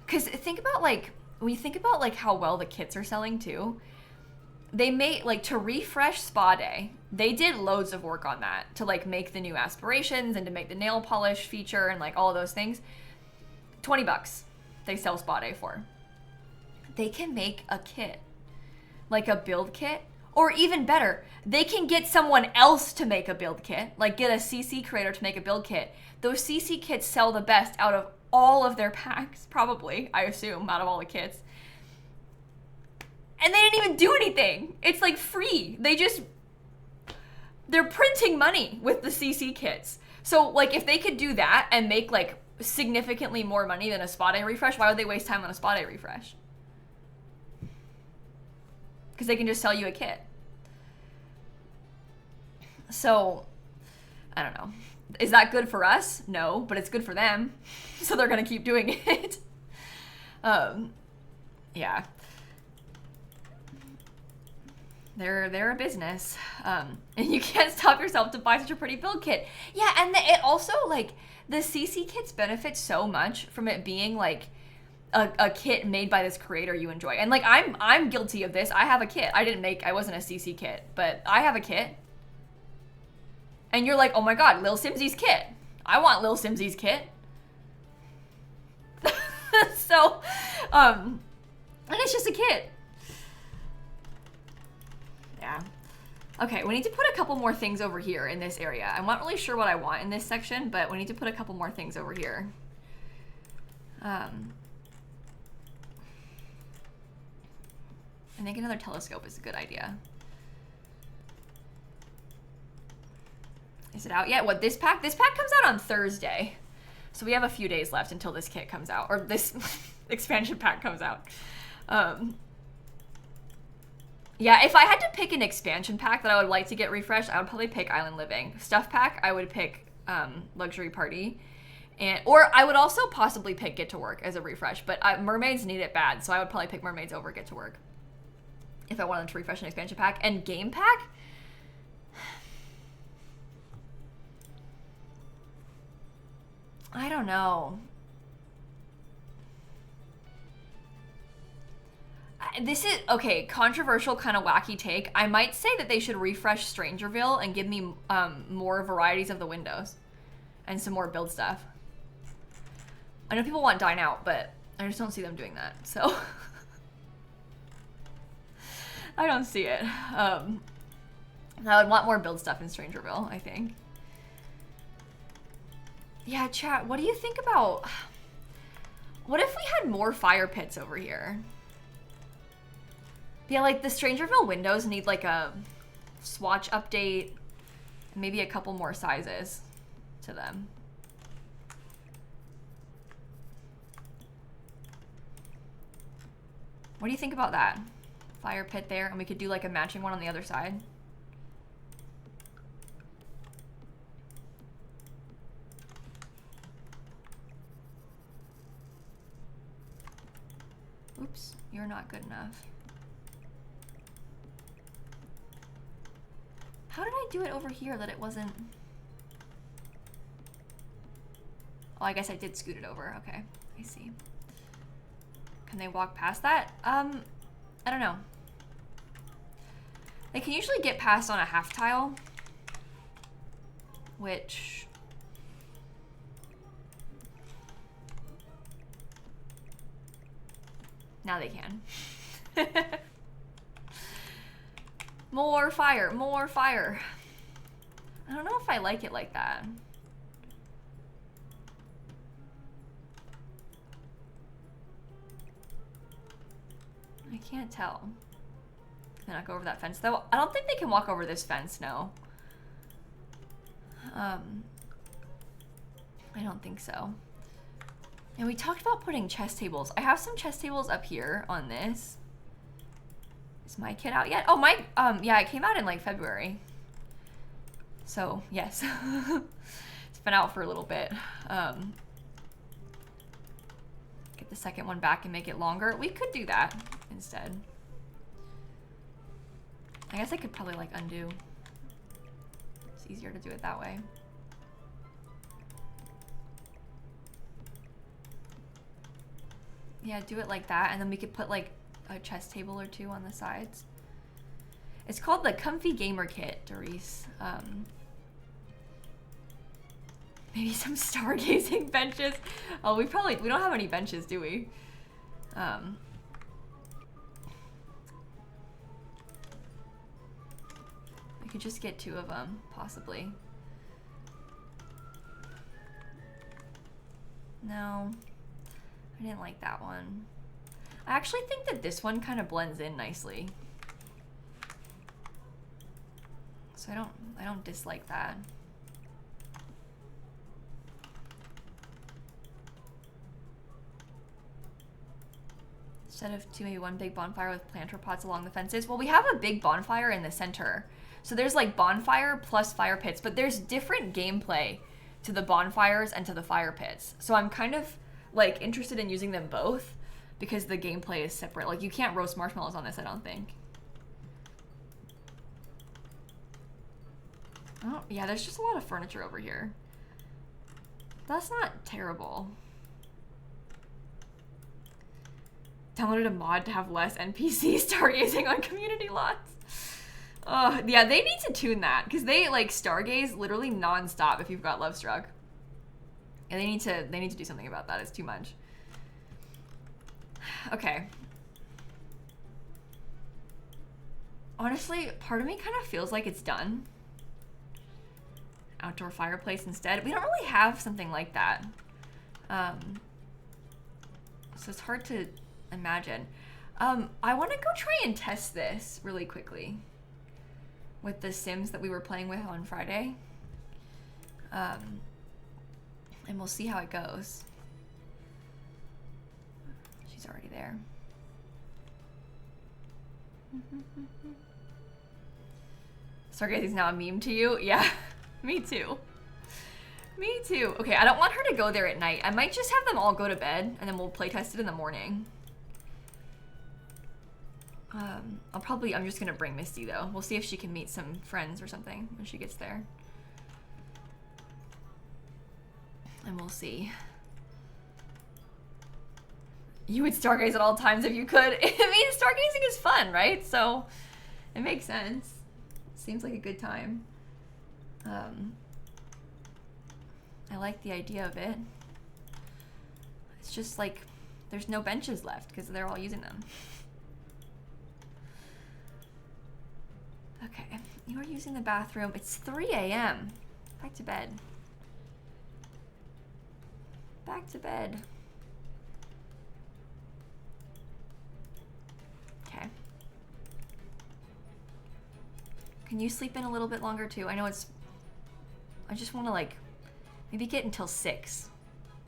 Because think about like, when you think about like how well the kits are selling too, they made, like, to refresh Spa Day, they did loads of work on that to like make the new aspirations and to make the nail polish feature and like all of those things. $20 they sell Spa Day for. They can make a kit, like a build kit, Or even better, they can get someone else to make a build kit, like get a CC creator to make a build kit. Those CC kits sell the best out of all of their packs, probably, I assume, out of all the kits. And they didn't even do anything. It's like free. They're printing money with the CC kits. So like if they could do that and make like significantly more money than a spot A refresh, why would they waste time on a spot A refresh? Because they can just sell you a kit. So, I don't know. Is that good for us? No, but it's good for them. So they're going to keep doing it. Yeah. They're a business. And you can't stop yourself to buy such a pretty build kit. Yeah, and it also, like, the CC kits benefit so much from it being, like, a kit made by this creator you enjoy. And, like, I'm guilty of this. I have a kit. I wasn't a CC kit, but I have a kit. And you're like, oh my god, lilsimsie's kit. I want lilsimsie's kit. So, and it's just a kit. Yeah. Okay, we need to put a couple more things over here in this area. I'm not really sure what I want in this section, but we need to put a couple more things over here. I think another telescope is a good idea. Is it out yet? What, this pack? This pack comes out on Thursday. So we have a few days left until this kit comes out, or this expansion pack comes out. Yeah, if I had to pick an expansion pack that I would like to get refreshed, I would probably pick Island Living. Stuff pack, I would pick Luxury Party. Or I would also possibly pick Get to Work as a refresh, but Mermaids need it bad, so I would probably pick Mermaids over Get to Work if I wanted to refresh an expansion pack. And Game Pack? I don't know. This is, okay, controversial, kind of wacky take. I might say that they should refresh Strangerville and give me more varieties of the windows and some more build stuff. I know people want Dine Out, but I just don't see them doing that, so. I don't see it. I would want more build stuff in Strangerville, I think. Yeah, chat, what do you think about... What if we had more fire pits over here? Yeah, like the Strangerville windows need like a swatch update, maybe a couple more sizes to them. What do you think about that? Fire pit there, and we could do like a matching one on the other side. Oops, you're not good enough. How did I do it over here that it wasn't? Oh, I guess I did scoot it over. Okay, I see. Can they walk past that? I don't know. They can usually get past on a half tile, which... Now they can. More fire, more fire. I don't know if I like it like that. I can't tell. Can they not go over that fence though? I don't think they can walk over this fence, no. I don't think so. And we talked about putting chess tables. I have some chess tables up here on this. Is my kit out yet? Oh, my, yeah, it came out in like February. So, yes. It's been out for a little bit. Get the second one back and make it longer. We could do that instead. I guess I could probably like undo. It's easier to do it that way. Yeah, do it like that, and then we could put like a chess table or two on the sides. It's called the Comfy Gamer Kit, Doris. Maybe some stargazing benches. Oh, we don't have any benches, do we? We could just get 2 of them, possibly. No, I didn't like that one. I actually think that this one kind of blends in nicely. So I don't dislike that. Instead of 2, maybe 1 big bonfire with planter pots along the fences. Well, we have a big bonfire in the center. So there's like bonfire plus fire pits, but there's different gameplay to the bonfires and to the fire pits. So I'm kind of like interested in using them both because the gameplay is separate. Like you can't roast marshmallows on this, I don't think. Oh, yeah, there's just a lot of furniture over here. That's not terrible. Downloaded a mod to have less NPCs stargazing on community lots. Yeah, they need to tune that because they like stargaze literally non-stop if you've got Love Struck. And they need to do something about that. It's too much. Okay. Honestly, part of me kind of feels like it's done. Outdoor fireplace instead. We don't really have something like that. So it's hard to imagine. I want to go try and test this really quickly with the Sims that we were playing with on Friday. And we'll see how it goes. She's already there. Stargazing is now a meme to you? Yeah, me too. Me too. Okay, I don't want her to go there at night. I might just have them all go to bed and then we'll play test it in the morning. I'm just gonna bring Misty though. We'll see if she can meet some friends or something when she gets there. And we'll see. You would stargaze at all times if you could. I mean, stargazing is fun, right? So it makes sense. Seems like a good time. I like the idea of it. It's just like there's no benches left because they're all using them. Okay, you are using the bathroom. It's 3 a.m. Back to bed. Back to bed. Okay. Can you sleep in a little bit longer too? I know it's... I just want to like... Maybe get until 6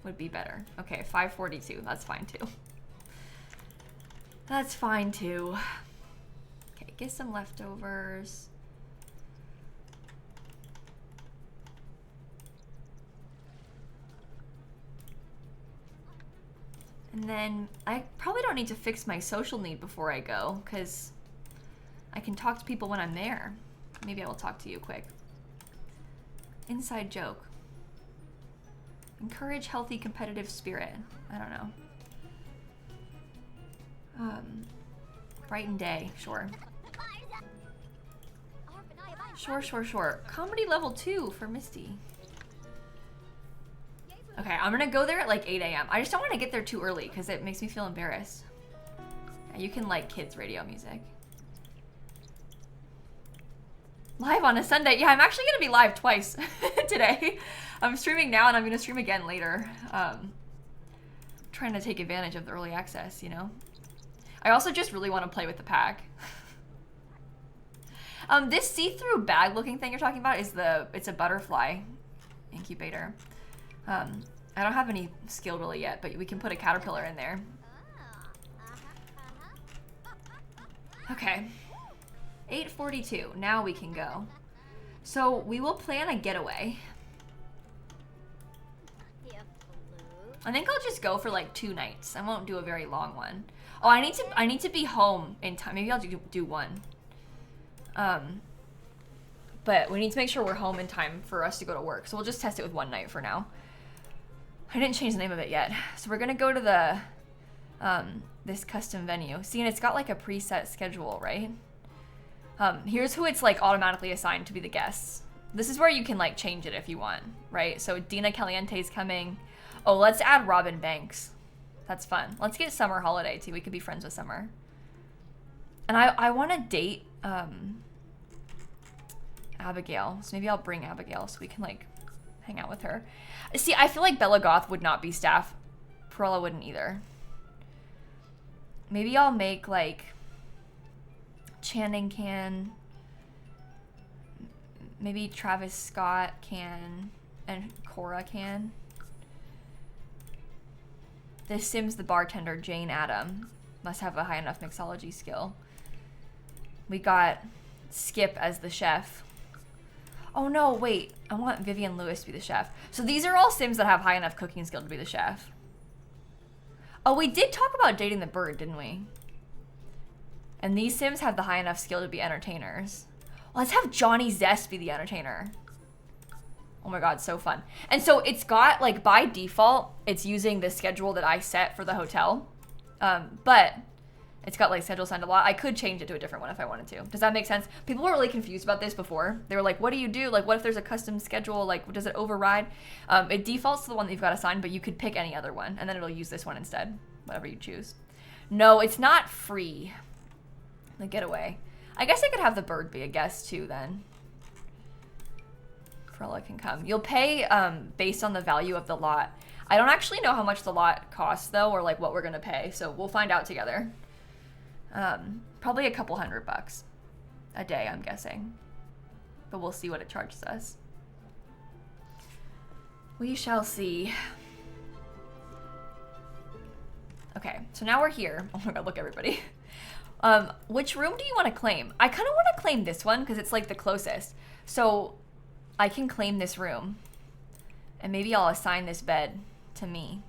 would be better. Okay, 5:42. That's fine too. That's fine too. Okay, get some leftovers. And then I probably don't need to fix my social need before I go because I can talk to people when I'm there. Maybe I will talk to you quick. Inside joke. Encourage healthy competitive spirit. I don't know. Brighten day, sure. Sure. Comedy level 2 for Misty. Okay, I'm gonna go there at like 8 a.m. I just don't want to get there too early because it makes me feel embarrassed. Yeah, you can like kids radio music. Live on a Sunday. Yeah, I'm actually gonna be live twice today. I'm streaming now and I'm gonna stream again later. Trying to take advantage of the early access, you know? I also just really want to play with the pack. This see-through bag looking thing you're talking about is it's a butterfly incubator. I don't have any skill really yet, but we can put a caterpillar in there. Okay. 8:42. Now we can go. So we will plan a getaway. I think I'll just go for like 2 nights. I won't do a very long one. Oh, I need to be home in time. Maybe I'll do one. But we need to make sure we're home in time for us to go to work. So we'll just test it with 1 night for now. I didn't change the name of it yet. So we're gonna go to the this custom venue. See, and it's got like a preset schedule, right? Here's who it's like automatically assigned to be the guests. This is where you can like change it if you want, right? So Dina Caliente's coming. Oh, let's add Robin Banks. That's fun. Let's get Summer Holiday too. We could be friends with Summer. And I want to date Abigail. So maybe I'll bring Abigail so we can like hang out with her. See, I feel like Bella Goth would not be staff. Perella wouldn't either. Maybe I'll make like Channing can. Maybe Travis Scott can. And Cora can. The Sims the bartender, Jane Adam. Must have a high enough mixology skill. We got Skip as the chef. Oh no, wait. I want Vivian Lewis to be the chef. So these are all Sims that have high enough cooking skill to be the chef. Oh, we did talk about dating the bird, didn't we? And these Sims have the high enough skill to be entertainers. Well, let's have Johnny Zest be the entertainer. Oh my god, so fun. And so it's got, like, by default, it's using the schedule that I set for the hotel. But it's got, like, schedule assigned a lot. I could change it to a different one if I wanted to. Does that make sense? People were really confused about this before. They were like, what do you do? Like, what if there's a custom schedule? Like, does it override? It defaults to the one that you've got assigned, but you could pick any other one, and then it'll use this one instead. Whatever you choose. No, it's not free. The getaway. I guess I could have the bird be a guest, too, then. Perella can come. You'll pay based on the value of the lot. I don't actually know how much the lot costs, though, or, like, what we're going to pay, so we'll find out together. Probably a couple $100 a day, I'm guessing. But we'll see what it charges us. We shall see. Okay, so now we're here. Oh my god, look everybody. Which room do you want to claim? I kind of want to claim this one because it's like the closest. So I can claim this room. And maybe I'll assign this bed to me.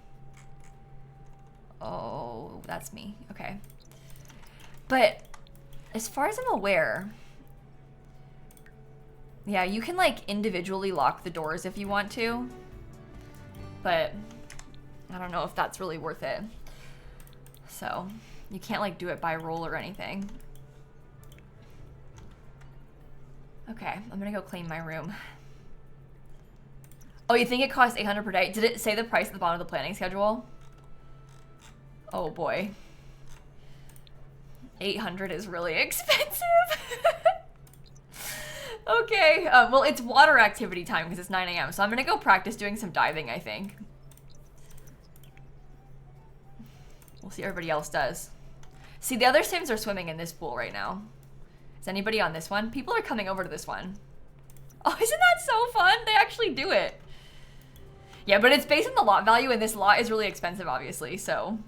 Oh, that's me. Okay. But as far as I'm aware, yeah, you can like individually lock the doors if you want to, but I don't know if that's really worth it. So you can't like do it by roll or anything. Okay, I'm gonna go claim my room. Oh, you think it costs $800 per day? Did it say the price at the bottom of the planning schedule? Oh boy. 800 is really expensive. Okay, well, it's water activity time because it's 9 a.m. So I'm gonna go practice doing some diving, I think. We'll see what everybody else does. See, the other Sims are swimming in this pool right now. Is anybody on this one? People are coming over to this one. Oh, isn't that so fun? They actually do it. Yeah, but it's based on the lot value, and this lot is really expensive, obviously, so...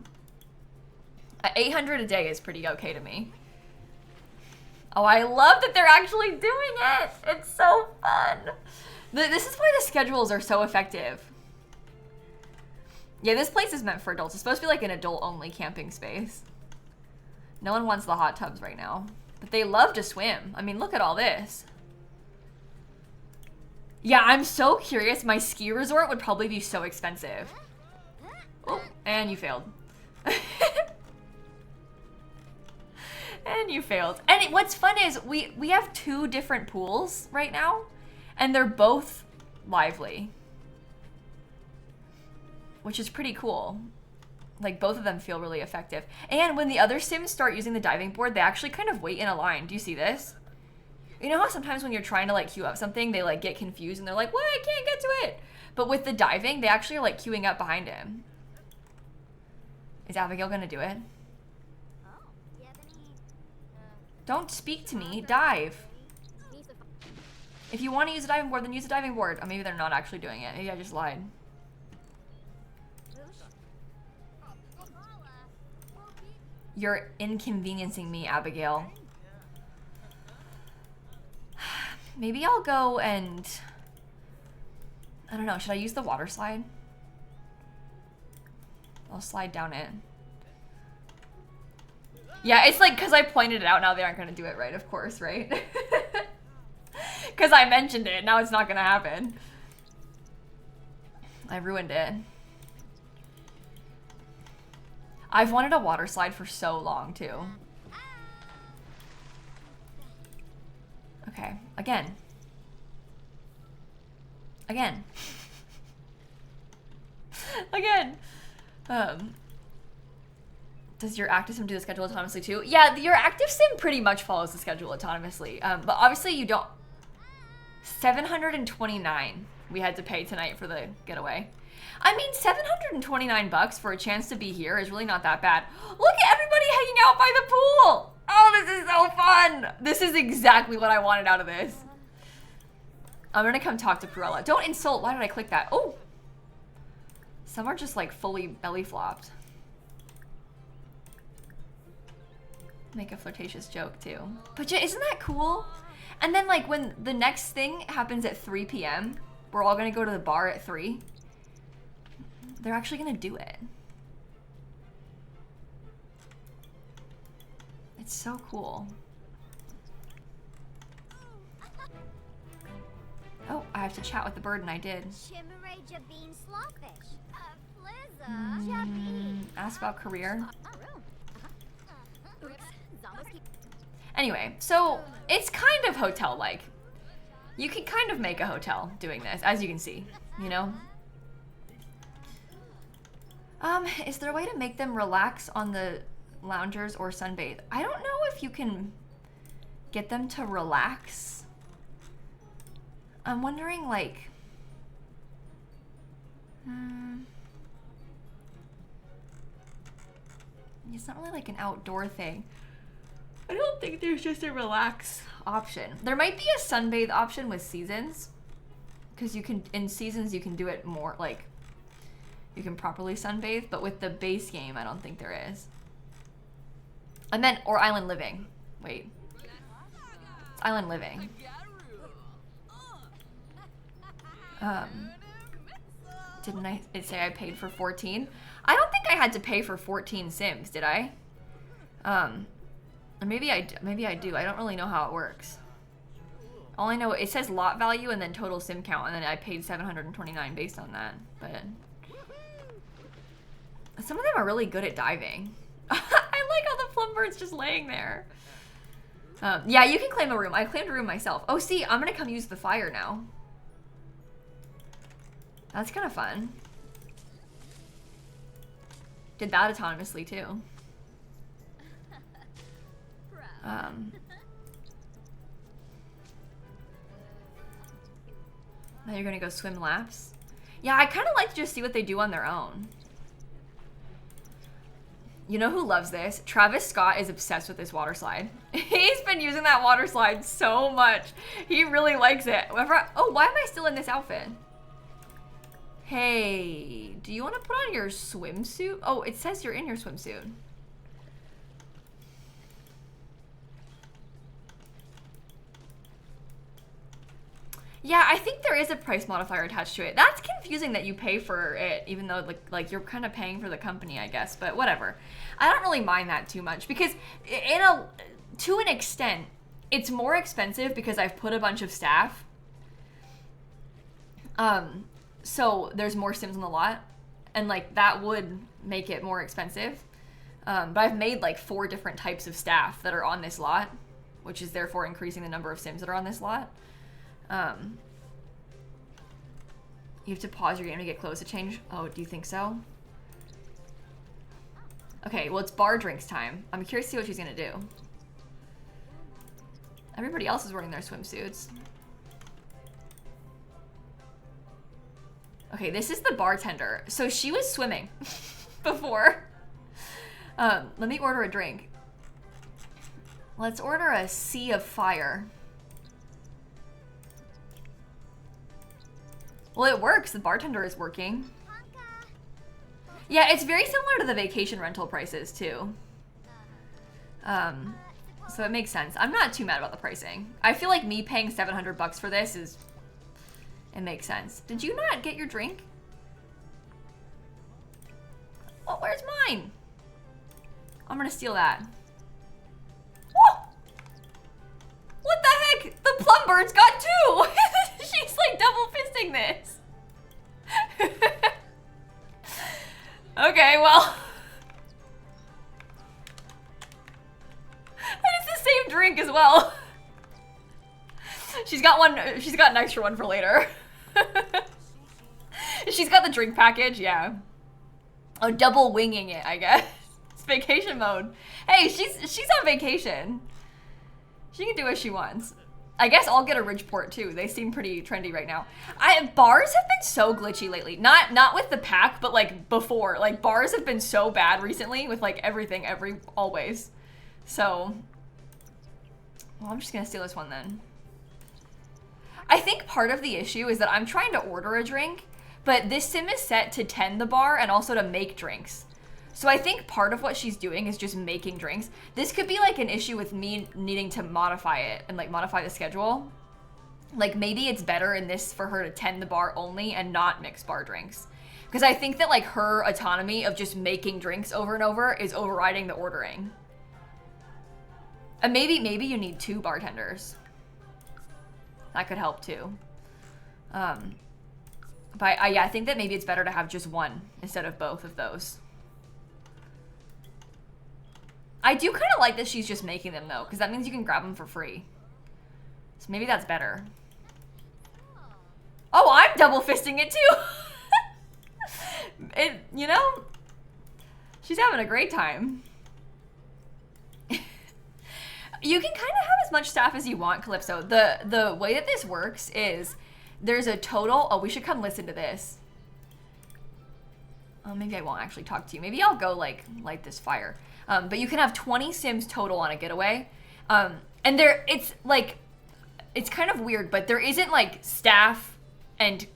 800 a day is pretty okay to me. Oh, I love that they're actually doing it. It's so fun. This is why the schedules are so effective. Yeah, this place is meant for adults. It's supposed to be like an adult-only camping space. No one wants the hot tubs right now. But they love to swim. I mean, look at all this. Yeah, I'm so curious. My ski resort would probably be so expensive. Oh, and you failed. And you failed. And what's fun is we have 2 different pools right now, and they're both lively, which is pretty cool. Like, both of them feel really effective. And when the other Sims start using the diving board, they actually kind of wait in a line. Do you see this? You know how sometimes when you're trying to, like, queue up something, they, like, get confused and they're like, what? I can't get to it. But with the diving, they actually are, like, queuing up behind him. Is Abigail gonna do it? Don't speak to me. Dive. If you want to use a diving board, then use a diving board. Oh, maybe they're not actually doing it. Maybe I just lied. You're inconveniencing me, Abigail. Maybe I'll go and... I don't know. Should I use the water slide? I'll slide down it. Yeah, it's like, because I pointed it out, now they aren't going to do it right, of course, right? Because I mentioned it, now it's not going to happen. I ruined it. I've wanted a water slide for so long, too. Okay, again. Again. Again. Does your active sim do the schedule autonomously too? Yeah, your active sim pretty much follows the schedule autonomously. But obviously you don't... $729 we had to pay tonight for the getaway. I mean, $729 for a chance to be here is really not that bad. Look at everybody hanging out by the pool. Oh, this is so fun. This is exactly what I wanted out of this. I'm gonna come talk to Perella. Don't insult. Why did I click that? Oh. Some are just like fully belly flopped. Make a flirtatious joke too. But yeah, isn't that cool? And then like when the next thing happens at 3 p.m., we're all gonna go to the bar at 3. They're actually gonna do it. It's so cool. Oh, I have to chat with the bird and I did. Ask about career. Anyway, so it's kind of hotel-like. You can kind of make a hotel doing this, as you can see, you know? Is there a way to make them relax on the loungers or sunbathe? I don't know if you can get them to relax. I'm wondering, like... It's not really like an outdoor thing. I don't think there's just a relax option. There might be a sunbathe option with seasons. Because you can, in seasons, you can do it more, like... You can properly sunbathe, but with the base game, I don't think there is. I meant, or island living. Wait. It's island living. Didn't it say I paid for 14? I don't think I had to pay for 14 Sims, did I? Maybe I do. I don't really know how it works. All I know, it says lot value and then total Sim count, and then I paid 729 based on that. But some of them are really good at diving. I like how the plumbird's just laying there. Yeah, you can claim a room. I claimed a room myself. Oh, see, I'm gonna come use the fire now. That's kind of fun. Did that autonomously too. Now you're gonna go swim laps? Yeah, I kind of like to just see what they do on their own. You know who loves this? Travis Scott is obsessed with this water slide. He's been using that water slide so much. He really likes it. Oh, why am I still in this outfit? Hey, do you want to put on your swimsuit? Oh, it says you're in your swimsuit. Yeah, I think there is a price modifier attached to it. That's confusing that you pay for it, even though like you're kind of paying for the company, I guess. But whatever. I don't really mind that too much because to an extent, it's more expensive because I've put a bunch of staff. So there's more Sims on the lot, and like that would make it more expensive. But I've made like 4 different types of staff that are on this lot, which is therefore increasing the number of Sims that are on this lot. You have to pause your game to get clothes to change. Oh, do you think so? Okay, well, it's bar drinks time. I'm curious to see what she's gonna do. Everybody else is wearing their swimsuits. Okay, this is the bartender. So she was swimming before. Let me order a drink. Let's order a Sea of Fire. Well, it works. The bartender is working. Yeah, it's very similar to the vacation rental prices, too. So it makes sense. I'm not too mad about the pricing. I feel like me paying $700 for this is... It makes sense. Did you not get your drink? Oh, where's mine? I'm gonna steal that. Whoa! What the heck? The plumbird's got 2! She's like double fisting this. Okay, well. And it's the same drink as well. She's got an extra one for later. She's got the drink package, yeah. Oh, double winging it, I guess. It's vacation mode. Hey, she's on vacation. She can do what she wants. I guess I'll get a Ridgeport too. They seem pretty trendy right now. Bars have been so glitchy lately. Not with the pack, but like before. Like bars have been so bad recently with like everything, always. So, well, I'm just gonna steal this one then. I think part of the issue is that I'm trying to order a drink, but this sim is set to tend the bar and also to make drinks. So I think part of what she's doing is just making drinks. This could be like an issue with me needing to modify it and like modify the schedule. Like maybe it's better in this for her to tend the bar only and not mix bar drinks. Because I think that like her autonomy of just making drinks over and over is overriding the ordering. And maybe you need 2 bartenders. That could help too. But yeah, I think that maybe it's better to have just one instead of both of those. I do kind of like that she's just making them though, because that means you can grab them for free. So maybe that's better. Oh, I'm double fisting it too. You know, she's having a great time. You can kind of have as much staff as you want, Calypso. The way that this works is there's a total. Oh, we should come listen to this. Oh, maybe I won't actually talk to you. Maybe I'll go like light this fire. But you can have 20 sims total on a getaway. And it's kind of weird, but there isn't like staff and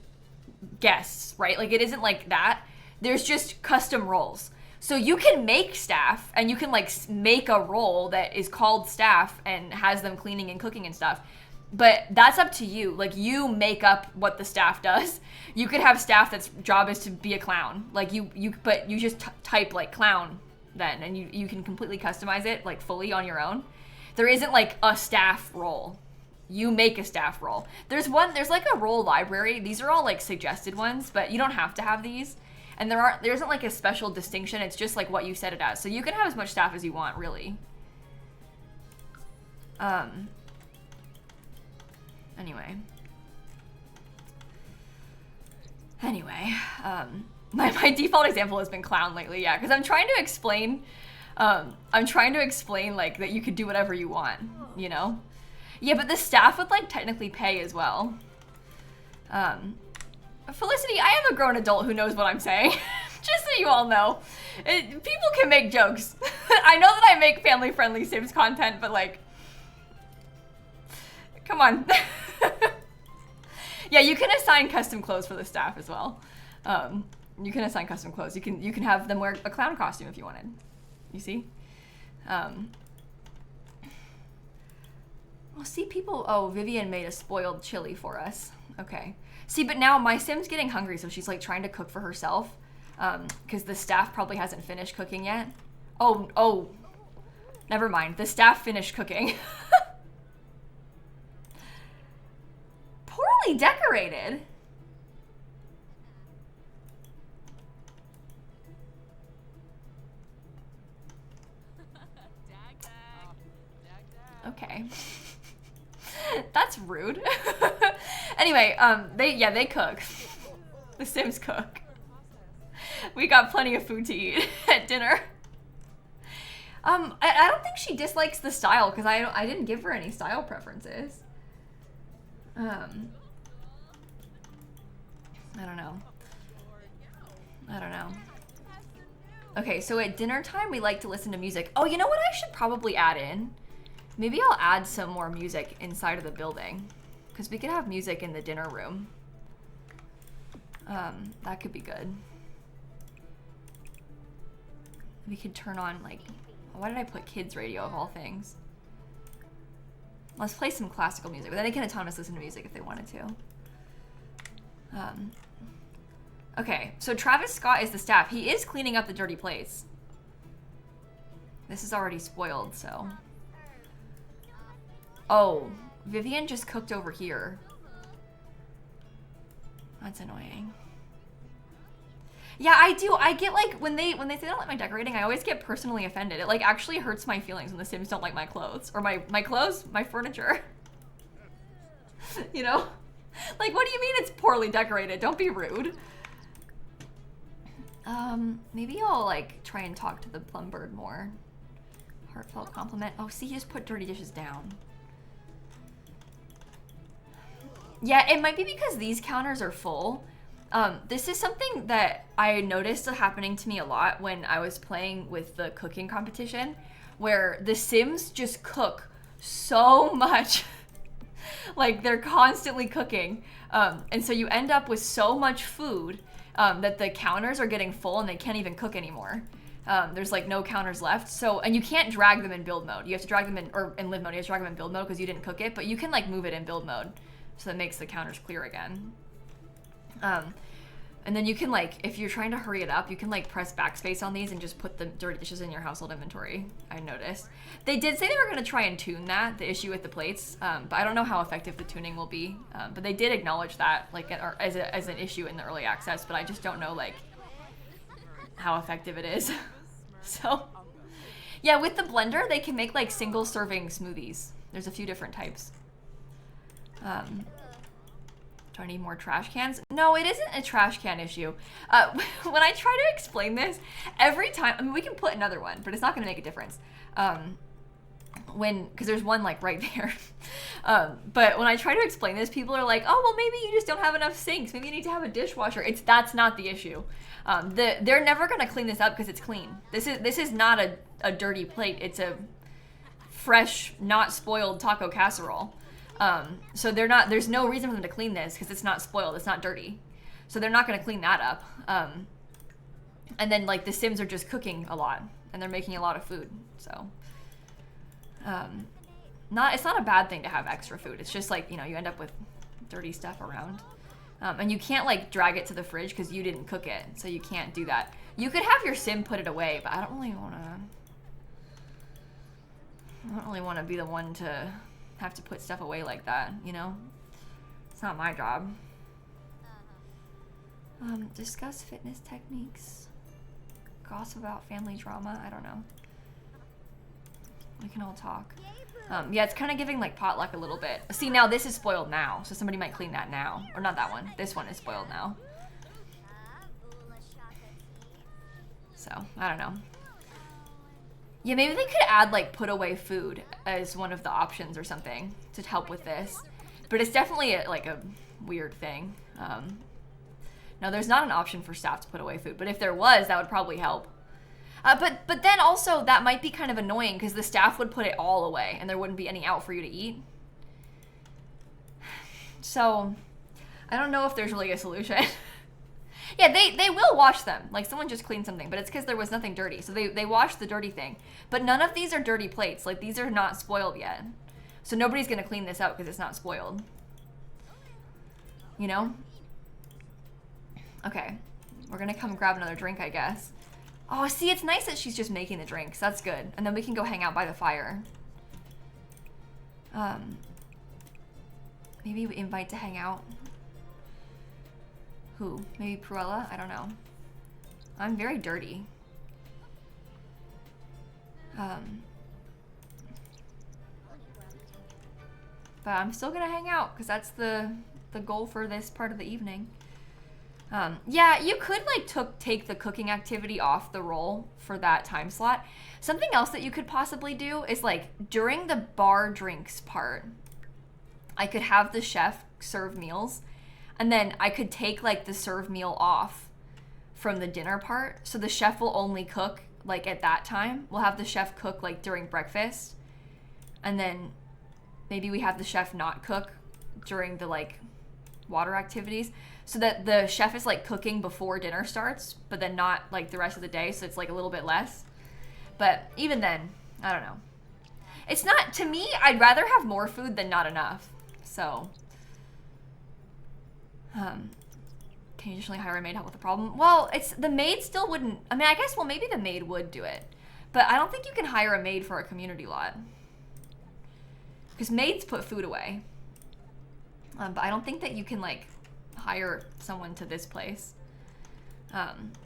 guests, right? Like it isn't like that. There's just custom roles. So you can make staff and you can like make a role that is called staff and has them cleaning and cooking and stuff. But that's up to you. Like you make up what the staff does. You could have staff that's job is to be a clown. Like but you just type like clown then, and you can completely customize it like fully on your own. There isn't like a staff role. You make a staff role. There's like a role library. These are all like suggested ones, but you don't have to have these. And there isn't like a special distinction. It's just like what you set it as. So you can have as much staff as you want, really. Anyway, my default example has been clown lately, yeah, because I'm trying to explain like that you could do whatever you want, you know? Yeah, but the staff would like technically pay as well. Felicity, I am a grown adult who knows what I'm saying. Just so you all know. People can make jokes. I know that I make family-friendly Sims content, but like, come on. Yeah, you can assign custom clothes for the staff as well. You can assign custom clothes. You can have them wear a clown costume if you wanted. You see? Well, see, people. Oh, Vivian made a spoiled chili for us. Okay. See, but now my Sim's getting hungry, so she's like trying to cook for herself, because the staff probably hasn't finished cooking yet. Oh, never mind. The staff finished cooking. Poorly decorated. Okay. That's rude. Anyway, they cook. The Sims cook. We got plenty of food to eat at dinner. I don't think she dislikes the style because I didn't give her any style preferences. I don't know. Okay, so at dinner time we like to listen to music. Oh, you know what I should probably add in? Maybe I'll add some more music inside of the building, because we could have music in the dinner room. That could be good. We could turn on like, why did I put kids radio of all things? Let's play some classical music, but then they can autonomous listen to music if they wanted to. Okay, so Travis Scott is the staff. He is cleaning up the dirty plates. This is already spoiled, so. Oh, Vivian just cooked over here. That's annoying. Yeah, I do. I get like when they say they don't like my decorating, I always get personally offended. It like actually hurts my feelings when the Sims don't like my clothes or my clothes, my furniture. You know? Like, what do you mean it's poorly decorated? Don't be rude. Maybe I'll like try and talk to the Plumbird more. Heartfelt compliment. Oh, see, he just put dirty dishes down. Yeah, it might be because these counters are full. This is something that I noticed happening to me a lot when I was playing with the cooking competition, where the Sims just cook so much. Like, they're constantly cooking. And so you end up with so much food that the counters are getting full and they can't even cook anymore. There's like no counters left. So, and you can't drag them in build mode. You have to drag them in, or in live mode, you have to drag them in build mode because you didn't cook it, but you can like move it in build mode. So that makes the counters clear again. And then you can like, if you're trying to hurry it up, you can like press backspace on these and just put the dirty dishes in your household inventory, I noticed. They did say they were going to try and tune that, the issue with the plates, but I don't know how effective the tuning will be. But they did acknowledge that like as an issue in the early access, but I just don't know like how effective it is. So yeah, with the blender, they can make like single serving smoothies. There's a few different types. Do I need more trash cans? No, it isn't a trash can issue. When I try to explain this, every time, I mean, we can put another one, but it's not going to make a difference. Because there's one like right there. But when I try to explain this, people are like, oh, well, maybe you just don't have enough sinks. Maybe you need to have a dishwasher. That's not the issue. They're never going to clean this up because it's clean. This is not a dirty plate. It's a fresh, not spoiled taco casserole. So there's no reason for them to clean this because it's not spoiled, it's not dirty. So they're not going to clean that up. And then like the Sims are just cooking a lot and they're making a lot of food. So, it's not a bad thing to have extra food. It's just like, you know, you end up with dirty stuff around. And you can't like drag it to the fridge because you didn't cook it. So you can't do that. You could have your Sim put it away, but I don't really want to be the one to have to put stuff away like that, you know? It's not my job. Discuss fitness techniques. Gossip about family drama. I don't know. We can all talk. Yeah, it's kind of giving like potluck a little bit. See, now this is spoiled now, so somebody might clean that now. Or not that one. This one is spoiled now. So, I don't know. Yeah, maybe they could add like put away food as one of the options or something to help with this. But it's definitely like a weird thing. No, there's not an option for staff to put away food, but if there was, that would probably help. But then also that might be kind of annoying because the staff would put it all away and there wouldn't be any out for you to eat. So I don't know if there's really a solution. Yeah, they will wash them. Like someone just cleaned something, but it's because there was nothing dirty. So they washed the dirty thing. But none of these are dirty plates. Like these are not spoiled yet. So nobody's going to clean this up because it's not spoiled. You know? Okay. We're going to come grab another drink, I guess. Oh, see, it's nice that she's just making the drinks. That's good. And then we can go hang out by the fire. Maybe we invite to hang out. Who? Maybe Pruella? I don't know. I'm very dirty. But I'm still gonna hang out because that's the goal for this part of the evening. Yeah, you could like take the cooking activity off the roll for that time slot. Something else that you could possibly do is like during the bar drinks part, I could have the chef serve meals. And then I could take like the serve meal off from the dinner part. So the chef will only cook like at that time. We'll have the chef cook like during breakfast. And then maybe we have the chef not cook during the like water activities. So that the chef is like cooking before dinner starts, but then not like the rest of the day. So it's like a little bit less. But even then, I don't know. It's not, to me, I'd rather have more food than not enough. So... can you additionally hire a maid to help with the problem? Well, the maid still wouldn't. I mean, I guess, well, maybe the maid would do it. But I don't think you can hire a maid for a community lot. Because maids put food away. But I don't think that you can, like, hire someone to this place.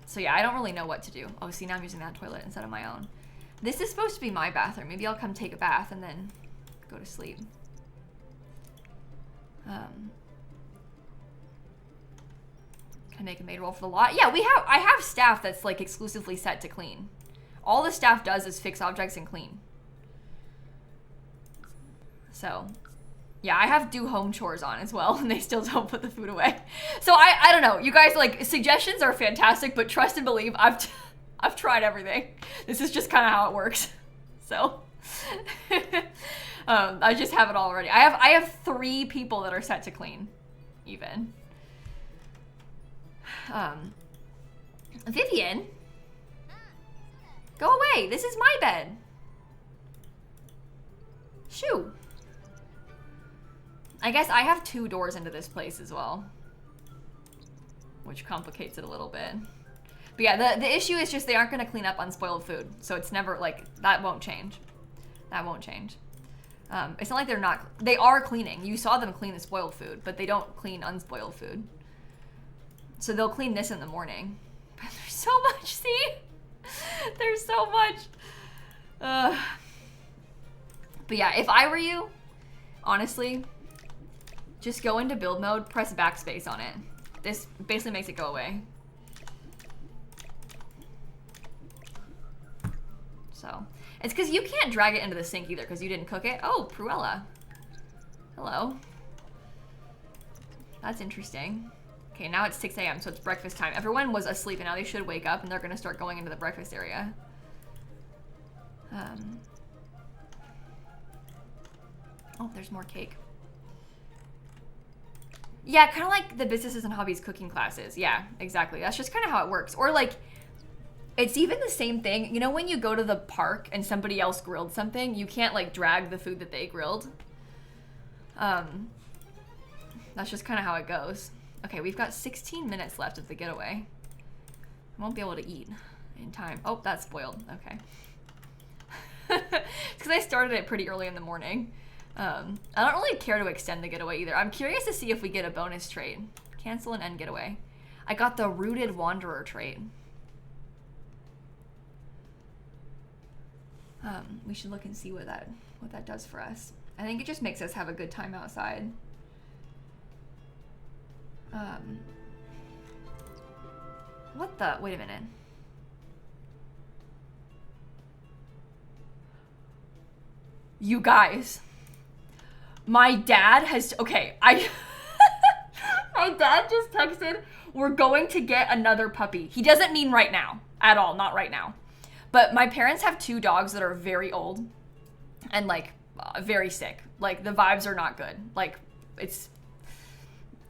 So yeah, I don't really know what to do. Oh, see, now I'm using that toilet instead of my own. This is supposed to be my bathroom. Maybe I'll come take a bath and then go to sleep. Can I make a maid roll for the lot? Yeah, I have staff that's like exclusively set to clean. All the staff does is fix objects and clean. So, Yeah, I have do home chores on as well, and they still don't put the food away. So I don't know. You guys, like, suggestions are fantastic, but trust and believe, I've tried everything. This is just kind of how it works. So I just have it all already. I have 3 people that are set to clean, even. Vivian, go away. This is my bed. Shoo. I guess I have 2 doors into this place as well, which complicates it a little bit. But yeah, the issue is just they aren't going to clean up unspoiled food, so it's never, like, that won't change. That won't change. It's not like they're not, they are cleaning. You saw them clean the spoiled food, but they don't clean unspoiled food. So they'll clean this in the morning. But there's so much, see? There's so much. But yeah, if I were you, honestly, just go into build mode, press backspace on it. This basically makes it go away. So, it's because you can't drag it into the sink either because you didn't cook it. Oh, Pruella. Hello. That's interesting. Okay, now it's 6 a.m., so it's breakfast time. Everyone was asleep and now they should wake up and they're gonna start going into the breakfast area. Oh, there's more cake. Yeah, kind of like the businesses and hobbies cooking classes. Yeah, exactly. That's just kind of how it works. Or like, it's even the same thing. You know when you go to the park and somebody else grilled something, you can't like drag the food that they grilled. That's just kind of how it goes. Okay, we've got 16 minutes left of the getaway. I won't be able to eat in time. Oh, that's spoiled. Okay. It's because I started it pretty early in the morning. I don't really care to extend the getaway either. I'm curious to see if we get a bonus trait. Cancel and end getaway. I got the Rooted Wanderer trait. We should look and see what that does for us. I think it just makes us have a good time outside. What the? Wait a minute. You guys. My dad has, okay, my dad just texted, we're going to get another puppy. He doesn't mean right now, at all, not right now. But my parents have 2 dogs that are very old and like very sick. Like the vibes are not good. Like it's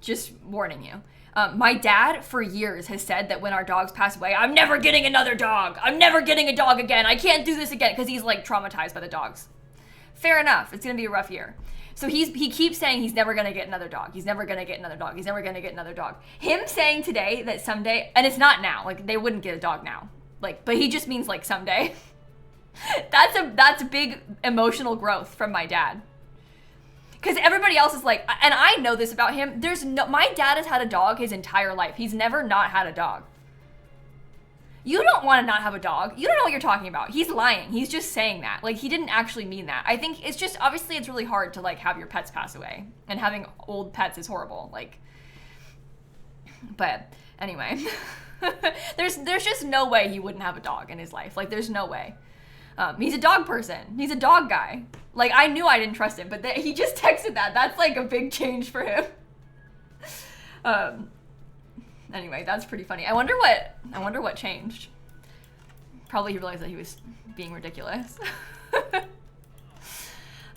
just warning you. My dad for years has said that when our dogs pass away, I'm never getting another dog. I'm never getting a dog again. I can't do this again because he's like traumatized by the dogs. Fair enough. It's going to be a rough year. So he keeps saying he's never going to get another dog. He's never going to get another dog. He's never going to get another dog. Him saying today that someday, and it's not now, like they wouldn't get a dog now. Like, but he just means like someday. That's big emotional growth from my dad. Because everybody else is like, and I know this about him, my dad has had a dog his entire life. He's never not had a dog. You don't want to not have a dog. You don't know what you're talking about. He's lying. He's just saying that. Like, he didn't actually mean that. I think it's just, obviously it's really hard to like have your pets pass away. And having old pets is horrible. Like, but anyway. There's just no way he wouldn't have a dog in his life. Like, there's no way. He's a dog person. He's a dog guy. Like, I knew I didn't trust him, but he just texted that. That's like a big change for him. Anyway, that's pretty funny. I wonder what changed. Probably he realized that he was being ridiculous.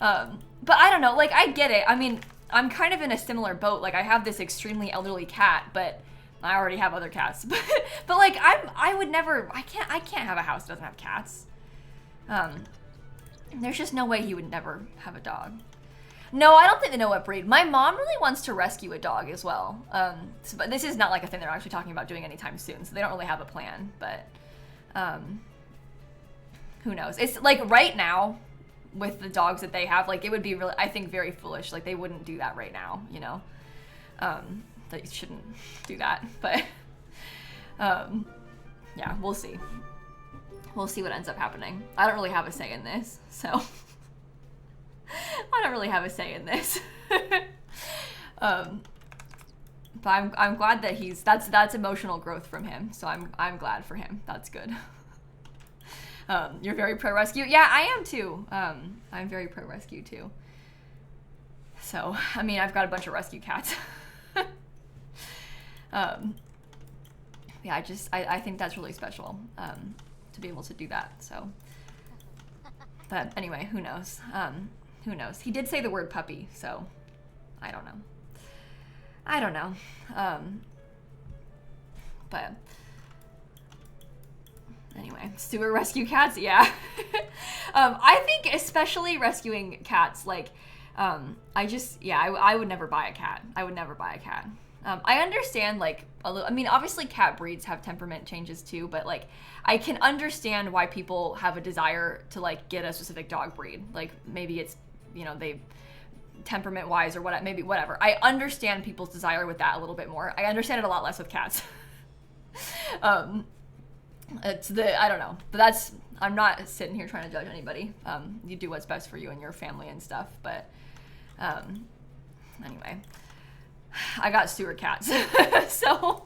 But I don't know, like, I get it. I mean, I'm kind of in a similar boat. Like, I have this extremely elderly cat, but I already have other cats. But like, I would never, I can't have a house that doesn't have cats. There's just no way he would never have a dog. No, I don't think they know what breed. My mom really wants to rescue a dog as well. But this is not like a thing they're actually talking about doing anytime soon, so they don't really have a plan, but who knows? It's like right now with the dogs that they have, like it would be really, I think, very foolish. Like they wouldn't do that right now, you know? They shouldn't do that, but yeah, we'll see. We'll see what ends up happening. I don't really have a say in this, so I don't really have a say in this. But I'm glad that that's emotional growth from him. So I'm glad for him. That's good. You're very pro rescue. Yeah, I am too. I'm very pro rescue too. So, I mean, I've got a bunch of rescue cats. Yeah, I think that's really special, to be able to do that, so. But anyway, who knows? Who knows? He did say the word puppy, so I don't know. I don't know. But anyway, sewer rescue cats, yeah. I think especially rescuing cats, like, I would never buy a cat. I would never buy a cat. I understand, like, I mean, obviously cat breeds have temperament changes too, but, like, I can understand why people have a desire to, like, get a specific dog breed. Like, maybe it's, you know, they, temperament-wise or what, maybe whatever. I understand people's desire with that a little bit more. I understand it a lot less with cats. I don't know, but I'm not sitting here trying to judge anybody. You do what's best for you and your family and stuff, but, anyway. I got sewer cats, so,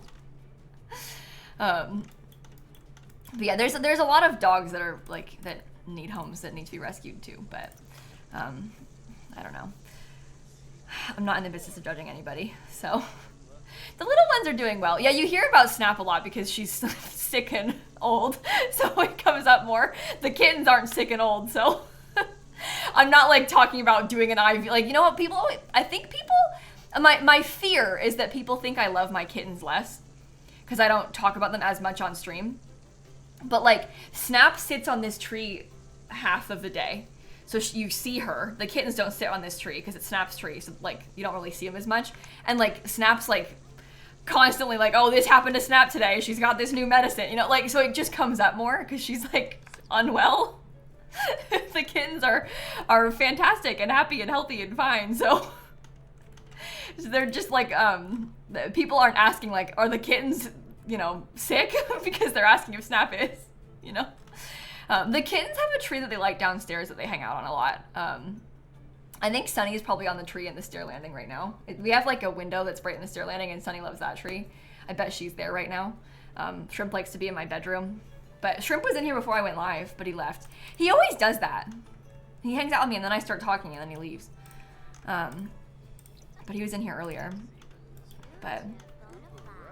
but yeah, there's a lot of dogs that are, like, that need homes that need to be rescued too, but, I don't know. I'm not in the business of judging anybody, so. The little ones are doing well. Yeah, you hear about Snap a lot because she's sick and old, so it comes up more. The kittens aren't sick and old, so. I'm not, like, talking about doing an IV, like, you know what, I think people, my fear is that people think I love my kittens less because I don't talk about them as much on stream. But, like, Snap sits on this tree half of the day. So you see her. The kittens don't sit on this tree because it's Snap's tree. So, like, you don't really see them as much. And, like, Snap's, like, constantly like, oh, this happened to Snap today. She's got this new medicine. You know, like, so it just comes up more because she's, like, unwell. The kittens are fantastic and happy and healthy and fine. So they're just like, people aren't asking like, are the kittens, you know, sick? Because they're asking if Snap is, you know. The kittens have a tree that they like downstairs that they hang out on a lot. I think Sunny is probably on the tree in the stair landing right now. We have like a window that's right in the stair landing and Sunny loves that tree. I bet she's there right now. Shrimp likes to be in my bedroom. But Shrimp was in here before I went live, but he left. He always does that. He hangs out with me and then I start talking and then he leaves. But he was in here earlier. But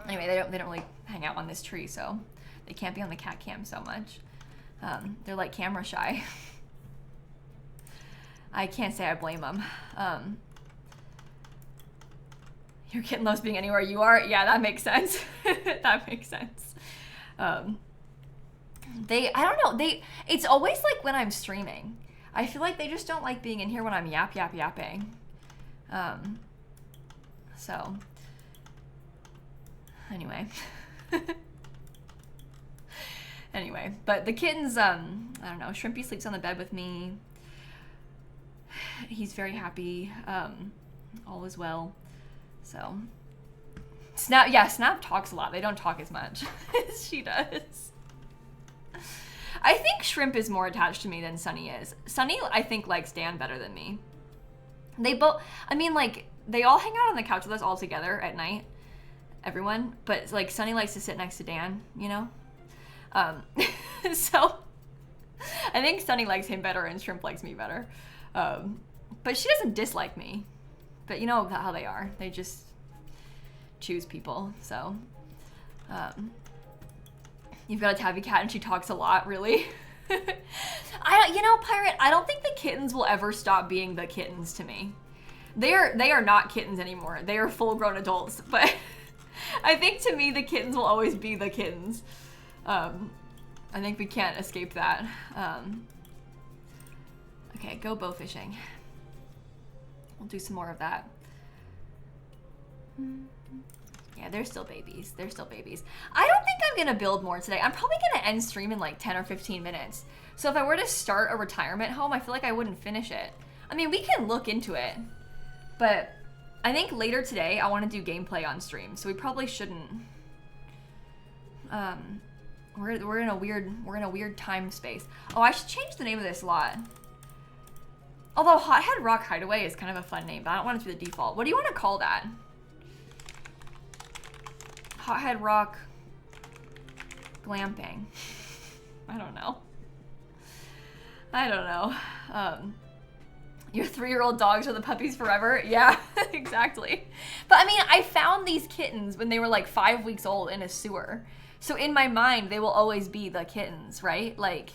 anyway, they don't really hang out on this tree, so they can't be on the cat cam so much. They're like camera shy. I can't say I blame them. Your kitten loves being anywhere you are. Yeah, that makes sense. That makes sense. I don't know. It's always like when I'm streaming. I feel like they just don't like being in here when I'm yapping. So, anyway. Anyway, but the kittens, I don't know, Shrimpy sleeps on the bed with me. He's very happy. All is well. So, Snap talks a lot. They don't talk as much as she does. I think Shrimp is more attached to me than Sunny is. Sunny, I think, likes Dan better than me. They both, I mean, like, they all hang out on the couch with us all together at night. Everyone. But, like, Sunny likes to sit next to Dan, you know? So, I think Sunny likes him better and Shrimp likes me better. But she doesn't dislike me. But you know how they are. They just choose people, so. You've got a tabby cat and she talks a lot, really? You know, Pirate, I don't think the kittens will ever stop being the kittens to me. They are not kittens anymore. They are full-grown adults, but I think to me the kittens will always be the kittens. I think we can't escape that. Okay, go bow fishing. We'll do some more of that. Yeah, they're still babies. They're still babies. I don't think I'm gonna build more today. I'm probably gonna end stream in like 10 or 15 minutes. So if I were to start a retirement home, I feel like I wouldn't finish it. I mean, we can look into it, but I think later today I want to do gameplay on stream, so we probably shouldn't. We're in a weird time space. Oh, I should change the name of this lot. Although Hothead Rock Hideaway is kind of a fun name, but I don't want it to be the default. What do you want to call that? Hothead Rock Glamping. I don't know. Your 3-year-old dogs are the puppies forever. Yeah, exactly. But I mean, I found these kittens when they were like 5 weeks old in a sewer. So in my mind, they will always be the kittens, right? Like,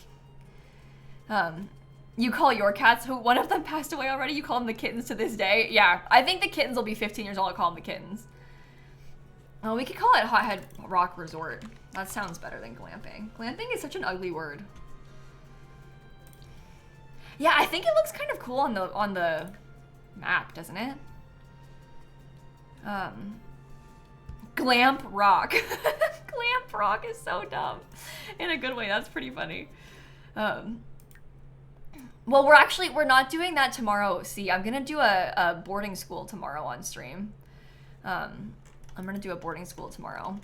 you call your cats, who one of them passed away already, you call them the kittens to this day? Yeah, I think the kittens will be 15 years old, I'll call them the kittens. Oh, we could call it Hothead Rock Resort. That sounds better than glamping. Glamping is such an ugly word. Yeah, I think it looks kind of cool on the map, doesn't it? Glamp Rock. Glamp Rock is so dumb. In a good way, that's pretty funny. Well, we're not doing that tomorrow. See, I'm gonna do a boarding school tomorrow on stream. I'm gonna do a boarding school tomorrow.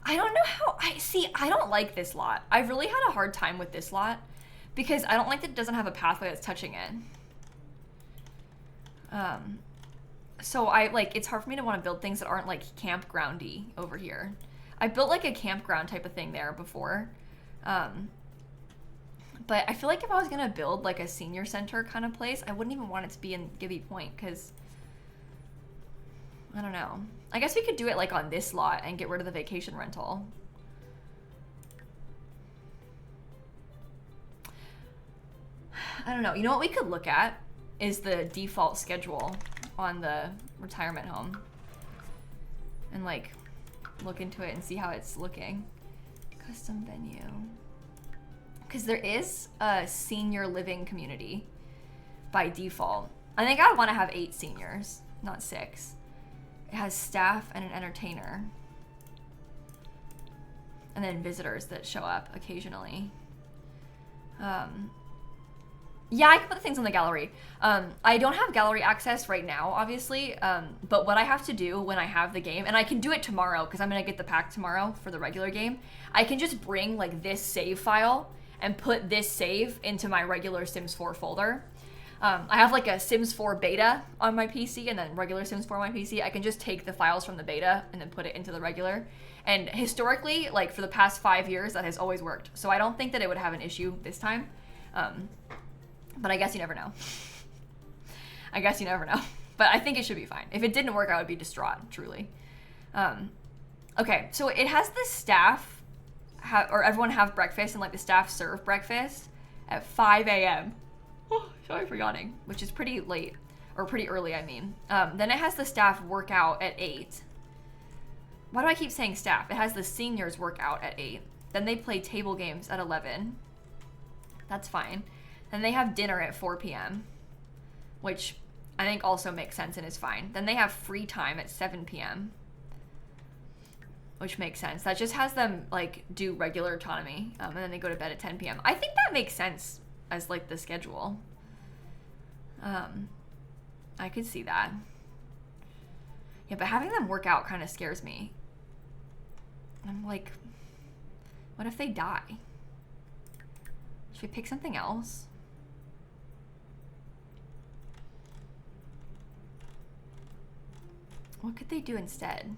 I don't know how, I don't like this lot. I've really had a hard time with this lot because I don't like that it doesn't have a pathway that's touching it. So it's hard for me to want to build things that aren't like campgroundy over here. I built like a campground type of thing there before. But I feel like if I was gonna build like a senior center kind of place, I wouldn't even want it to be in Gibbi Point because I don't know. I guess we could do it like on this lot and get rid of the vacation rental. I don't know. You know what we could look at is the default schedule on the retirement home and like look into it and see how it's looking. Custom venue. Because there is a senior living community by default. I think I'd want to have 8 seniors, not 6. It has staff and an entertainer. And then visitors that show up occasionally. Yeah, I can put the things on the gallery. I don't have gallery access right now, obviously, but what I have to do when I have the game, and I can do it tomorrow because I'm gonna get the pack tomorrow for the regular game, I can just bring like this save file and put this save into my regular Sims 4 folder. I have like a Sims 4 beta on my PC and then regular Sims 4 on my PC. I can just take the files from the beta and then put it into the regular. And historically, like for the past 5 years, that has always worked. So I don't think that it would have an issue this time. But I guess you never know. I guess you never know. But I think it should be fine. If it didn't work, I would be distraught, truly. Okay, so it has the staff, or everyone have breakfast, and like the staff serve breakfast at 5 a.m. Oh, sorry for yawning, which is pretty late, or pretty early, I mean. Then it has the staff work out at 8. Why do I keep saying staff? It has the seniors work out at 8. Then they play table games at 11. That's fine. Then they have dinner at 4 p.m., which I think also makes sense and is fine. Then they have free time at 7 p.m., which makes sense. That just has them like do regular autonomy, and then they go to bed at 10 p.m. I think that makes sense as like the schedule. I could see that. Yeah, but having them work out kind of scares me. I'm like, what if they die? Should we pick something else? What could they do instead?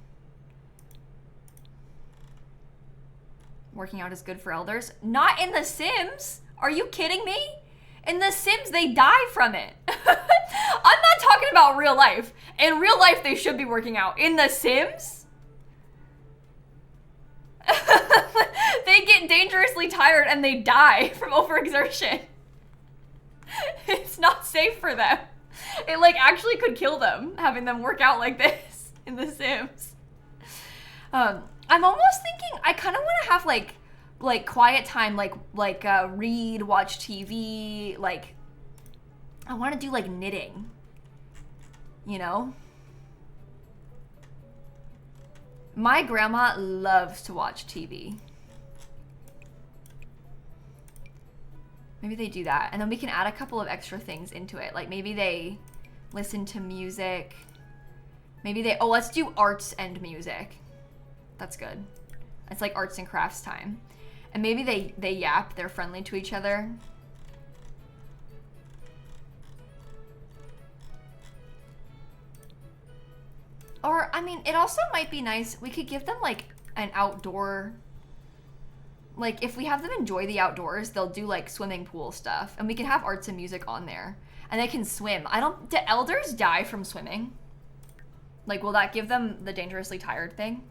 Working out is good for elders? Not in The Sims! Are you kidding me? In The Sims, they die from it. I'm not talking about real life. In real life, they should be working out. In The Sims? They get dangerously tired and they die from overexertion. It's not safe for them. It like actually could kill them, having them work out like this in The Sims. I'm almost thinking I kind of want to have like quiet time, like read, watch TV, like I want to do like knitting, you know? My grandma loves to watch TV. Maybe they do that. And then we can add a couple of extra things into it. Like maybe they listen to music. Maybe they, oh, let's do arts and music. That's good. It's like arts and crafts time. And maybe they yap, they're friendly to each other. Or, I mean, it also might be nice, we could give them like an outdoor, like if we have them enjoy the outdoors, they'll do like swimming pool stuff. And we can have arts and music on there. And they can swim. Do elders die from swimming? Like, will that give them the dangerously tired thing?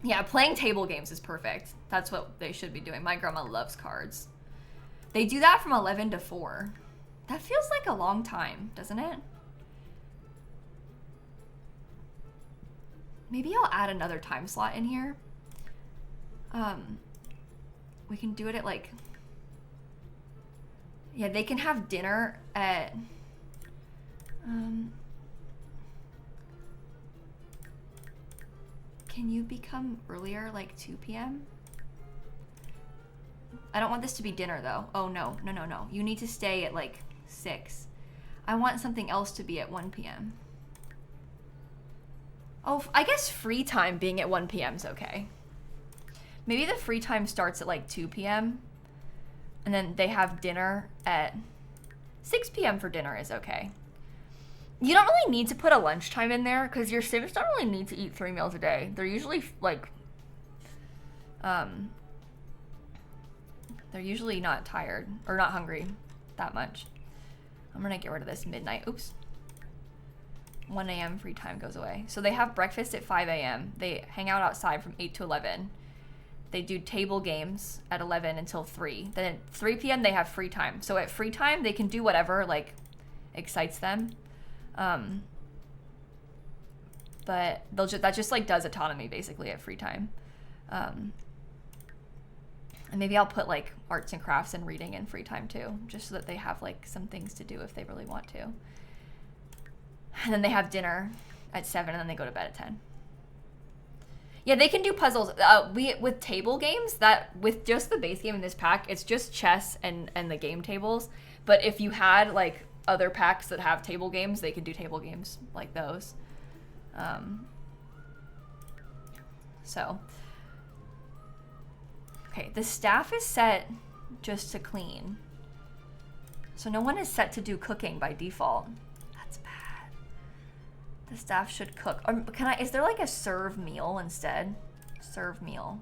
Yeah, playing table games is perfect. That's what they should be doing. My grandma loves cards. They do that from 11 to 4. That feels like a long time, doesn't it? Maybe I'll add another time slot in here. We can do it at like... Yeah, they can have dinner at... Can you become earlier, like 2 p.m.? I don't want this to be dinner, though. Oh, no. No, no, no. You need to stay at, like, 6. I want something else to be at 1 p.m. Oh, I guess free time being at 1 p.m. is okay. Maybe the free time starts at, like, 2 p.m. And then they have dinner at 6 p.m. for dinner is okay. You don't really need to put a lunchtime in there because your Sims don't really need to eat 3 meals a day. They're usually like, they're usually not tired or not hungry that much. I'm gonna get rid of this midnight. Oops. 1 a.m. free time goes away. So they have breakfast at 5 a.m. They hang out outside from 8 to 11. They do table games at 11 until 3. Then at 3 p.m. they have free time. So at free time they can do whatever like excites them. But that just like does autonomy basically at free time. And maybe I'll put like arts and crafts and reading in free time too, just so that they have like some things to do if they really want to. And then they have dinner at 7 and then they go to bed at 10. Yeah, they can do puzzles. With table games, that with just the base game in this pack, it's just chess and the game tables. But if you had like other packs that have table games, they can do table games like those. So, okay, the staff is set just to clean. So no one is set to do cooking by default. That's bad. The staff should cook. Or is there like a serve meal instead? Serve meal.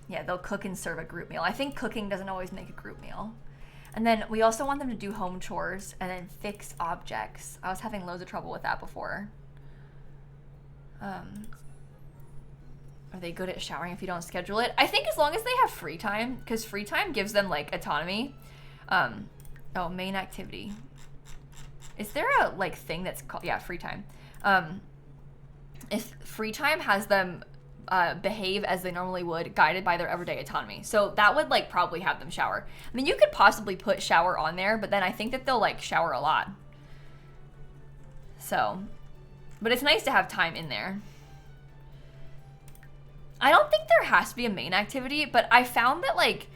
Yeah, they'll cook and serve a group meal. I think cooking doesn't always make a group meal. And then we also want them to do home chores and then fix objects. I was having loads of trouble with that before. Are they good at showering if you don't schedule it? I think as long as they have free time, because free time gives them like autonomy. Oh, main activity. Is there a like thing that's called, yeah, free time. If free time has them behave as they normally would, guided by their everyday autonomy. So that would like probably have them shower. I mean, you could possibly put shower on there, but then I think that they'll like shower a lot. So, but it's nice to have time in there. I don't think there has to be a main activity, but I found that like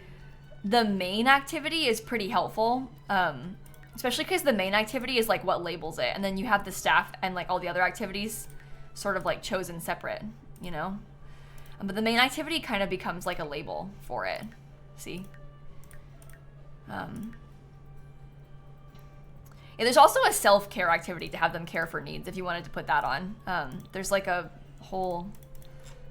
the main activity is pretty helpful. Especially because the main activity is like what labels it. And then you have the staff and like all the other activities sort of like chosen separate, you know? But the main activity kind of becomes like a label for it. See? Yeah, there's also a self-care activity to have them care for needs if you wanted to put that on. There's like a whole,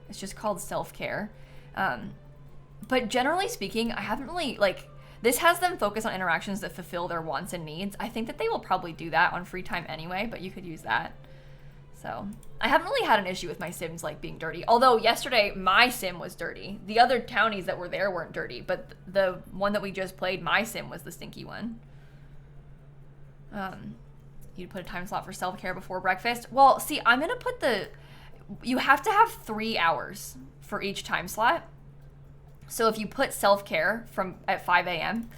it's just called self-care. But generally speaking, I haven't really like, this has them focus on interactions that fulfill their wants and needs. I think that they will probably do that on free time anyway, but you could use that. So I haven't really had an issue with my Sims like being dirty. Although yesterday my Sim was dirty. The other townies that were there weren't dirty, but the one that we just played, my Sim was the stinky one. You'd put a time slot for self-care before breakfast. Well, see, I'm gonna put you have to have 3 hours for each time slot. So if you put self-care at 5 a.m.,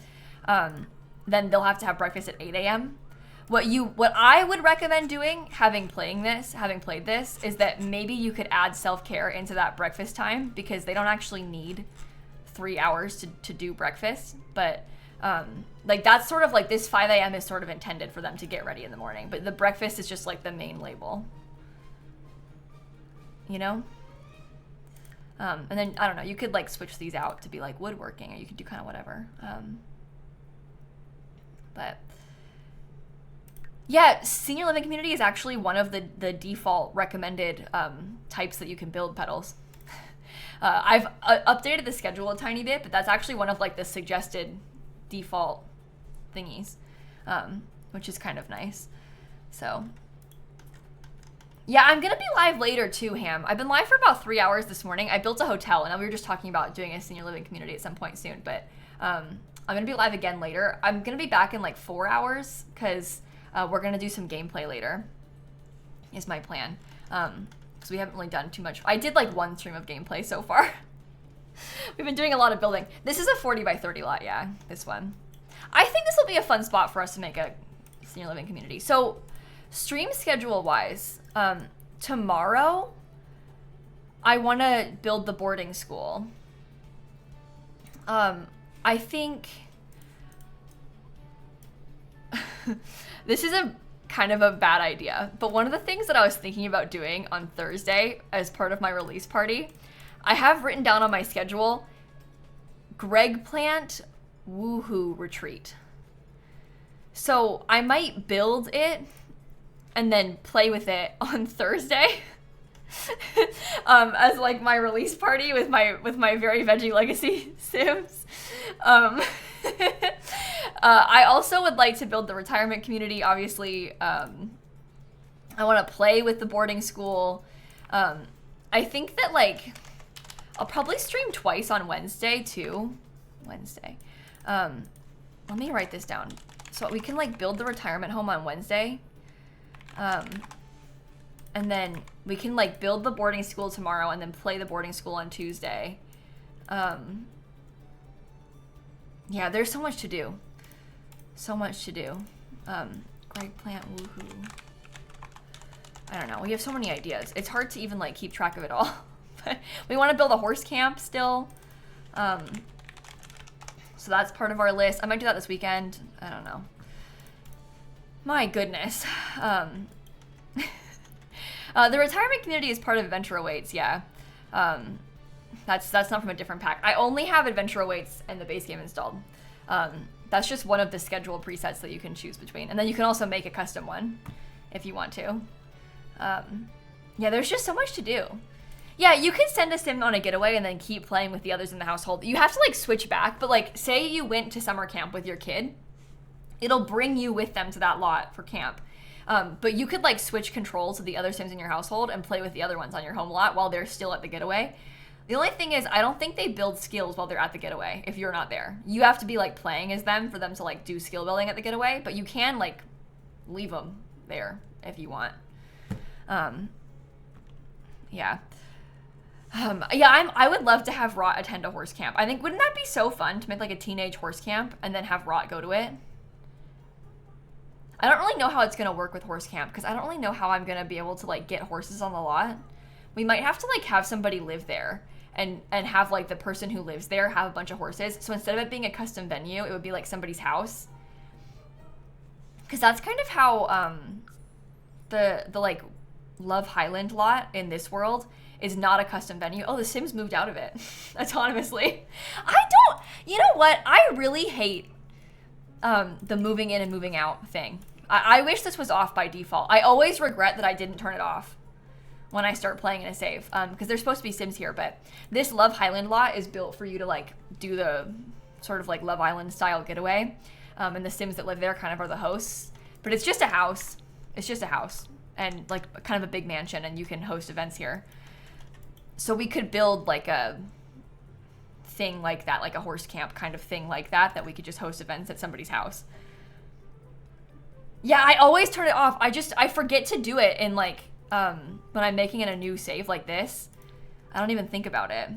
then they'll have to have breakfast at 8 a.m. What I would recommend doing, having played this, is that maybe you could add self-care into that breakfast time because they don't actually need 3 hours to do breakfast. But like that's sort of like this 5 a.m. is sort of intended for them to get ready in the morning. But the breakfast is just like the main label. You know? And then, I don't know, you could like switch these out to be like woodworking or you could do kind of whatever. But yeah, senior living community is actually one of the default recommended types that you can build petals. I've updated the schedule a tiny bit, but that's actually one of like the suggested default thingies, which is kind of nice. So yeah, I'm gonna be live later too, Ham. I've been live for about 3 hours this morning. I built a hotel, and we were just talking about doing a senior living community at some point soon, but I'm gonna be live again later. I'm gonna be back in like 4 hours because we're gonna do some gameplay later, is my plan. Because we haven't really done too much. I did like 1 stream of gameplay so far. We've been doing a lot of building. This is a 40 by 30 lot, yeah, this one. I think this will be a fun spot for us to make a senior living community. So stream schedule wise, tomorrow I want to build the boarding school. I think this is a kind of a bad idea, but one of the things that I was thinking about doing on Thursday as part of my release party, I have written down on my schedule, Greg Plant Woohoo Retreat. So I might build it and then play with it on Thursday as like my release party with my very veggie legacy Sims. I also would like to build the retirement community. Obviously, I want to play with the boarding school. I think that like I'll probably stream twice on Wednesday too. Wednesday. Let me write this down so we can like build the retirement home on Wednesday. And then we can like build the boarding school tomorrow and then play the boarding school on Tuesday. Yeah, there's so much to do. So much to do. Greg Plant Woohoo. I don't know. We have so many ideas. It's hard to even like keep track of it all. But we want to build a horse camp still. So that's part of our list. I might do that this weekend. I don't know. My goodness. The retirement community is part of Adventure Awaits, yeah. That's not from a different pack. I only have Adventure Awaits and the base game installed. That's just one of the scheduled presets that you can choose between. And then you can also make a custom one if you want to. Yeah, there's just so much to do. Yeah, you could send a sim on a getaway and then keep playing with the others in the household. You have to like switch back, but like say you went to summer camp with your kid, it'll bring you with them to that lot for camp. But you could like switch controls to the other sims in your household and play with the other ones on your home lot while they're still at the getaway. The only thing is I don't think they build skills while they're at the getaway if you're not there. You have to be like playing as them for them to like do skill building at the getaway, but you can like leave them there if you want. Yeah. I would love to have Rot attend a horse camp. I think, wouldn't that be so fun to make like a teenage horse camp and then have Rot go to it? I don't really know how it's going to work with horse camp because I don't really know how I'm going to be able to like get horses on the lot. We might have to like have somebody live there and have like the person who lives there have a bunch of horses. So instead of it being a custom venue, it would be like somebody's house. Because that's kind of how the like Love Highland lot in this world is not a custom venue. Oh, the Sims moved out of it autonomously. You know what? I really hate the moving in and moving out thing. I wish this was off by default. I always regret that I didn't turn it off when I start playing in a save, because there's supposed to be Sims here, but this Love Highland lot is built for you to like do the sort of like Love Island style getaway, and the Sims that live there kind of are the hosts, but it's just a house. It's just a house and like kind of a big mansion, and you can host events here. So we could build like a thing like that, like a horse camp kind of thing like that we could just host events at somebody's house. Yeah, I always turn it off. I forget to do it in like, when I'm making in a new save like this. I don't even think about it.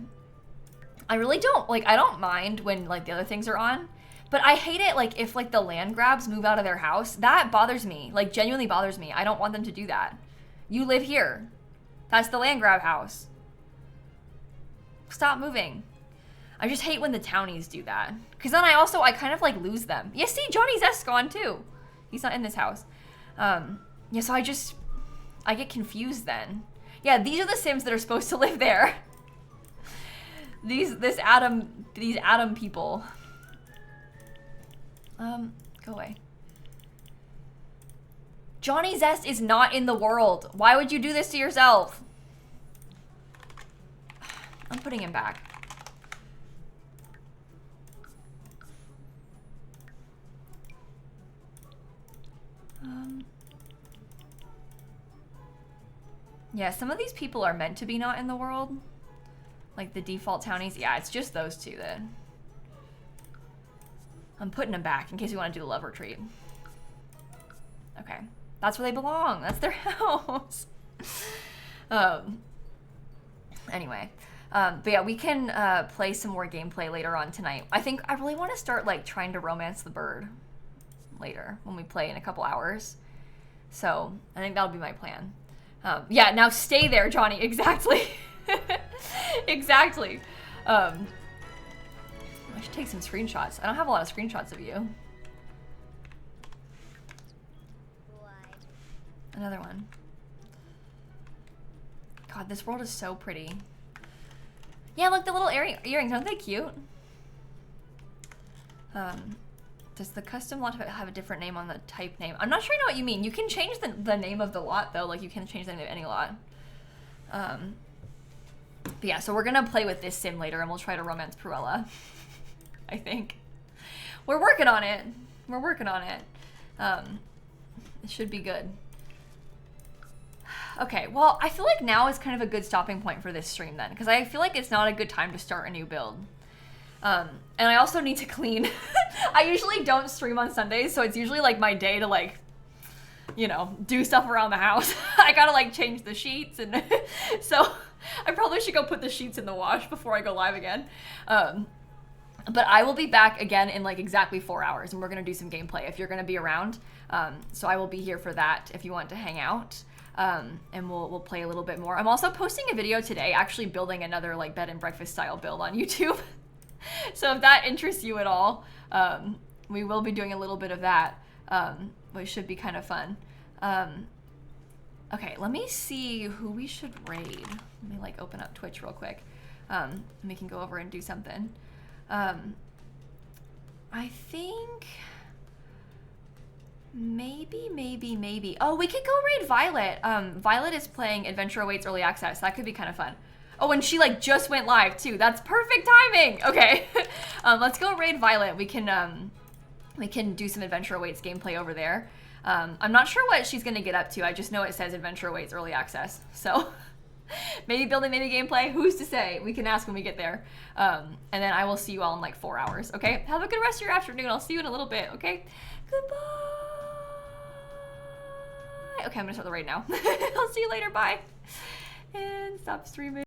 I really don't, like, I don't mind when like the other things are on, but I hate it like if like the land grabs move out of their house. That bothers me, like genuinely bothers me. I don't want them to do that. You live here. That's the land grab house. Stop moving. I just hate when the townies do that. Because then I kind of like lose them. Yeah, see, Johnny Zest's gone too. He's not in this house. Yeah, so I get confused then. Yeah, these are the Sims that are supposed to live there. These Adam people. Go away. Johnny Zest is not in the world. Why would you do this to yourself? I'm putting him back. Yeah, some of these people are meant to be not in the world. Like the default townies. Yeah, it's just those two then. I'm putting them back in case we want to do a love retreat. Okay. That's where they belong. That's their house. Anyway. But yeah, we can play some more gameplay later on tonight. I think I really want to start like trying to romance the bird later when we play in a couple hours. So I think that'll be my plan. Yeah, now stay there, Johnny. Exactly. Exactly. I should take some screenshots. I don't have a lot of screenshots of you. Another one. God, this world is so pretty. Yeah, look, the little earrings, aren't they cute? Does the custom lot have a different name on the type name? I'm not sure I know what you mean. You can change the name of the lot, though. Like, you can change the name of any lot. But yeah, so we're gonna play with this sim later, and we'll try to romance Pruella. I think. We're working on it. We're working on it. It should be good. Okay, well, I feel like now is kind of a good stopping point for this stream then, because I feel like it's not a good time to start a new build. And I also need to clean. I usually don't stream on Sundays, so it's usually like my day to like, you know, do stuff around the house. I gotta like change the sheets, and so I probably should go put the sheets in the wash before I go live again. But I will be back again in like exactly 4 hours, and we're gonna do some gameplay if you're gonna be around. So I will be here for that if you want to hang out. And we'll play a little bit more. I'm also posting a video today actually building another like bed and breakfast style build on YouTube. So if that interests you at all, we will be doing a little bit of that, which should be kind of fun. Okay, let me see who we should raid. Let me like open up Twitch real quick. And we can go over and do something. I think maybe. Oh, we could go raid Violet. Violet is playing Adventure Awaits Early Access. That could be kind of fun. Oh, and she like just went live too. That's perfect timing. Okay. Let's go raid Violet. We can do some Adventure Awaits gameplay over there. I'm not sure what she's gonna get up to. I just know it says Adventure Awaits Early Access. So maybe building, maybe gameplay. Who's to say? We can ask when we get there. And then I will see you all in like 4 hours. Okay. Have a good rest of your afternoon. I'll see you in a little bit. Okay. Goodbye. Okay, I'm gonna start the raid now. I'll see you later. Bye. And stop streaming.